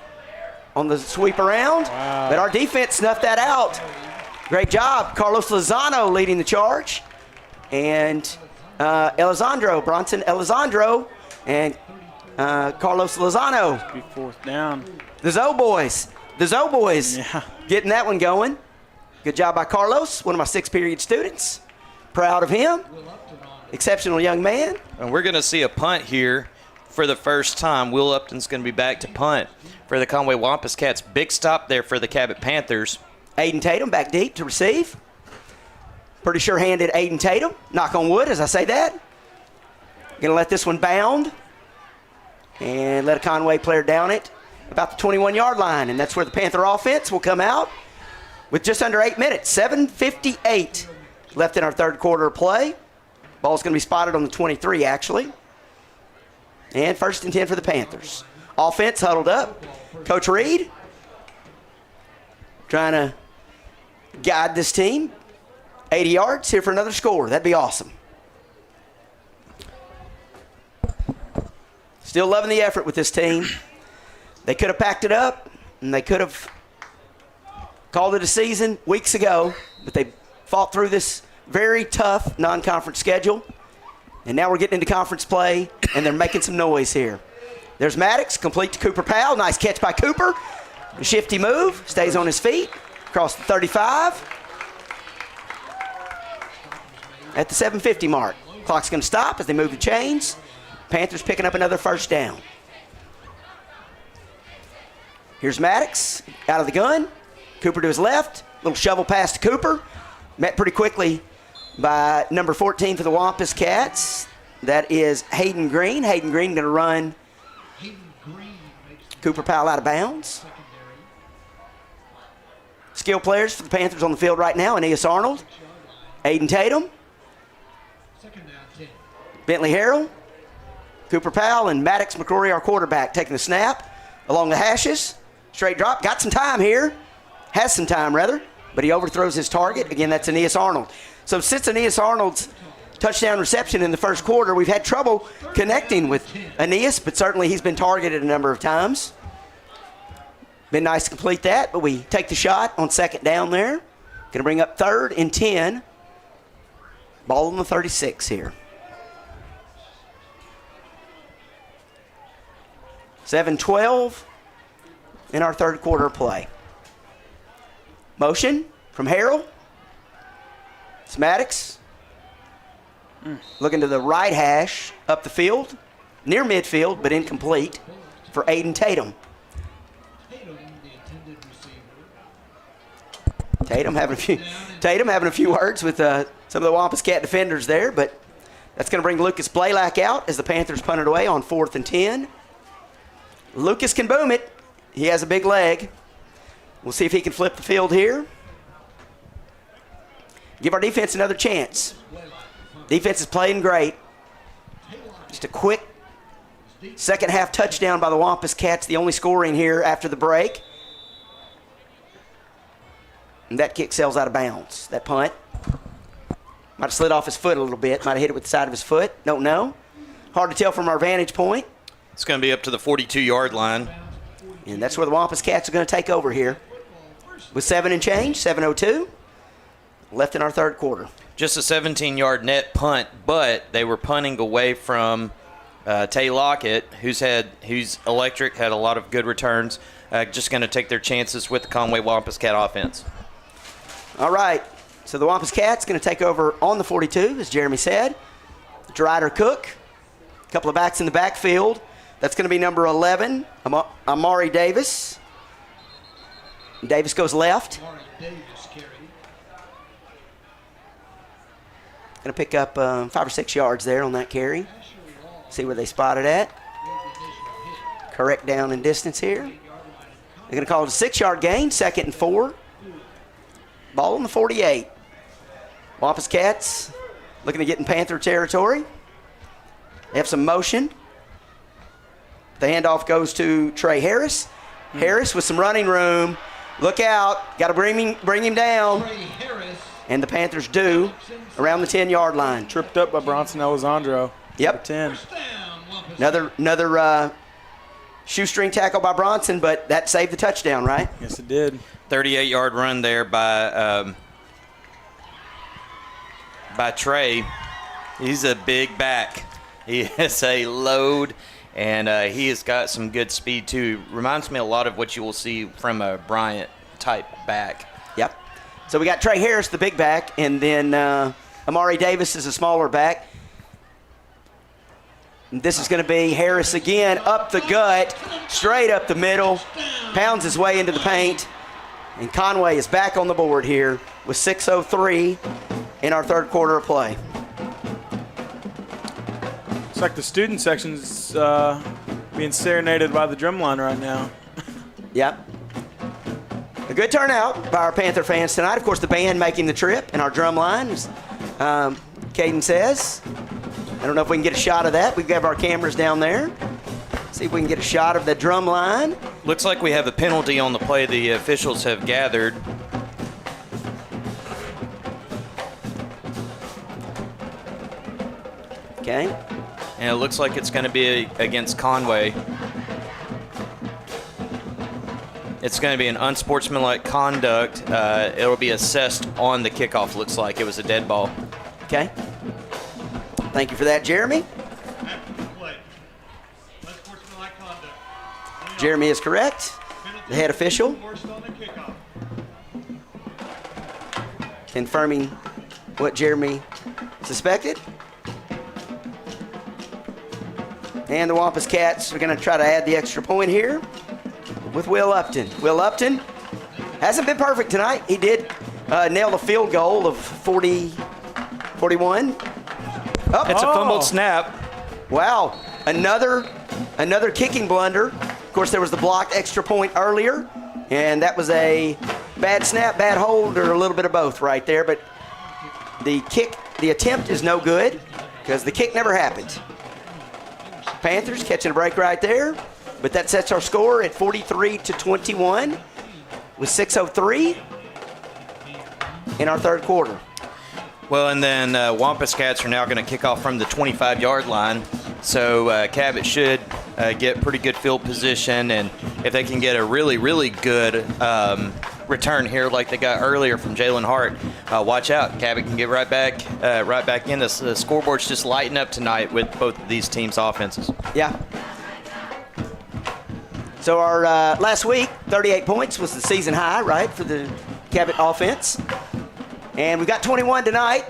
on the sweep around. Wow. But our defense snuffed that out. Great job. Carlos Lozano leading the charge. And Bronson Elizondo and Carlos Lozano. Be 4th down. The Zoe boys. Yeah. Getting that one going. Good job by Carlos, one of my 6th period students. Proud of him. Exceptional young man. And we're going to see a punt here for the first time. Will Upton's going to be back to punt for the Conway Wampus Cats. Big stop there for the Cabot Panthers. Aiden Tatum back deep to receive. Pretty sure-handed Aiden Tatum. Knock on wood as I say that. Going to let this one bound. And let a Conway player down it about the 21-yard line. And that's where the Panther offense will come out with just under 8 minutes. 7:58 left in our third quarter of play. Ball's going to be spotted on the 23, actually. And 1st and 10 for the Panthers. Offense huddled up. Coach Reed trying to guide this team. 80 yards here for another score. That'd be awesome. Still loving the effort with this team. They could have packed it up, and they could have called it a season weeks ago, but they fought through this very tough non-conference schedule. And now we're getting into conference play, and they're making some noise here. There's Maddox, complete to Cooper Powell. Nice catch by Cooper. A shifty move, stays on his feet, across the 35. At the 7:50 mark. Clock's going to stop as they move the chains. Panthers picking up another first down. Here's Maddox out of the gun. Cooper to his left. Little shovel pass to Cooper. Met pretty quickly by number 14 for the Wampus Cats. That is Hayden Green. Hayden Green going to run Cooper Powell out of bounds. Skill players for the Panthers on the field right now. Aeneas Arnold, Aiden Tatum, Bentley Harrell, Cooper Powell, and Maddox McCrory, our quarterback, taking the snap along the hashes. Straight drop. Got some time here. Has some time, rather. But he overthrows his target. Again, that's Aeneas Arnold. So since Aeneas Arnold's touchdown reception in the first quarter, we've had trouble connecting with Aeneas, but certainly he's been targeted a number of times. Been nice to complete that, but we take the shot on second down there. Going to bring up 3rd and 10. Ball on the 36 here. 7-12 in our third quarter play. Motion from Harrell. It's Maddox. Looking to the right hash, up the field, near midfield, but incomplete for Aiden Tatum. Tatum having a few words with some of the Wampus Cat defenders there, but that's going to bring Lucas Blaylock out as the Panthers punt it away on 4th and 10. Lucas can boom it. He has a big leg. We'll see if he can flip the field here. Give our defense another chance. Defense is playing great. Just a quick second half touchdown by the Wampus Cats, the only scoring here after the break. And that kick sails out of bounds. That punt might have slid off his foot a little bit. Might have hit it with the side of his foot. Don't know. Hard to tell from our vantage point. It's going to be up to the 42-yard line. And that's where the Wampus Cats are going to take over here. With 7 and change, 7:02 left in our third quarter. Just a 17-yard net punt, but they were punting away from Tay Lockett, who's electric, had a lot of good returns. Just going to take their chances with the Conway Wampus Cat offense. All right, so the Wampus Cats going to take over on the 42, as Jeremy said. Ryder Cook, a couple of backs in the backfield. That's going to be number 11, Amari Davis. Davis goes left. Going to pick up 5 or 6 yards there on that carry. See where they spot it at. Correct down and distance here. They're going to call it a 6-yard gain, 2nd and 4. Ball on the 48. Wampus Cats looking to get in Panther territory. They have some motion. The handoff goes to Trey Harris. Harris with some running room. Look out. Got to bring him down. And the Panthers do around the 10-yard line. Tripped up by Bronson Alessandro. Yep. 10. Another shoestring tackle by Bronson, but that saved the touchdown, right? Yes, it did. 38-yard run there by Trey. He's a big back. He has a load, and he has got some good speed, too. Reminds me a lot of what you will see from a Bryant-type back. Yep. So we got Trey Harris, the big back, and then Amari Davis is a smaller back. And this is going to be Harris again, up the gut, straight up the middle, pounds his way into the paint. And Conway is back on the board here with 6:03 in our third quarter of play. It's like the student section's being serenaded by the drumline right now. Yep. A good turnout by our Panther fans tonight. Of course, the band making the trip and our drum line, as Caden says. I don't know if we can get a shot of that. We have our cameras down there. See if we can get a shot of the drum line. Looks like we have a penalty on the play the officials have gathered. Okay. And it looks like it's going to be against Conway. It's going to be an unsportsmanlike conduct. It'll be assessed on the kickoff, looks like. It was a dead ball. Okay. Thank you for that, Jeremy. Jeremy is correct. The head official confirming what Jeremy suspected. And the Wampus Cats are going to try to add the extra point here with Will Upton. Will Upton hasn't been perfect tonight. He did nail the field goal of 41. Oh. It's a fumbled snap. Wow, another kicking blunder. Of course, there was the blocked extra point earlier, and that was a bad snap, bad hold, or a little bit of both right there. But the attempt is no good because the kick never happened. Panthers catching a break right there, but that sets our score at 43-21 with 6:03 in our third quarter. Well, and then Wampus Cats are now going to kick off from the 25-yard line. So Cabot should get pretty good field position, and if they can get a really, really good return here like they got earlier from Jalen Hart, watch out. Cabot can get right back in. The scoreboard's just lighting up tonight with both of these teams' offenses. Yeah. So our last week, 38 points was the season high, right, for the Cabot offense. And we got 21 tonight,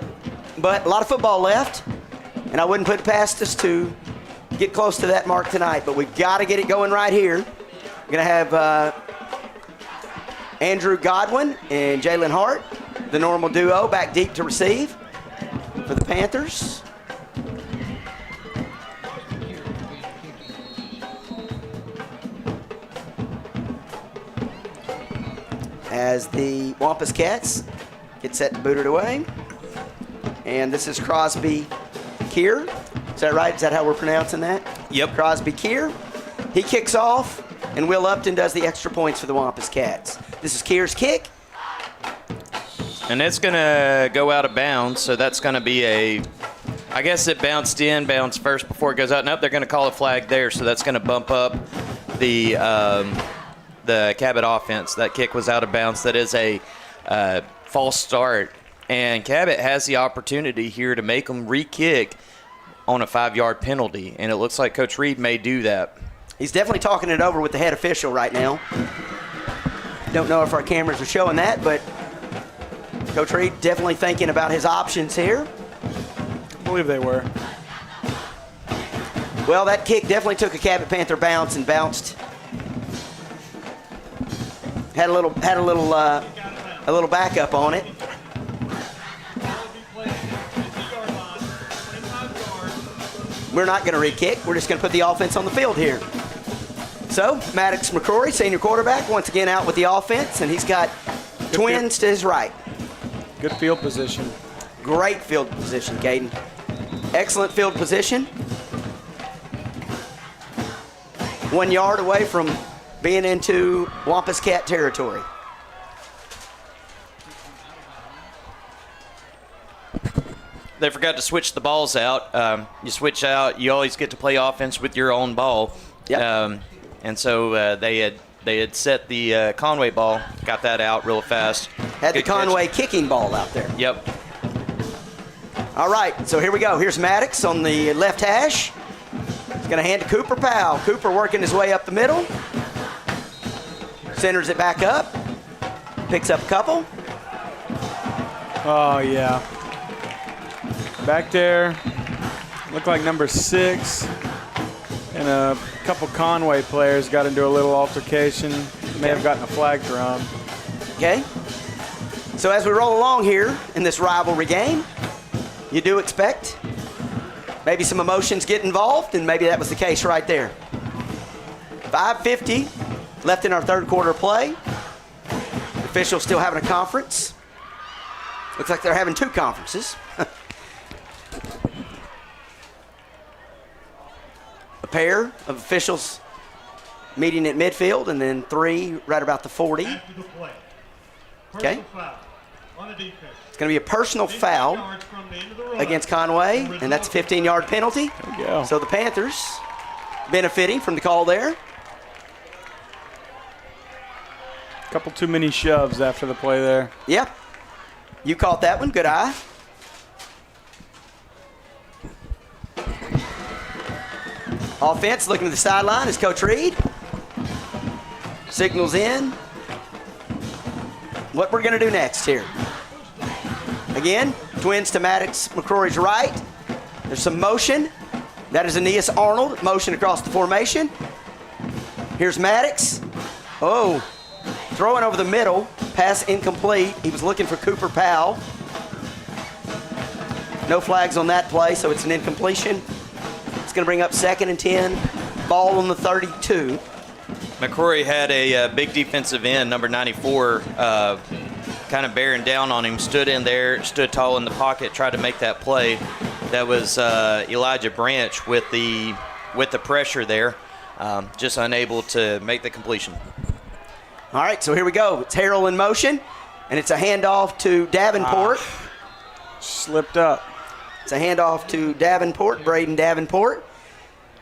but a lot of football left. And I wouldn't put it past us to get close to that mark tonight, but we've got to get it going right here. We're going to have Andrew Godwin and Jalen Hart, the normal duo, back deep to receive for the Panthers. As the Wampus Cats get set to boot it away. And this is Crosby Keir. Is that right? Is that how we're pronouncing that? Yep. Crosby Keir. He kicks off, and Will Upton does the extra points for the Wampus Cats. This is Keir's kick. And it's going to go out of bounds, so that's going to be I guess it bounced first before it goes out. Nope, they're going to call a flag there, so that's going to bump up the Cabot offense. That kick was out of bounds. That is a false start. And Cabot has the opportunity here to make them re-kick on a 5-yard penalty, and it looks like Coach Reed may do that. He's definitely talking it over with the head official right now. Don't know if our cameras are showing that, but Coach Reed definitely thinking about his options here. I believe they were. Well, that kick definitely took a Cabot Panther bounce and bounced. Had a little backup on it. We're not going to re-kick. We're just going to put the offense on the field here. So, Maddox McCrory, senior quarterback, once again out with the offense, and he's got twins to his right. Good field position. Great field position, Caden. Excellent field position. 1 yard away from being into Wampus Cat territory. They forgot to switch the balls out. You switch out, you always get to play offense with your own ball. Yep. And so they had set the Conway ball, got that out real fast. Had Good the Conway catch. kicking ball out there. Yep. All right, so here we go. Here's Maddox on the left hash. He's going to hand to Cooper Powell. Cooper working his way up the middle. Centers it back up. Picks up a couple. Oh, yeah. Back there, looked like number 6 and a couple Conway players got into a little altercation. May have gotten a flag thrown. Okay. So as we roll along here in this rivalry game, you do expect maybe some emotions get involved, and maybe that was the case right there. 5:50 left in our third quarter play. Officials still having a conference. Looks like they're having 2 conferences. A pair of officials meeting at midfield, and then 3 right about the 40. Okay. It's going to be a personal foul against Conway, and that's a 15-yard penalty. There we go. So the Panthers benefiting from the call there. Couple too many shoves after the play there. Yep. You caught that one. Good eye. Offense looking to the sideline is Coach Reed. Signals in. What we're going to do next here. Again, twins to Maddox McCrory's right. There's some motion. That is Aeneas Arnold. Motion across the formation. Here's Maddox. Oh, throwing over the middle. Pass incomplete. He was looking for Cooper Powell. No flags on that play, so it's an incompletion. It's going to bring up 2nd and 10. Ball on the 32. McCrory had a big defensive end, number 94, kind of bearing down on him, stood in there, stood tall in the pocket, tried to make that play. That was Elijah Branch with the pressure there, just unable to make the completion. All right, so here we go. It's Harrell in motion, and it's a handoff to Davenport. Slipped up. It's a handoff to Davenport, Braden Davenport.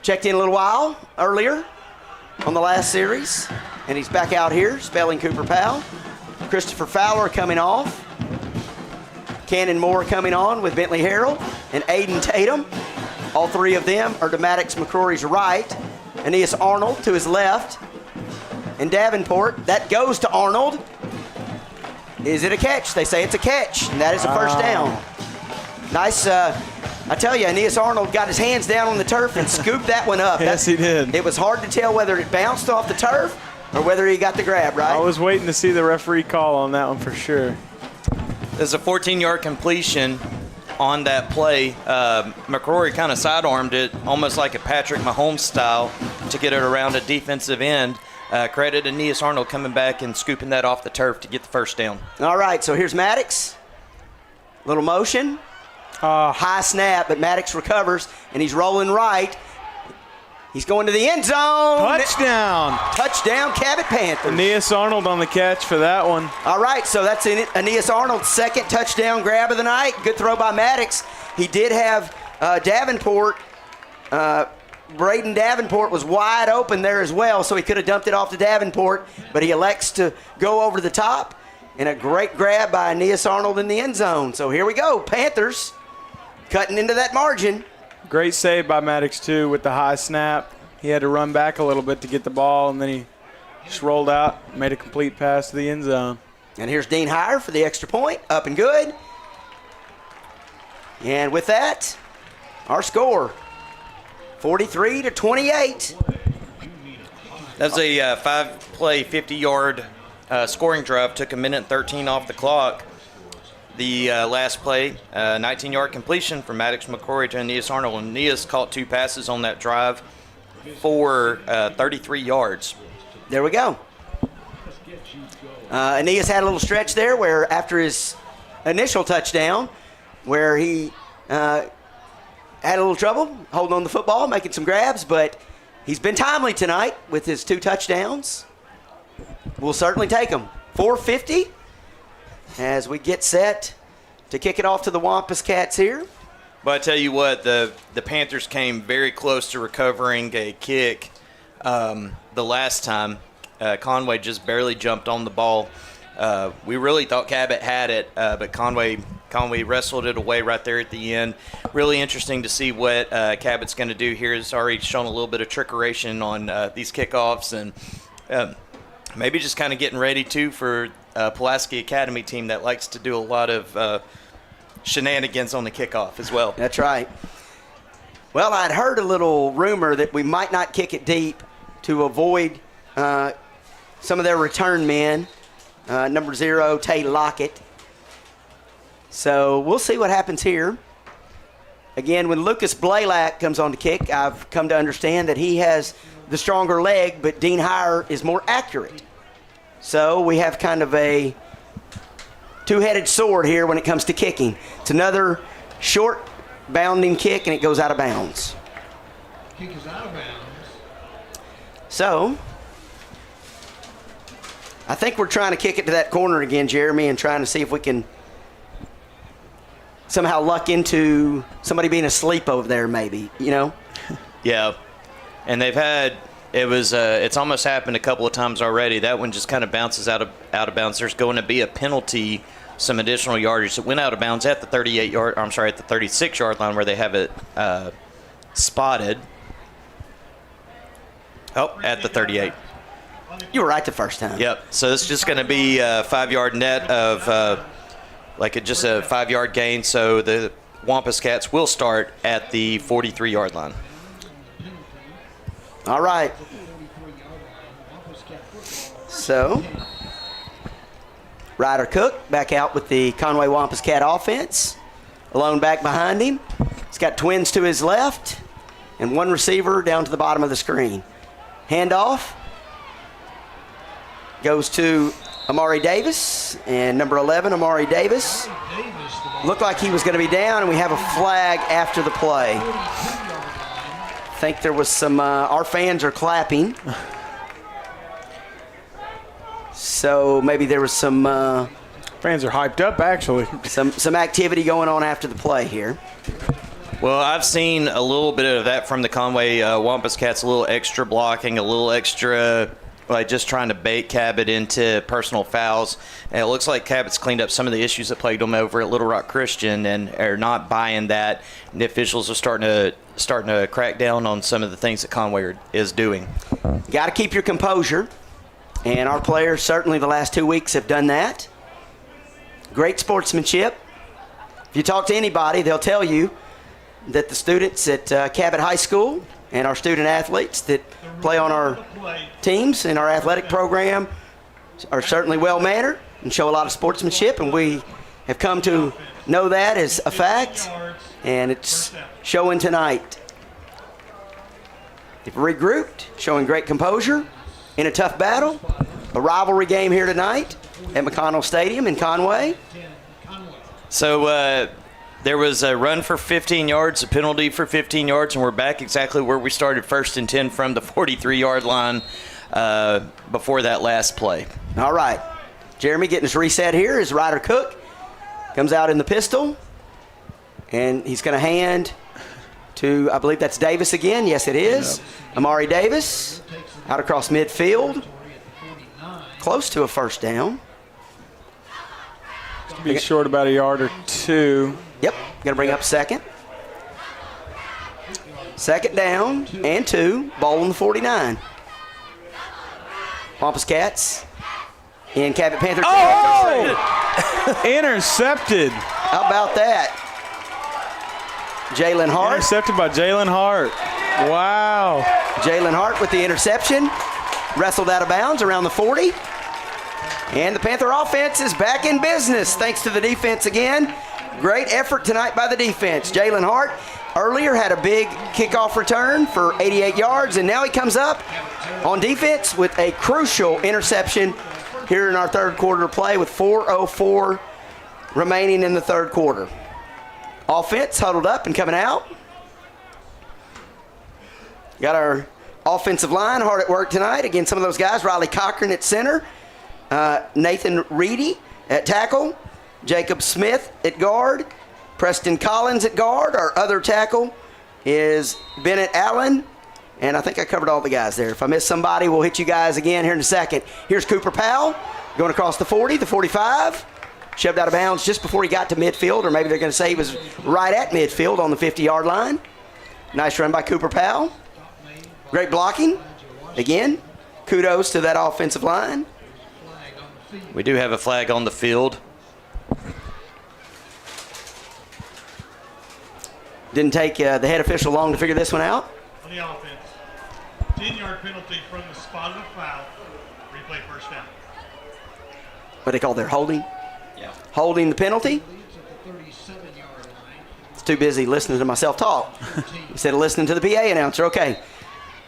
Checked in a little while earlier on the last series, and he's back out here, spelling Cooper Powell. Christopher Fowler coming off. Cannon Moore coming on with Bentley Harrell and Aiden Tatum. All three of them are to Maddox McCrory's right. Aeneas Arnold to his left. And Davenport, that goes to Arnold. Is it a catch? They say it's a catch, and that is a first down. Nice, I tell you, Aeneas Arnold got his hands down on the turf and scooped that one up. Yes, he did. It was hard to tell whether it bounced off the turf or whether he got the grab, right? I was waiting to see the referee call on that one for sure. There's a 14-yard completion on that play. McCrory kind of sidearmed it, almost like a Patrick Mahomes style, to get it around a defensive end. Credit Aeneas Arnold coming back and scooping that off the turf to get the first down. All right, so here's Maddox. Little motion. High snap, but Maddox recovers, and he's rolling right. He's going to the end zone. Touchdown. Touchdown, Cabot Panthers. Aeneas Arnold on the catch for that one. All right, so that's Aeneas Arnold's second touchdown grab of the night. Good throw by Maddox. He did have Davenport. Braden Davenport was wide open there as well, so he could have dumped it off to Davenport, but he elects to go over the top, and a great grab by Aeneas Arnold in the end zone. So here we go, Panthers cutting into that margin. Great save by Maddox, too, with the high snap. He had to run back a little bit to get the ball, and then he just rolled out, made a complete pass to the end zone. And here's Dean Heyer for the extra point, up and good. And with that, our score, 43-28. That was a 5-play, 50-yard scoring drive. Took a minute and 13 off the clock. The last play, 19-yard completion from Maddox McCrory to Aeneas Arnold. Aeneas caught 2 passes on that drive for 33 yards. There we go. Aeneas had a little stretch there where after his initial touchdown, where he had a little trouble holding on the football, making some grabs, but he's been timely tonight with his 2 touchdowns. We'll certainly take them. 4:50 as we get set to kick it off to the Wampus Cats here. But I tell you what, the Panthers came very close to recovering a kick the last time. Conway just barely jumped on the ball. We really thought Cabot had it, but Conway wrestled it away right there at the end. Really interesting to see what Cabot's going to do here. He's already shown a little bit of trickeration on these kickoffs, and maybe just kind of getting ready, too, for Pulaski Academy team that likes to do a lot of shenanigans on the kickoff as well. That's right. Well, I'd heard a little rumor that we might not kick it deep to avoid some of their return men. Number 0, Tay Lockett. So we'll see what happens here. Again, when Lucas Blaylock comes on to kick, I've come to understand that he has the stronger leg, but Dean Heyer is more accurate. So we have kind of a two-headed sword here when it comes to kicking. It's another short bounding kick, and it goes out of bounds. Kick is out of bounds. So I think we're trying to kick it to that corner again, Jeremy, and trying to see if we can somehow luck into somebody being asleep over there maybe, you know? Yeah, and they've had It's almost happened a couple of times already. That one just kind of bounces out of bounds. There's going to be a penalty, some additional yardage. It went out of bounds at the 36-yard line where they have it spotted. Oh, at the 38. You were right the first time. Yep. So it's just going to be a 5-yard net of just a 5-yard gain. So the Wampus Cats will start at the 43-yard line. All right. So, Ryder Cook back out with the Conway Wampus Cat offense. Alone back behind him. He's got twins to his left and one receiver down to the bottom of the screen. Handoff goes to Amari Davis, and number 11, Amari Davis. Looked like he was going to be down, and we have a flag after the play. I think there was some, our fans are clapping. So maybe there was some... fans are hyped up, actually. Some activity going on after the play here. Well, I've seen a little bit of that from the Conway Wampus Cats, a little extra blocking, a little extra, like just trying to bait Cabot into personal fouls. And it looks like Cabot's cleaned up some of the issues that plagued them over at Little Rock Christian and are not buying that. And the officials are starting to crack down on some of the things that Conway is doing. Got to keep your composure. And our players certainly the last 2 weeks have done that. Great sportsmanship. If you talk to anybody, they'll tell you that the students at Cabot High School and our student athletes that play on our teams in our athletic program are certainly well-mannered and show a lot of sportsmanship, and we have come to know that as a fact, and it's showing tonight. They've regrouped, showing great composure in a tough battle, a rivalry game here tonight at McConnell Stadium in Conway. So there was a run for 15 yards, a penalty for 15 yards, and we're back exactly where we started, 1st and 10 from the 43-yard line before that last play. All right. Jeremy getting his reset here is Ryder Cook. Comes out in the pistol, and he's going to hand to, I believe that's Davis again. Yes, it is. Yep. Amari Davis out across midfield. Close to a first down. Be short about a yard or two. Yep, going to bring up second. Second down and 2, ball on the 49. Wampus Cats in Cabot Panther. Oh! Intercepted. How about that? Jalen Hart. Intercepted by Jalen Hart. Wow. Jalen Hart with the interception. Wrestled out of bounds around the 40. And the Panther offense is back in business thanks to the defense again. Great effort tonight by the defense. Jalen Hart earlier had a big kickoff return for 88 yards, and now he comes up on defense with a crucial interception here in our third quarter play with 4:04 remaining in the third quarter. Offense huddled up and coming out. Got our offensive line hard at work tonight. Again, some of those guys, Riley Cochran at center, Nathan Reedy at tackle, Jacob Smith at guard, Preston Collins at guard. Our other tackle is Bennett Allen, and I think I covered all the guys there. If I missed somebody, we'll hit you guys again here in a second. Here's Cooper Powell going across the 40, the 45, shoved out of bounds just before he got to midfield, or maybe they're going to say he was right at midfield on the 50-yard line. Nice run by Cooper Powell. Great blocking. Again, kudos to that offensive line. We do have a flag on the field. Didn't take the head official long to figure this one out. On the offense, 10-yard penalty from the spot of the foul. Replay first down. What they call their holding? Yeah. Holding the penalty. It's too busy listening to myself talk instead of listening to the PA announcer. Okay.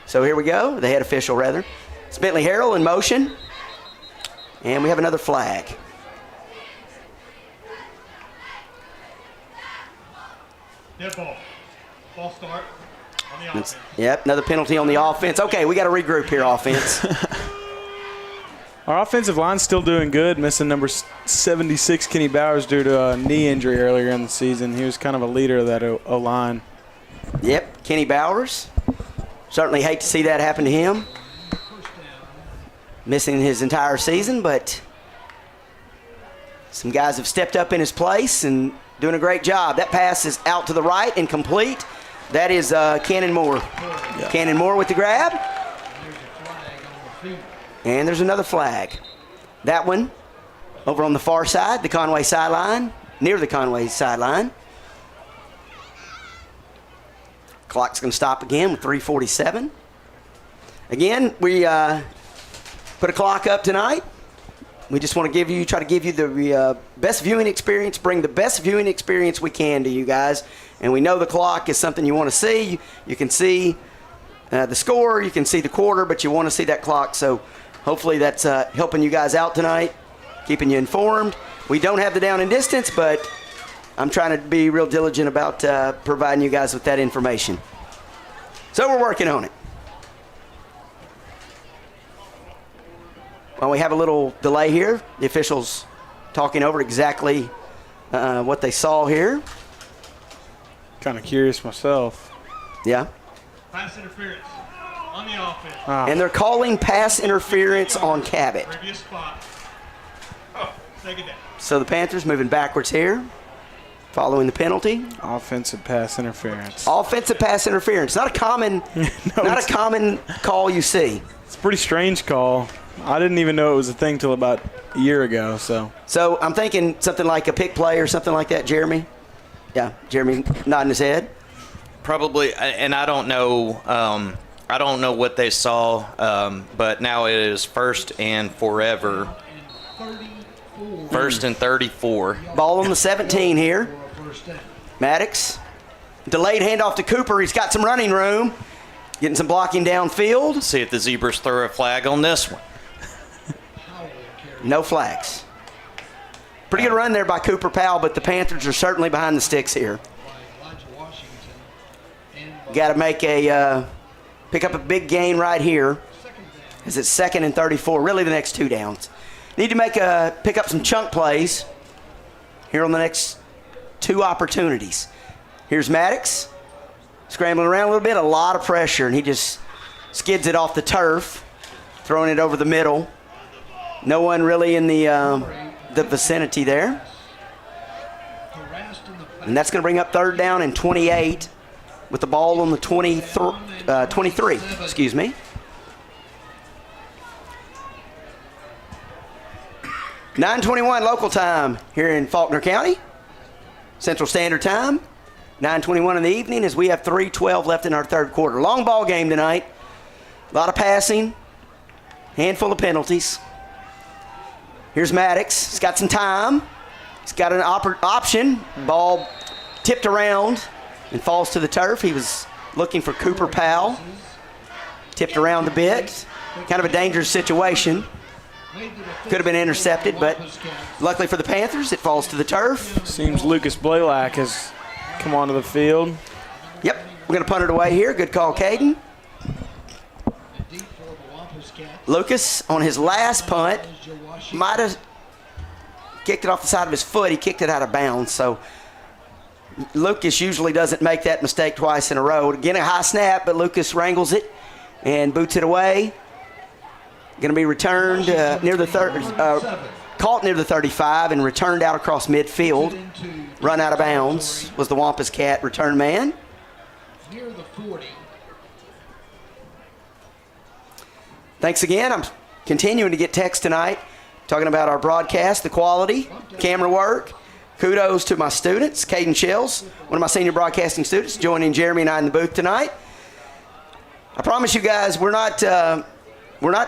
So here we go. The head official, rather. It's Bentley Harrell in motion. And we have another flag. Dead ball. False start on the offense. Yep, another penalty on the offense. Okay, we got to regroup here, offense. Our offensive line's still doing good, missing number 76, Kenny Bowers, due to a knee injury earlier in the season. He was kind of a leader of that O-line. Yep, Kenny Bowers Certainly hate to see that happen to him. Missing his entire season, but some guys have stepped up in his place and doing a great job. That pass is out to the right and complete. That is Cannon Moore. Yeah. Cannon Moore with the grab. And there's another flag. That one over on the far side, the Conway sideline, near the Conway sideline. Clock's going to stop again with 3:47. Again, we put a clock up tonight. We just want to try to give you the best viewing experience, bring the best viewing experience we can to you guys. And we know the clock is something you want to see. You can see the score, you can see the quarter, but you want to see that clock. So hopefully that's helping you guys out tonight, keeping you informed. We don't have the down and distance, but I'm trying to be real diligent about providing you guys with that information. So we're working on it. Well, we have a little delay here. The officials talking over exactly what they saw here. Kind of curious myself. Yeah. Pass interference on the offense. And they're calling pass interference on Cabot. Previous spot. Second down. So the Panthers moving backwards here, following the penalty. Offensive pass interference. Offensive pass interference. Not a common, not a common call you see. It's a pretty strange call. I didn't even know it was a thing till about a year ago. So I'm thinking something like a pick play or something like that, Jeremy. Yeah, Jeremy nodding his head. Probably, and I don't know. I don't know what they saw, but now it is first and forever. First and 34. Ball on the 17 here. Maddox. Delayed handoff to Cooper. He's got some running room. Getting some blocking downfield. See if the Zebras throw a flag on this one. No flags. Pretty good run there by Cooper Powell, but the Panthers are certainly behind the sticks here. Got to make pick up a big gain right here, as it's 2nd and 34. Really, the next 2 downs. Need to pick up some chunk plays here on the next 2 opportunities. Here's Maddox, scrambling around a little bit, a lot of pressure, and he just skids it off the turf, throwing it over the middle. No one really in the vicinity there. And that's going to bring up 3rd down and 28 with the ball on the 23. Excuse me. (9:21) local time here in Faulkner County. Central Standard Time. 9:21 in the evening as we have 3:12 left in our 3rd quarter. Long ball game tonight. A lot of passing. Handful of penalties. Here's Maddox. He's got some time. He's got an option. Ball tipped around and falls to the turf. He was looking for Cooper Powell. Tipped around a bit. Kind of a dangerous situation. Could have been intercepted, but luckily for the Panthers, it falls to the turf. Seems Lucas Blaylock has come onto the field. Yep, we're going to punt it away here. Good call, Caden. Lucas, on his last punt, might have kicked it off the side of his foot. He kicked it out of bounds. So Lucas usually doesn't make that mistake twice in a row. Again, a high snap, but Lucas wrangles it and boots it away. Going to be returned near the caught near the 35 and returned out across midfield. Run out of bounds was the Wampus Cat return man. Near the 40. Thanks again. I'm continuing to get texts tonight talking about our broadcast, the quality, camera work. Kudos to my students. Caden Shells, one of my senior broadcasting students, joining Jeremy and I in the booth tonight. I promise you guys, we're not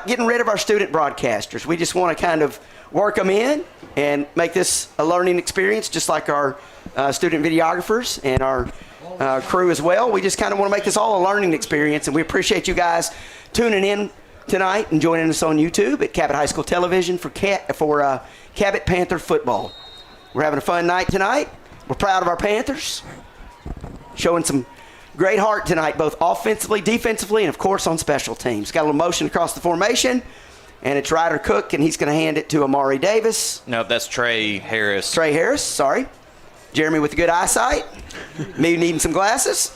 getting rid of our student broadcasters. We just want to kind of work them in and make this a learning experience, just like our student videographers and our crew as well. We just kind of want to make this all a learning experience, and we appreciate you guys tuning in tonight and joining us on YouTube at Cabot High School Television for Cabot Panther football. We're having a fun night tonight. We're proud of our Panthers, showing some great heart tonight, both offensively, defensively, and, of course, on special teams. Got a little motion across the formation, and it's Ryder Cook, and he's going to hand it to Amari Davis. No, that's Trey Harris. Trey Harris, sorry. Jeremy with good eyesight. Me needing some glasses.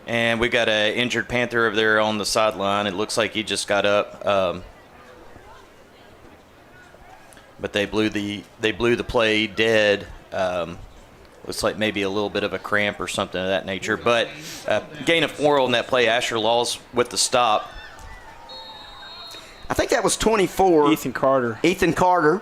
And we got an injured Panther over there on the sideline. It looks like he just got up. But they blew the play dead. Looks like maybe a little bit of a cramp or something of that nature. But gain of 4 on that play. Asher Laws with the stop. I think that was 24. Ethan Carter. Ethan Carter,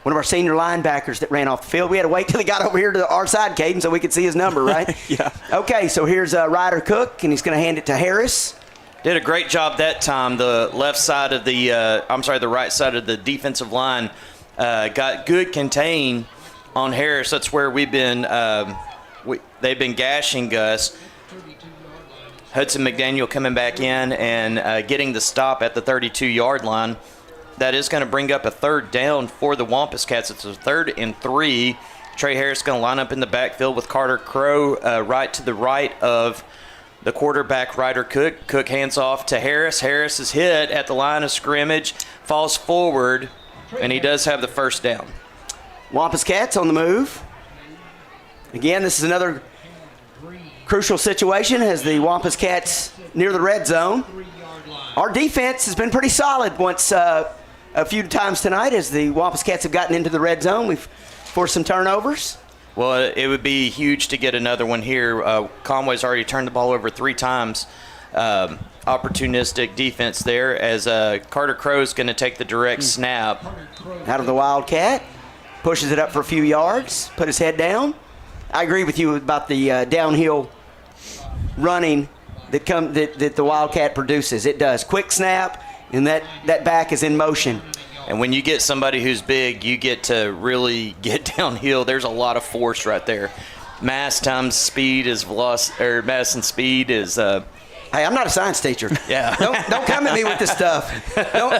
one of our senior linebackers that ran off the field. We had to wait till he got over here to our side, Caden, so we could see his number, right? Yeah. Okay, so here's Ryder Cook, and he's going to hand it to Harris. Did a great job that time. The left side of the right side of the defensive line got good contain on Harris. That's where we've been. They've been gashing Gus. Hudson McDaniel coming back in and getting the stop at the 32-yard line. That is going to bring up a 3rd down for the Wampus Cats. It's a 3rd and 3. Trey Harris going to line up in the backfield with Carter Crow right to the right of the quarterback, Ryder Cook. Cook hands off to Harris. Harris is hit at the line of scrimmage, falls forward, and he does have the 1st down. Wampus Cats on the move. Again, this is another crucial situation as the Wampus Cats near the red zone. Our defense has been pretty solid once a few times tonight as the Wampus Cats have gotten into the red zone. We've forced some turnovers. Well, it would be huge to get another one here. Conway's already turned the ball over 3 times. Opportunistic defense there as Carter Crow's going to take the direct snap. Out of the Wildcat. Pushes it up for a few yards. Put his head down. I agree with you about the downhill running that the Wildcat produces. It does. Quick snap, and that back is in motion. And when you get somebody who's big, you get to really get downhill. There's a lot of force right there. Mass times speed is velocity, or mass and speed is. Hey, I'm not a science teacher. Yeah. Don't come at me with this stuff.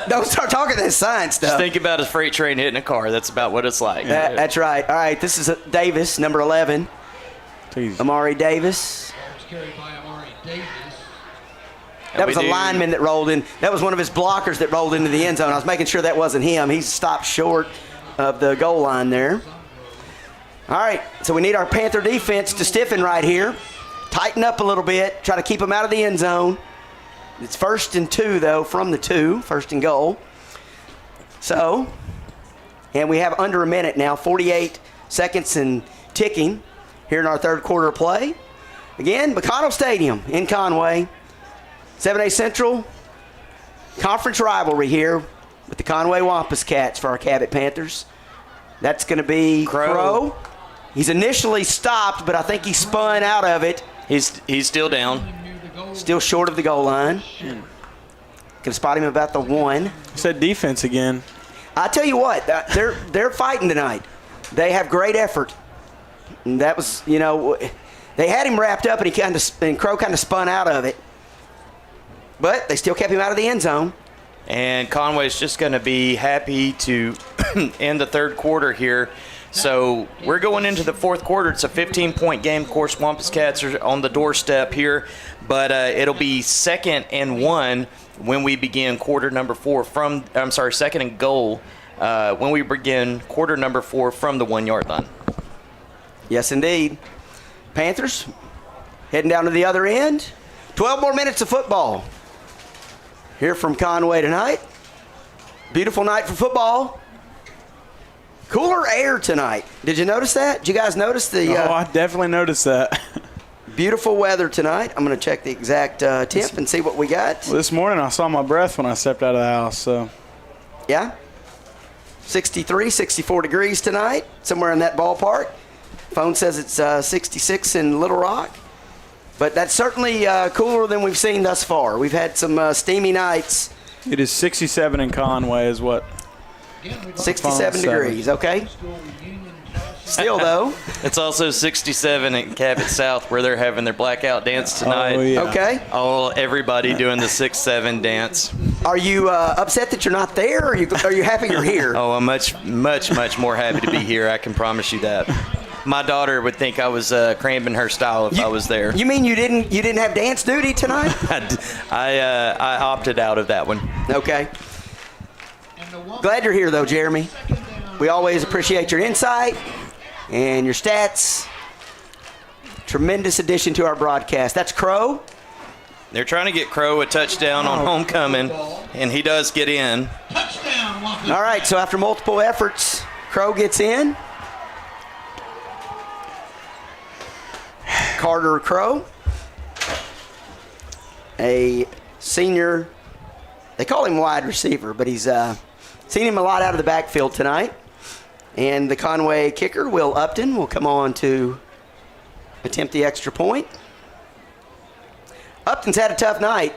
Don't start talking this science stuff. Just think about a freight train hitting a car. That's about what it's like. That's right. All right, this is Davis, number 11. Jeez. Amari Davis. Carried by Amari Davis. That was a lineman that rolled in. That was one of his blockers that rolled into the end zone. I was making sure that wasn't him. He stopped short of the goal line there. All right, so we need our Panther defense to stiffen right here. Tighten up a little bit. Try to keep them out of the end zone. It's 1st and 2, though, from the 2. 1st and goal. So, and we have under a minute now, 48 seconds and ticking here in our 3rd quarter of play. Again, McConnell Stadium in Conway. 7A Central conference rivalry here with the Conway Wampus Cats for our Cabot Panthers. That's going to be Crow. He's initially stopped, but I think he spun out of it. He's still down. Still short of the goal line. Can spot him about the 1. It's that defense again. I tell you what, they're fighting tonight. They have great effort. And that was, they had him wrapped up, and Crow kind of spun out of it. But they still kept him out of the end zone. And Conway's just going to be happy to end the 3rd quarter here. So we're going into the 4th quarter. It's a 15-point game. Of course, Wampus Cats are on the doorstep here. But it'll be 2nd and 1 when we begin quarter number 4 from – 2nd and goal when we begin quarter number 4 from the 1-yard line. Yes, indeed. Panthers heading down to the other end. 12 more minutes of football here from Conway tonight. Beautiful night for football. Cooler air tonight. Did you notice that? Did you guys notice the... I definitely noticed that. Beautiful weather tonight. I'm going to check the exact temp and see what we got. Well, this morning I saw my breath when I stepped out of the house. So. Yeah. 63, 64 degrees tonight, somewhere in that ballpark. Phone says it's 66 in Little Rock. But that's certainly cooler than we've seen thus far. We've had some steamy nights. It is 67 in Conway is what? 67 degrees, okay. Still, though. It's also 67 at Cabot South where they're having their blackout dance tonight. Oh, yeah. Okay. Everybody doing the 6-7 dance. Are you upset that you're not there, or are you happy you're here? Oh, I'm much more happy to be here. I can promise you that. My daughter would think I was cramping her style if I was there. You mean you didn't have dance duty tonight? I opted out of that one. Okay. Glad you're here, though, Jeremy. We always appreciate your insight and your stats. Tremendous addition to our broadcast. That's Crow. They're trying to get Crow a touchdown on homecoming, and he does get in. All right, so after multiple efforts, Crow gets in. Carter Crow, a senior, they call him wide receiver, but he's seen him a lot out of the backfield tonight. And the Conway kicker, Will Upton, will come on to attempt the extra point. Upton's had a tough night.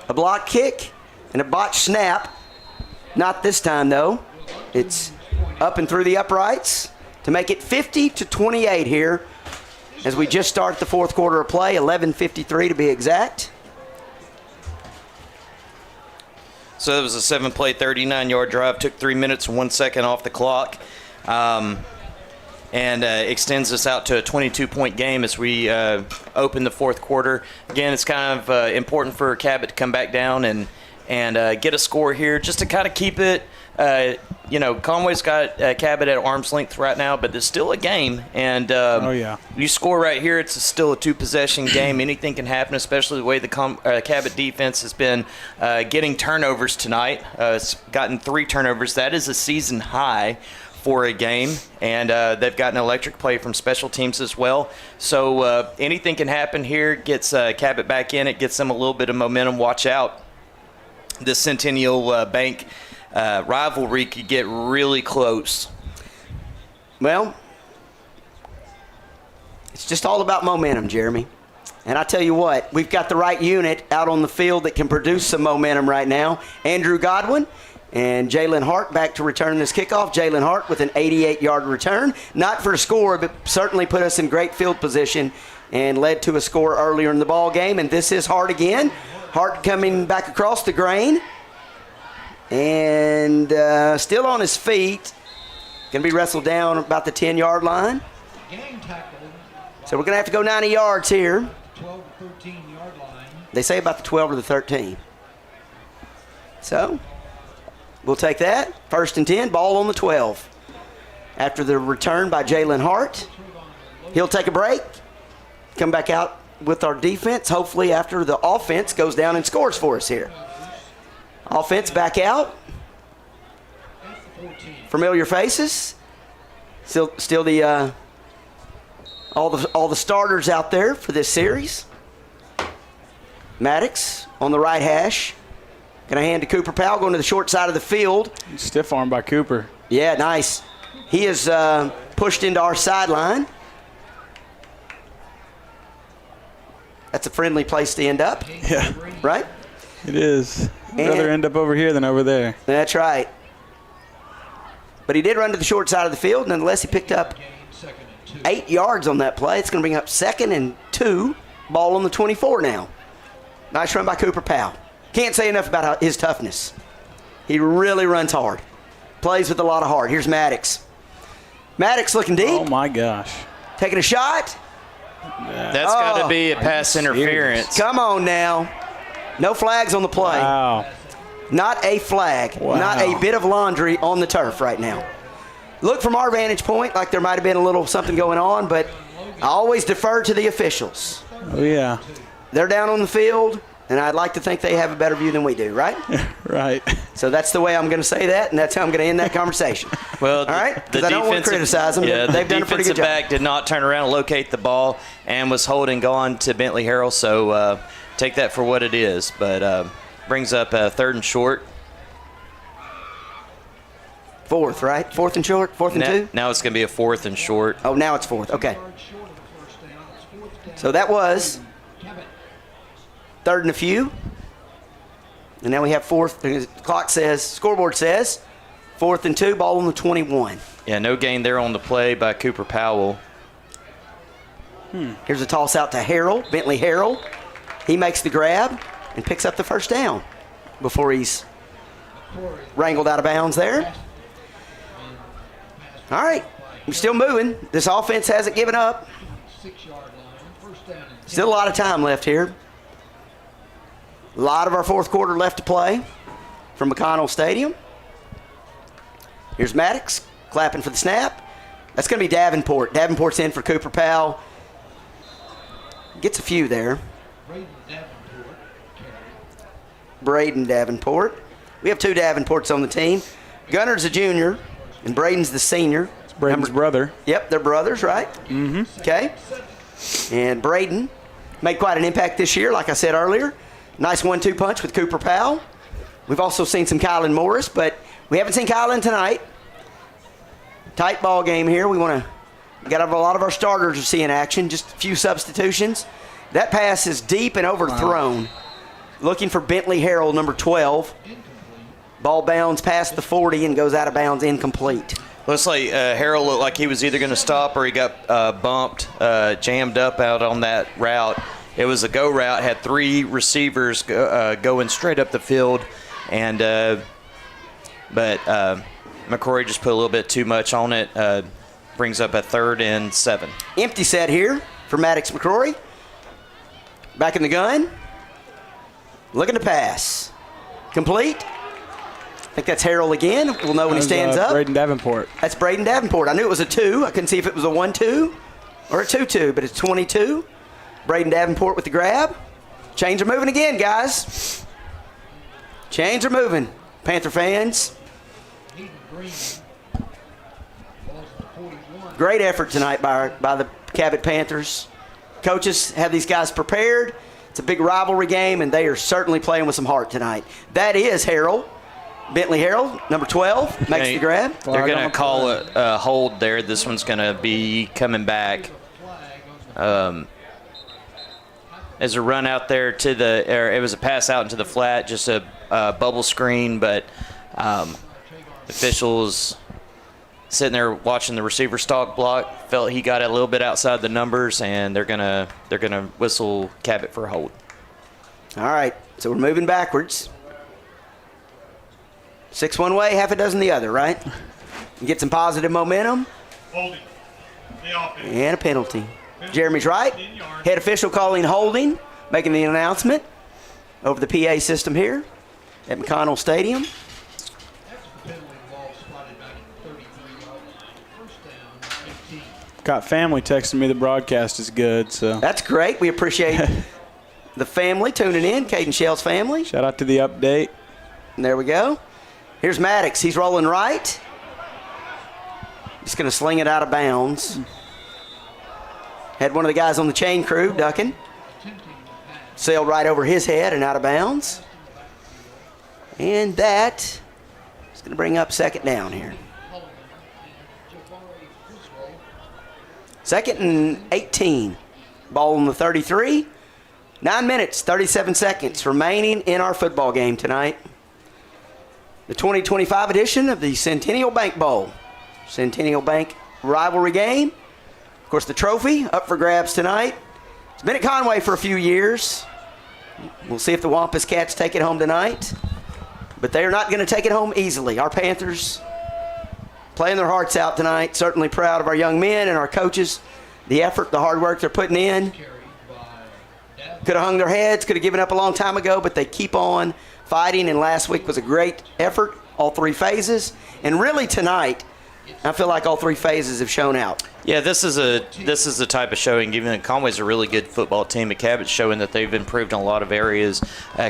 A block kick and a botched snap. Not this time, though. It's up and through the uprights to make it 50-28 here as we just start the fourth quarter of play, 11:53 to be exact. So it was a 7-play, 39-yard drive. Took 3 minutes and 1 second off the clock. And extends us out to a 22-point game as we open the fourth quarter. Again, it's kind of important for Cabot to come back down and get a score here just to kind of keep it. Conway's got Cabot at arm's length right now, but there's still a game. And you score right here, it's still a two-possession game. Anything can happen, especially the way the Cabot defense has been getting turnovers tonight. It's gotten 3 turnovers. That is a season high for a game, and they've got an electric play from special teams as well. So anything can happen here. Gets Cabot back in it, gets them a little bit of momentum. Watch out. The Centennial Bank rivalry could get really close. Well, it's just all about momentum, Jeremy. And I tell you what, we've got the right unit out on the field that can produce some momentum right now. Andrew Godwin and Jalen Hart back to return this kickoff. Jalen Hart with an 88-yard return. Not for a score, but certainly put us in great field position and led to a score earlier in the ball game. And this is Hart again. Hart coming back across the grain. And still on his feet. Going to be wrestled down about the 10-yard line. So we're going to have to go 90 yards here. 12 to 13-yard line. They say about the 12 or the 13. So we'll take that. 1st and 10, ball on the 12. After the return by Jalen Hart, he'll take a break, come back out with our defense, hopefully after the offense goes down and scores for us here. Offense back out. Familiar faces. Still the all the starters out there for this series. Maddox on the right hash. Going to hand to Cooper Powell, going to the short side of the field. Stiff arm by Cooper. Yeah, nice. He is pushed into our sideline. That's a friendly place to end up. Yeah. Right? It is. I'd rather end up over here than over there. That's right. But he did run to the short side of the field. Nonetheless, he picked up 8 yards on that play. It's going to bring up 2nd and 2. Ball on the 24 now. Nice run by Cooper Powell. Can't say enough about his toughness. He really runs hard. Plays with a lot of heart. Here's Maddox. Maddox looking deep. Oh, my gosh. Taking a shot. That's got to be a pass interference. Come on now. No flags on the play. Wow. Not a flag. Wow. Not a bit of laundry on the turf right now. Look from our vantage point like there might have been a little something going on, but I always defer to the officials. Oh, yeah. They're down on the field, and I'd like to think they have a better view than we do, right? Right. So that's the way I'm going to say that, and that's how I'm going to end that conversation. Well, all right? Because I don't want to criticize them. Yeah, They've done a pretty good job. The defensive back did not turn around and locate the ball and was holding on to Bentley Harrell, so take that for what it is. But brings up 3rd and short. 4th, right? 4th and short? 4th and 2? Now it's going to be a 4th and short. Oh, now it's 4th. Okay. So that was 3rd and a few. And now we have 4th. The clock says, scoreboard says, 4th and 2, ball on the 21. Yeah, no gain there on the play by Cooper Powell. Here's a toss out to Harrell, Bentley Harrell. He makes the grab and picks up the 1st down before he's wrangled out of bounds there. All right, we're still moving. This offense hasn't given up. Still a lot of time left here. A lot of our fourth quarter left to play from McConnell Stadium. Here's Maddox clapping for the snap. That's going to be Davenport. Davenport's in for Cooper Powell. Gets a few there. Braden Davenport. We have 2 Davenports on the team. Gunner's a junior, and Braden's the senior. It's Braden's brother. Yep, they're brothers, right? Mm-hmm. Okay. And Braden made quite an impact this year, like I said earlier. Nice 1-2 punch with Cooper Powell. We've also seen some Kylan Morris, but we haven't seen Kylan tonight. Tight ball game here. We got a lot of our starters are seeing action, just a few substitutions. That pass is deep and overthrown. Wow. Looking for Bentley Harrell, number 12. Ball bounds past the 40 and goes out of bounds, incomplete. Looks like Harrell looked like he was either going to stop or he got bumped, jammed up out on that route. It was a go route, had 3 receivers going straight up the field, and but McCrory just put a little bit too much on it. Brings up a 3rd and 7. Empty set here for Maddox McCrory. Back in the gun. Looking to pass. Complete. I think that's Harrell again. We'll know when he stands up. Braden Davenport. That's Braden Davenport. I knew it was a 2. I couldn't see if it was a 1-2 or a 2-2, but it's 22. Braden Davenport with the grab. Chains are moving again, guys. Chains are moving. Panther fans. Great effort tonight by the Cabot Panthers. Coaches have these guys prepared. It's a big rivalry game, and they are certainly playing with some heart tonight. That is Harrell. Bentley Harrell, number 12, makes the grab. They're going to call a hold there. This one's going to be coming back. As a run out there to it was a pass out into the flat, just a bubble screen, but officials sitting there watching the receiver stalk block felt he got a little bit outside the numbers, and they're gonna whistle Cabot for a hold. All right, so we're moving backwards. 6 one way, half a dozen the other, right? Get some positive momentum. Holding. And a penalty. Jeremy's right. Head official calling holding, making the announcement over the PA system here at McConnell Stadium. Got family texting me the broadcast is good, so. That's great. We appreciate the family tuning in, Caden Shell's family. Shout out to the update. And there we go. Here's Maddox. He's rolling right. He's going to sling it out of bounds. Had one of the guys on the chain crew ducking. Sailed right over his head and out of bounds. And that is going to bring up 2nd down here. 2nd and 18. Ball on the 33. 9 minutes, 37 seconds remaining in our football game tonight. The 2025 edition of the Centennial Bank Bowl. Centennial Bank rivalry game. Of course, the trophy up for grabs tonight. It's been at Conway for a few years. We'll see if the Wampus Cats take it home tonight. But they are not going to take it home easily. Our Panthers playing their hearts out tonight. Certainly proud of our young men and our coaches. The effort, the hard work they're putting in. Could have hung their heads, could have given up a long time ago, but they keep on fighting, and last week was a great effort, all 3 phases. And really tonight, I feel like all 3 phases have shown out. Yeah, this is the type of showing, given that Conway's a really good football team, at Cabot's showing that they've improved in a lot of areas.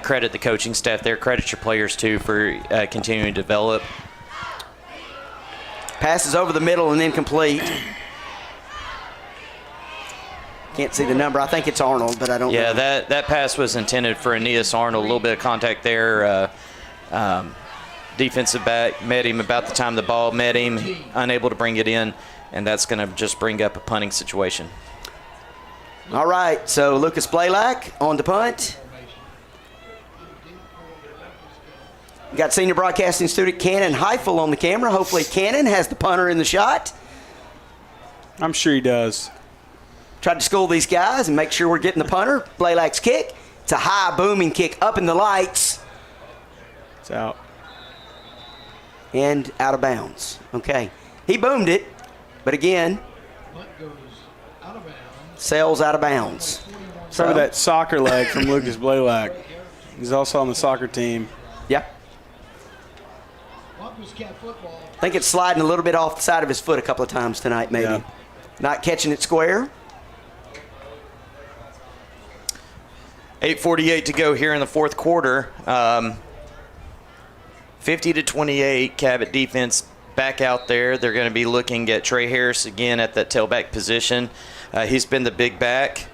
Credit the coaching staff there, credit your players too for continuing to develop. Passes over the middle and incomplete. Can't see the number. I think it's Arnold, but I don't know. Yeah, that pass was intended for Aeneas Arnold. A little bit of contact there. Defensive back met him about the time the ball met him, unable to bring it in, and that's going to just bring up a punting situation. All right, so Lucas Blaylock on to punt. We got senior broadcasting student Cannon Heifel on the camera. Hopefully Cannon has the punter in the shot. I'm sure he does. Tried to school these guys and make sure we're getting the punter. Blaylock's kick. It's a high booming kick up in the lights. It's out. And out of bounds. Okay. He boomed it, but again, sails out of bounds. Probably that soccer leg from Lucas Blaylock. He's also on the soccer team. Yeah. I think it's sliding a little bit off the side of his foot a couple of times tonight, maybe. Yeah. Not catching it square. 8:48 to go here in the fourth quarter. 50-28, Cabot defense back out there. They're going to be looking at Trey Harris again at that tailback position. He's been the big back.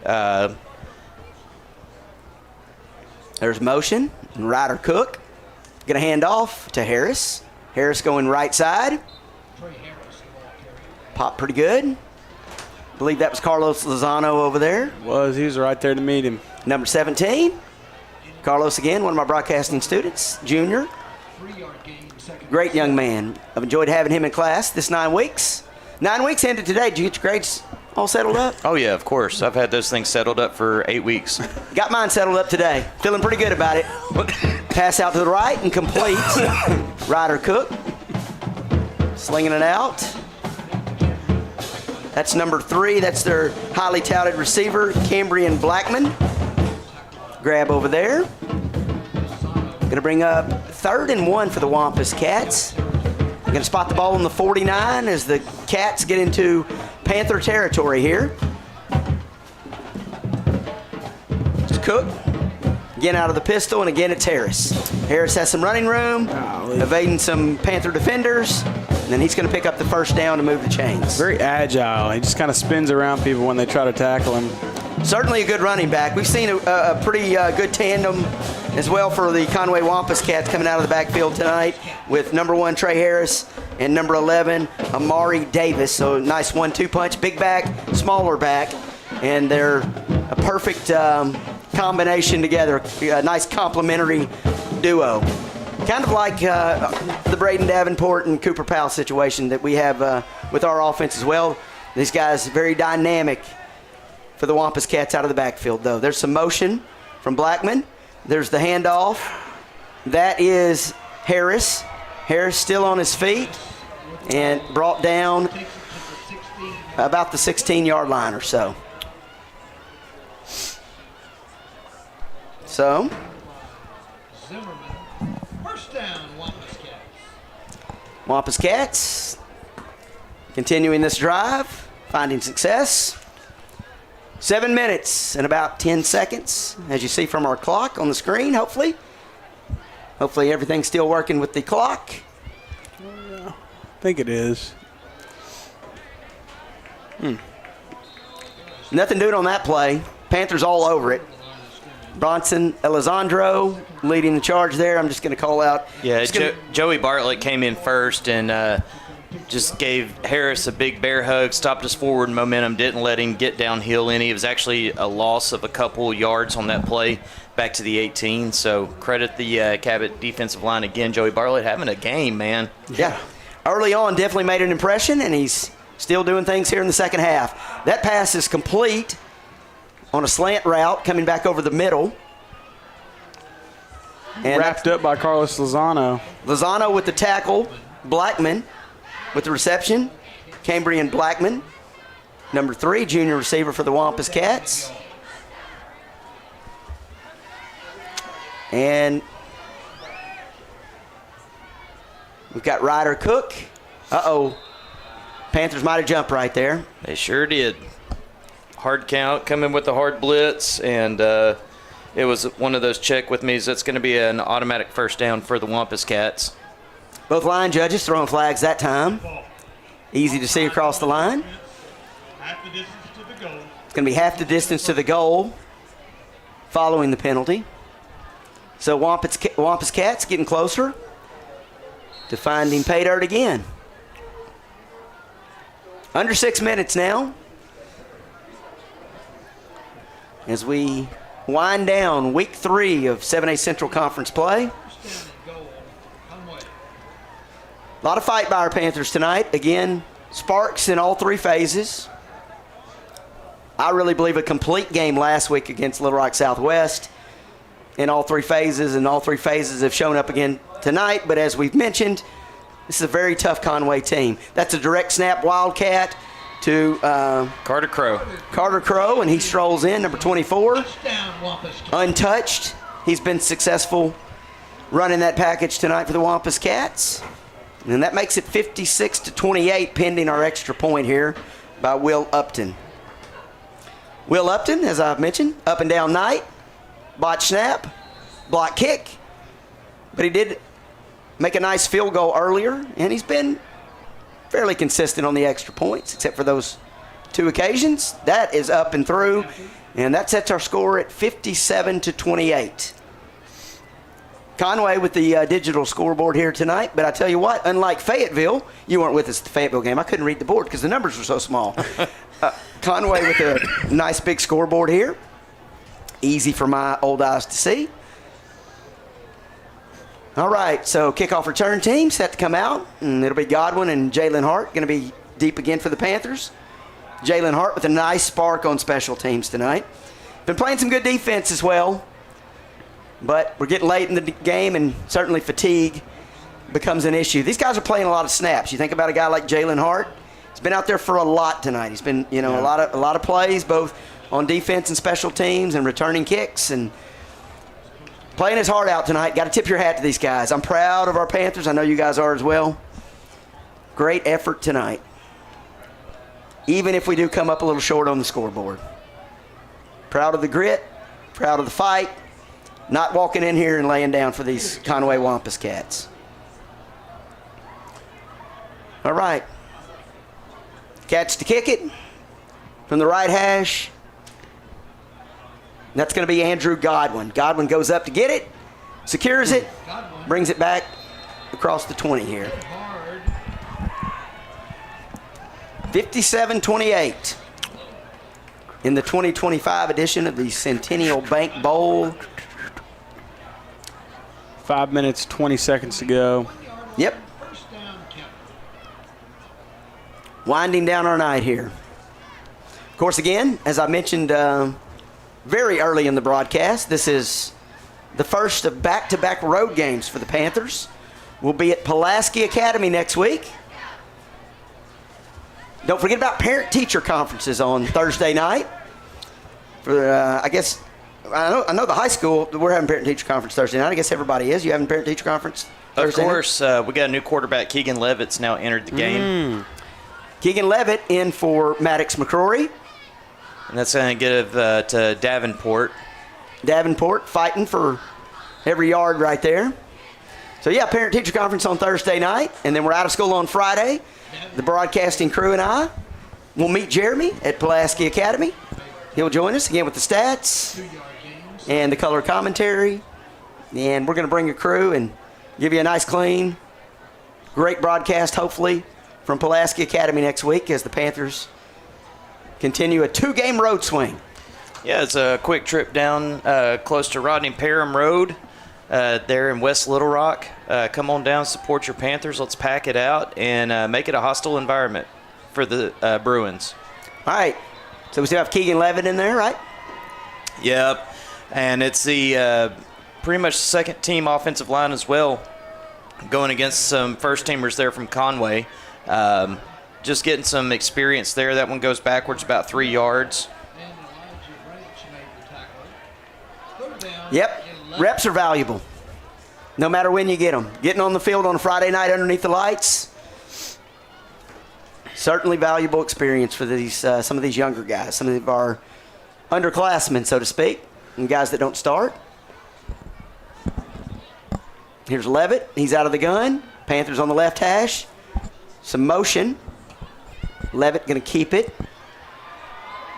There's motion. And Ryder Cook going to hand off to Harris. Harris going right side. Popped pretty good. I believe that was Carlos Lozano over there. He was right there to meet him. Number 17. Carlos again, one of my broadcasting students, junior. Great young man. I've enjoyed having him in class this 9 weeks. 9 weeks ended today. Did you get your grades all settled up? Oh, yeah, of course. I've had those things settled up for 8 weeks. Got mine settled up today. Feeling pretty good about it. Pass out to the right and complete. Ryder Cook. Slinging it out. That's number 3. That's their highly touted receiver, Cambrian Blackman. Grab over there. Going to bring up 3rd and 1 for the Wampus Cats. Going to spot the ball on the 49 as the Cats get into Panther territory here. It's Cook. Again out of the pistol, and again it's Harris. Harris has some running room, evading some Panther defenders, and then he's going to pick up the first down to move the chains. Very agile. He just kind of spins around people when they try to tackle him. Certainly a good running back. We've seen a pretty good tandem as well for the Conway Wampus Cats coming out of the backfield tonight with number 1 Trey Harris and number 11 Amari Davis. So nice 1-2 punch, big back, smaller back, and they're a perfect combination together. A nice complementary duo. Kind of like the Braden Davenport and Cooper Powell situation that we have with our offense as well. These guys very dynamic for the Wampus Cats out of the backfield, though. There's some motion from Blackman. There's the handoff. That is Harris. Harris still on his feet and brought down about the 16-yard line or so. So, First down, Wampus Cats. Wampus Cats continuing this drive, finding success. 7 minutes and about 10 seconds, as you see from our clock on the screen, hopefully. Hopefully everything's still working with the clock. I think it is. Nothing doing on that play. Panthers all over it. Bronson Elizondo leading the charge there. I'm just going to call out. Yeah, Joey Bartlett came in first and just gave Harris a big bear hug, stopped his forward momentum, didn't let him get downhill any. It was actually a loss of a couple yards on that play back to the 18. So credit the Cabot defensive line again. Joey Bartlett having a game, man. Yeah. Early on definitely made an impression, and he's still doing things here in the second half. That pass is complete on a slant route coming back over the middle. And wrapped up by Carlos Lozano. Lozano with the tackle. Blackman with the reception. Cambrian Blackman, number 3, junior receiver for the Wampus Cats. And we've got Ryder Cook. Uh-oh. Panthers might have jumped right there. They sure did. Hard count, coming with the hard blitz, and it was one of those check with me's. That's going to be an automatic first down for the Wampus Cats. Both line judges throwing flags that time. Easy to see across the line. It's going to be half the distance to the goal following the penalty. So Wampus Cats getting closer to finding pay dirt again. Under 6 minutes now as we wind down week 3 of 7A Central Conference play. A lot of fight by our Panthers tonight. Again, sparks in all 3 phases. I really believe a complete game last week against Little Rock Southwest in all 3 phases, and all 3 phases have shown up again tonight. But as we've mentioned, this is a very tough Conway team. That's a direct snap Wildcat to Carter Crow. Carter Crow, and he strolls in, number 24. Untouched. He's been successful running that package tonight for the Wampus Cats. And that makes it 56-28, pending our extra point here by Will Upton. Will Upton, as I've mentioned, up and down night. botch snap, block kick. But he did make a nice field goal earlier, and he's been fairly consistent on the extra points, except for those 2 occasions. That is up and through, and that sets our score at 57-28. Conway with the digital scoreboard here tonight, but I tell you what, unlike Fayetteville, you weren't with us at the Fayetteville game. I couldn't read the board because the numbers were so small. Conway with a nice big scoreboard here. Easy for my old eyes to see. All right, so kickoff return team set to come out, and it'll be Godwin and Jalen Hart going to be deep again for the Panthers. Jalen Hart with a nice spark on special teams tonight. Been playing some good defense as well. But we're getting late in the game, and certainly fatigue becomes an issue. These guys are playing a lot of snaps. You think about a guy like Jalen Hart. He's been out there for a lot tonight. He's been, a lot of plays, both on defense and special teams, and returning kicks, and playing his heart out tonight. Got to tip your hat to these guys. I'm proud of our Panthers. I know you guys are as well. Great effort tonight, even if we do come up a little short on the scoreboard. Proud of the grit. Proud of the fight. Not walking in here and laying down for these Conway Wampus Cats. All right. Cats to kick it from the right hash. That's going to be Andrew Godwin. Godwin goes up to get it, secures it, brings it back across the 20 here. 57-28 in the 2025 edition of the Centennial Bank Bowl. 5 minutes, 20 seconds to go. Yep. Winding down our night here. Of course, again, as I mentioned very early in the broadcast, this is the first of back-to-back road games for the Panthers. We'll be at Pulaski Academy next week. Don't forget about parent-teacher conferences on Thursday night. For I know the high school, we're having parent-teacher conference Thursday night. I guess everybody is. You having parent-teacher conference Thursday Of course. We got a new quarterback, Keegan Levitt's now entered the game. Keegan Levitt in for Maddox McCrory. And that's going to give to Davenport. Davenport fighting for every yard right there. So, yeah, parent-teacher conference on Thursday night. And then we're out of school on Friday. The broadcasting crew and I will meet Jeremy at Pulaski Academy. He'll join us again with the stats and the color commentary. And we're going to bring a crew and give you a nice, clean, great broadcast, hopefully, from Pulaski Academy next week as the Panthers continue a 2-game road swing. Yeah, it's a quick trip down close to Rodney Parham Road there in West Little Rock. Come on down, support your Panthers. Let's pack it out and make it a hostile environment for the Bruins. All right. So we still have Keegan Levitt in there, right? Yep. And it's the pretty much second-team offensive line as well, going against some first-teamers there from Conway. Just getting some experience there. That one goes backwards about 3 yards. Yep. Reps are valuable, no matter when you get them. Getting on the field on a Friday night underneath the lights, certainly valuable experience for these some of these younger guys, some of our underclassmen, so to speak, and guys that don't start. Here's Levitt. He's out of the gun. Panthers on the left hash. Some motion. Levitt going to keep it.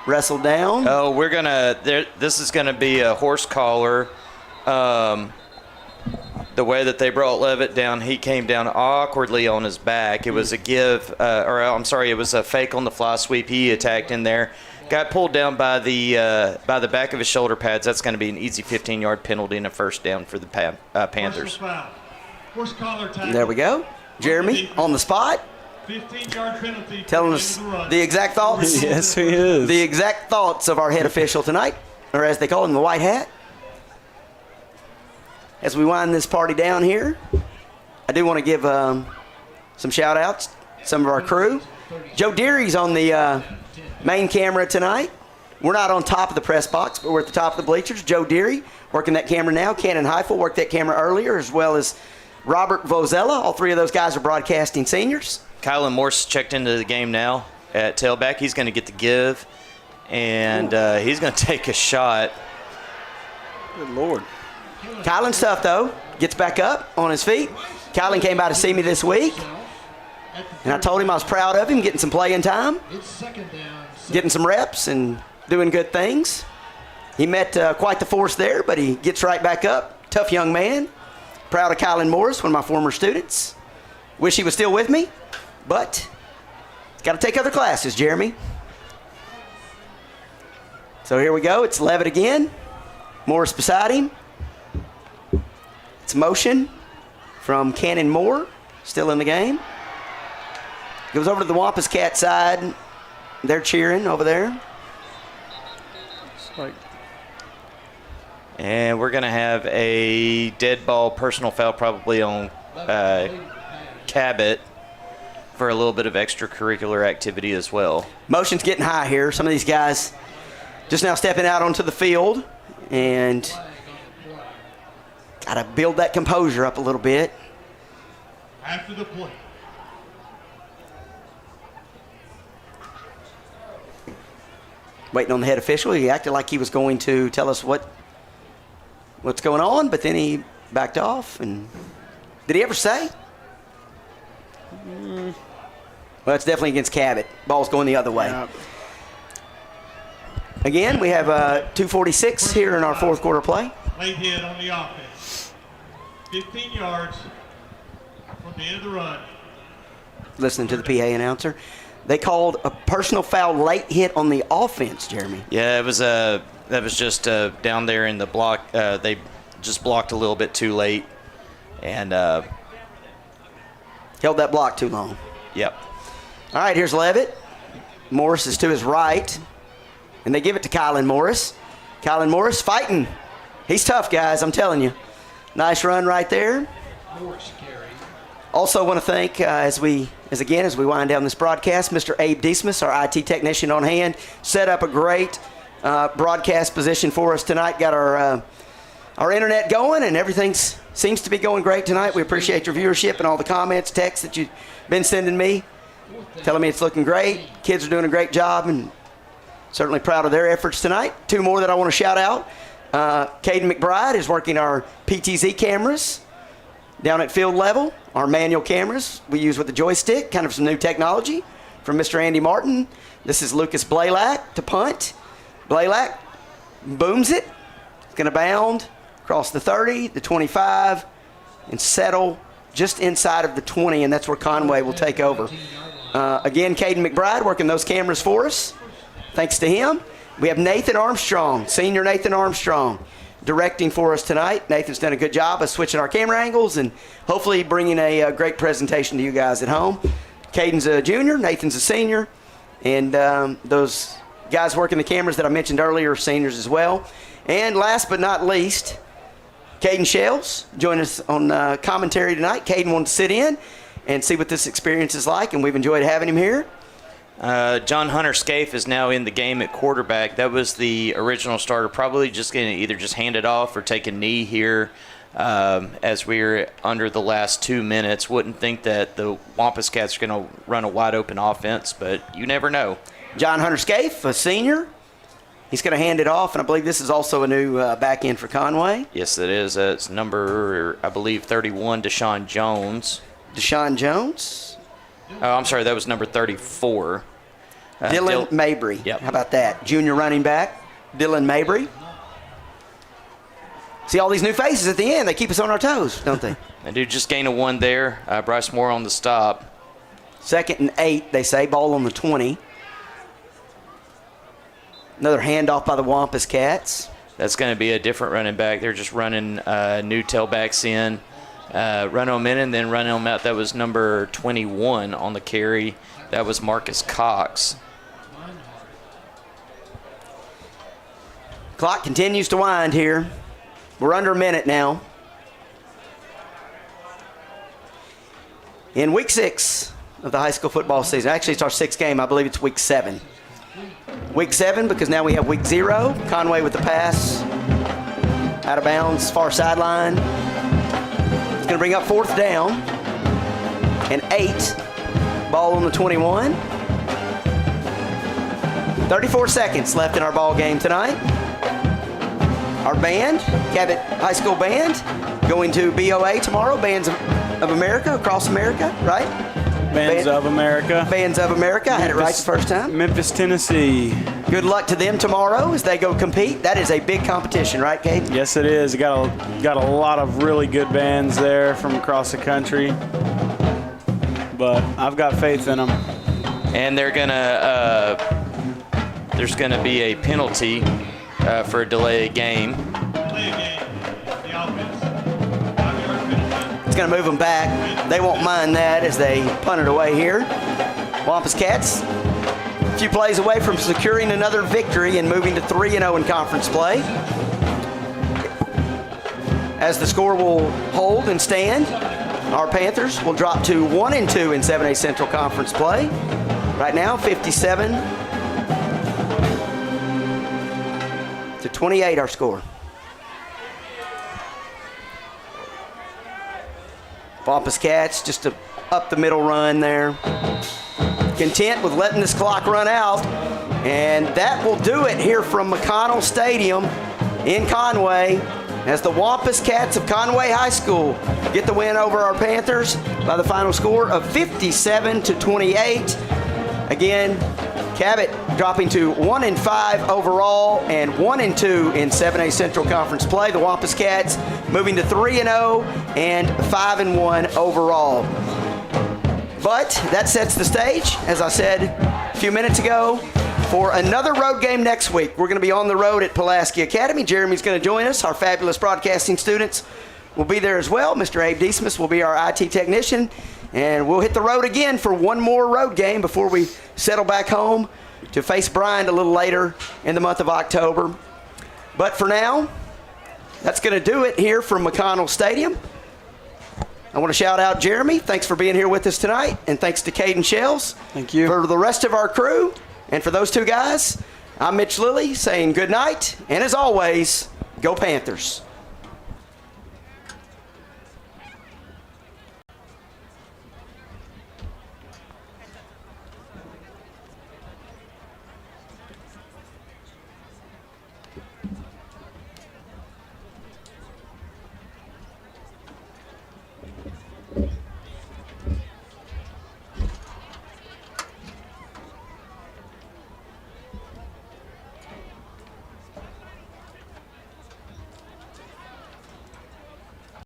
Wrestle down. Oh, we're going to – this is going to be a horse collar. The way that they brought Levitt down, he came down awkwardly on his back. It was a it was a fake on the fly sweep. He attacked in there. Got pulled down by the back of his shoulder pads. That's going to be an easy 15-yard penalty and a first down for the Panthers. Horse collar tackle. There we go. Jeremy on the spot. 15-yard penalty. Telling us the exact thoughts. Yes, he is. The exact thoughts of our head official tonight, or as they call him, the white hat. As we wind this party down here, I do want to give some shout-outs, some of our crew. Joe Deary's on the main camera tonight. We're not on top of the press box, but we're at the top of the bleachers. Joe Deary working that camera now. Cannon Heifel worked that camera earlier, as well as Robert Vozella. All three of those guys are broadcasting seniors. Kylan Morse checked into the game now at tailback. He's going to get the give, and he's going to take a shot. Good Lord. Kylan's tough, though. Gets back up on his feet. Kylan came by to see me this week, and I told him I was proud of him, getting some playing time, getting some reps, and doing good things. He met quite the force there, but he gets right back up. Tough young man. Proud of Kylan Morris, one of my former students. Wish he was still with me, but he's got to take other classes, Jeremy. So here we go. It's Levitt again. Morris beside him. It's motion from Cannon Moore, still in the game. Goes over to the Wampus Cat side. They're cheering over there. And we're going to have a dead ball personal foul probably on Cabot for a little bit of extracurricular activity as well. Motion's getting high here. Some of these guys just now stepping out onto the field and got to build that composure up a little bit. After the play. Waiting on the head official. He acted like he was going to tell us what's going on, but then he backed off. And did he ever say? Well, it's definitely against Cabot. Ball's going the other way. Yeah. Again, we have 2:46 here in our fourth quarter play. Late hit on the offense. 15 yards from the end of the run. Listening to the PA announcer. They called a personal foul late hit on the offense, Jeremy. Yeah, that was just down there in the block. They just blocked a little bit too late and held that block too long. Yep. All right, here's Levitt. Morris is to his right, and they give it to Kylan Morris. Kylan Morris fighting. He's tough, guys, I'm telling you. Nice run right there. Also want to thank, as we wind down this broadcast, Mr. Abe Deesmus, our IT technician on hand, set up a great broadcast position for us tonight. Got our internet going, and everything seems to be going great tonight. We appreciate your viewership and all the comments, texts that you've been sending me, telling me it's looking great. Kids are doing a great job, and certainly proud of their efforts tonight. Two more that I want to shout out. Caden McBride is working our PTZ cameras down at field level. Our manual cameras we use with the joystick, kind of some new technology from Mr. Andy Martin. This is Lucas Blaylock to punt. Blaylock booms it. It's going to bound across the 30, the 25, and settle just inside of the 20, and that's where Conway will take over. Again, Caden McBride working those cameras for us. Thanks to him. We have Nathan Armstrong, senior Nathan Armstrong, directing for us tonight. Nathan's done a good job of switching our camera angles and hopefully bringing a great presentation to you guys at home. Caden's a junior, Nathan's a senior, and those guys working the cameras that I mentioned earlier are seniors as well. And last but not least, Caden Shells joined us on commentary tonight. Caden wanted to sit in and see what this experience is like, and we've enjoyed having him here. John Hunter Scaife is now in the game at quarterback. That was the original starter. Probably just going to either just hand it off or take a knee here as we're under the last 2 minutes. Wouldn't think that the Wampus Cats are going to run a wide open offense, but you never know. John Hunter Scaife, a senior. He's going to hand it off, and I believe this is also a new back end for Conway. Yes, it is. It's number, I believe, 31, Deshaun Jones. Deshaun Jones? Oh, I'm sorry, that was number 34. Dylan Mabry. Yep. How about that? Junior running back, Dylan Mabry. See all these new faces at the end. They keep us on our toes, don't they? They do just gain a 1 there. Bryce Moore on the stop. 2nd and 8, they say. Ball on the 20. Another handoff by the Wampus Cats. That's going to be a different running back. They're just running new tailbacks in. Run them in and then run them out. That was number 21 on the carry. That was Marcus Cox. Clock continues to wind here. We're under a minute now. In week 6 of the high school football season. Actually, it's our 6th game. I believe it's week 7. Week 7 because now we have week 0. Conway with the pass. Out of bounds, far sideline. It's going to bring up 4th down and 8. Ball on the 21. 34 seconds left in our ball game tonight. our band, Cabot High School Band, going to BOA tomorrow, Bands of America, across America, right? Bands of America. Bands of America. I had it right the first time. Memphis, Tennessee. Good luck to them tomorrow as they go compete. That is a big competition, right, Kate? Yes, it is. Got a lot of really good bands there from across the country. But I've got faith in them. And they're gonna there's gonna be a penalty for a delay of game. It's going to move them back. They won't mind that as they punt it away here. Wampus Cats, a few plays away from securing another victory and moving to 3-0 in conference play. As the score will hold and stand, our Panthers will drop to 1-2 in 7A Central Conference play. Right now, 57 to 28 our score. Wampus Cats just a up the middle run there. Content with letting this clock run out. And that will do it here from McConnell Stadium in Conway as the Wampus Cats of Conway High School get the win over our Panthers by the final score of 57 to 28. Again, Cabot dropping to 1-5 overall and 1-2 in 7A Central Conference play. The Wampus Cats moving to 3-0 and 5-1 overall. But that sets the stage, as I said a few minutes ago, for another road game next week. We're going to be on the road at Pulaski Academy. Jeremy's going to join us. Our fabulous broadcasting students will be there as well. Mr. Abe Deesmus will be our IT technician. And we'll hit the road again for one more road game before we settle back home to face Bryant a little later in the month of October. But for now, that's going to do it here from McConnell Stadium. I want to shout out Jeremy. Thanks for being here with us tonight. And thanks to Caden Shells. Thank you. For the rest of our crew and for those two guys, I'm Mitch Lilly saying good night. And as always, go Panthers.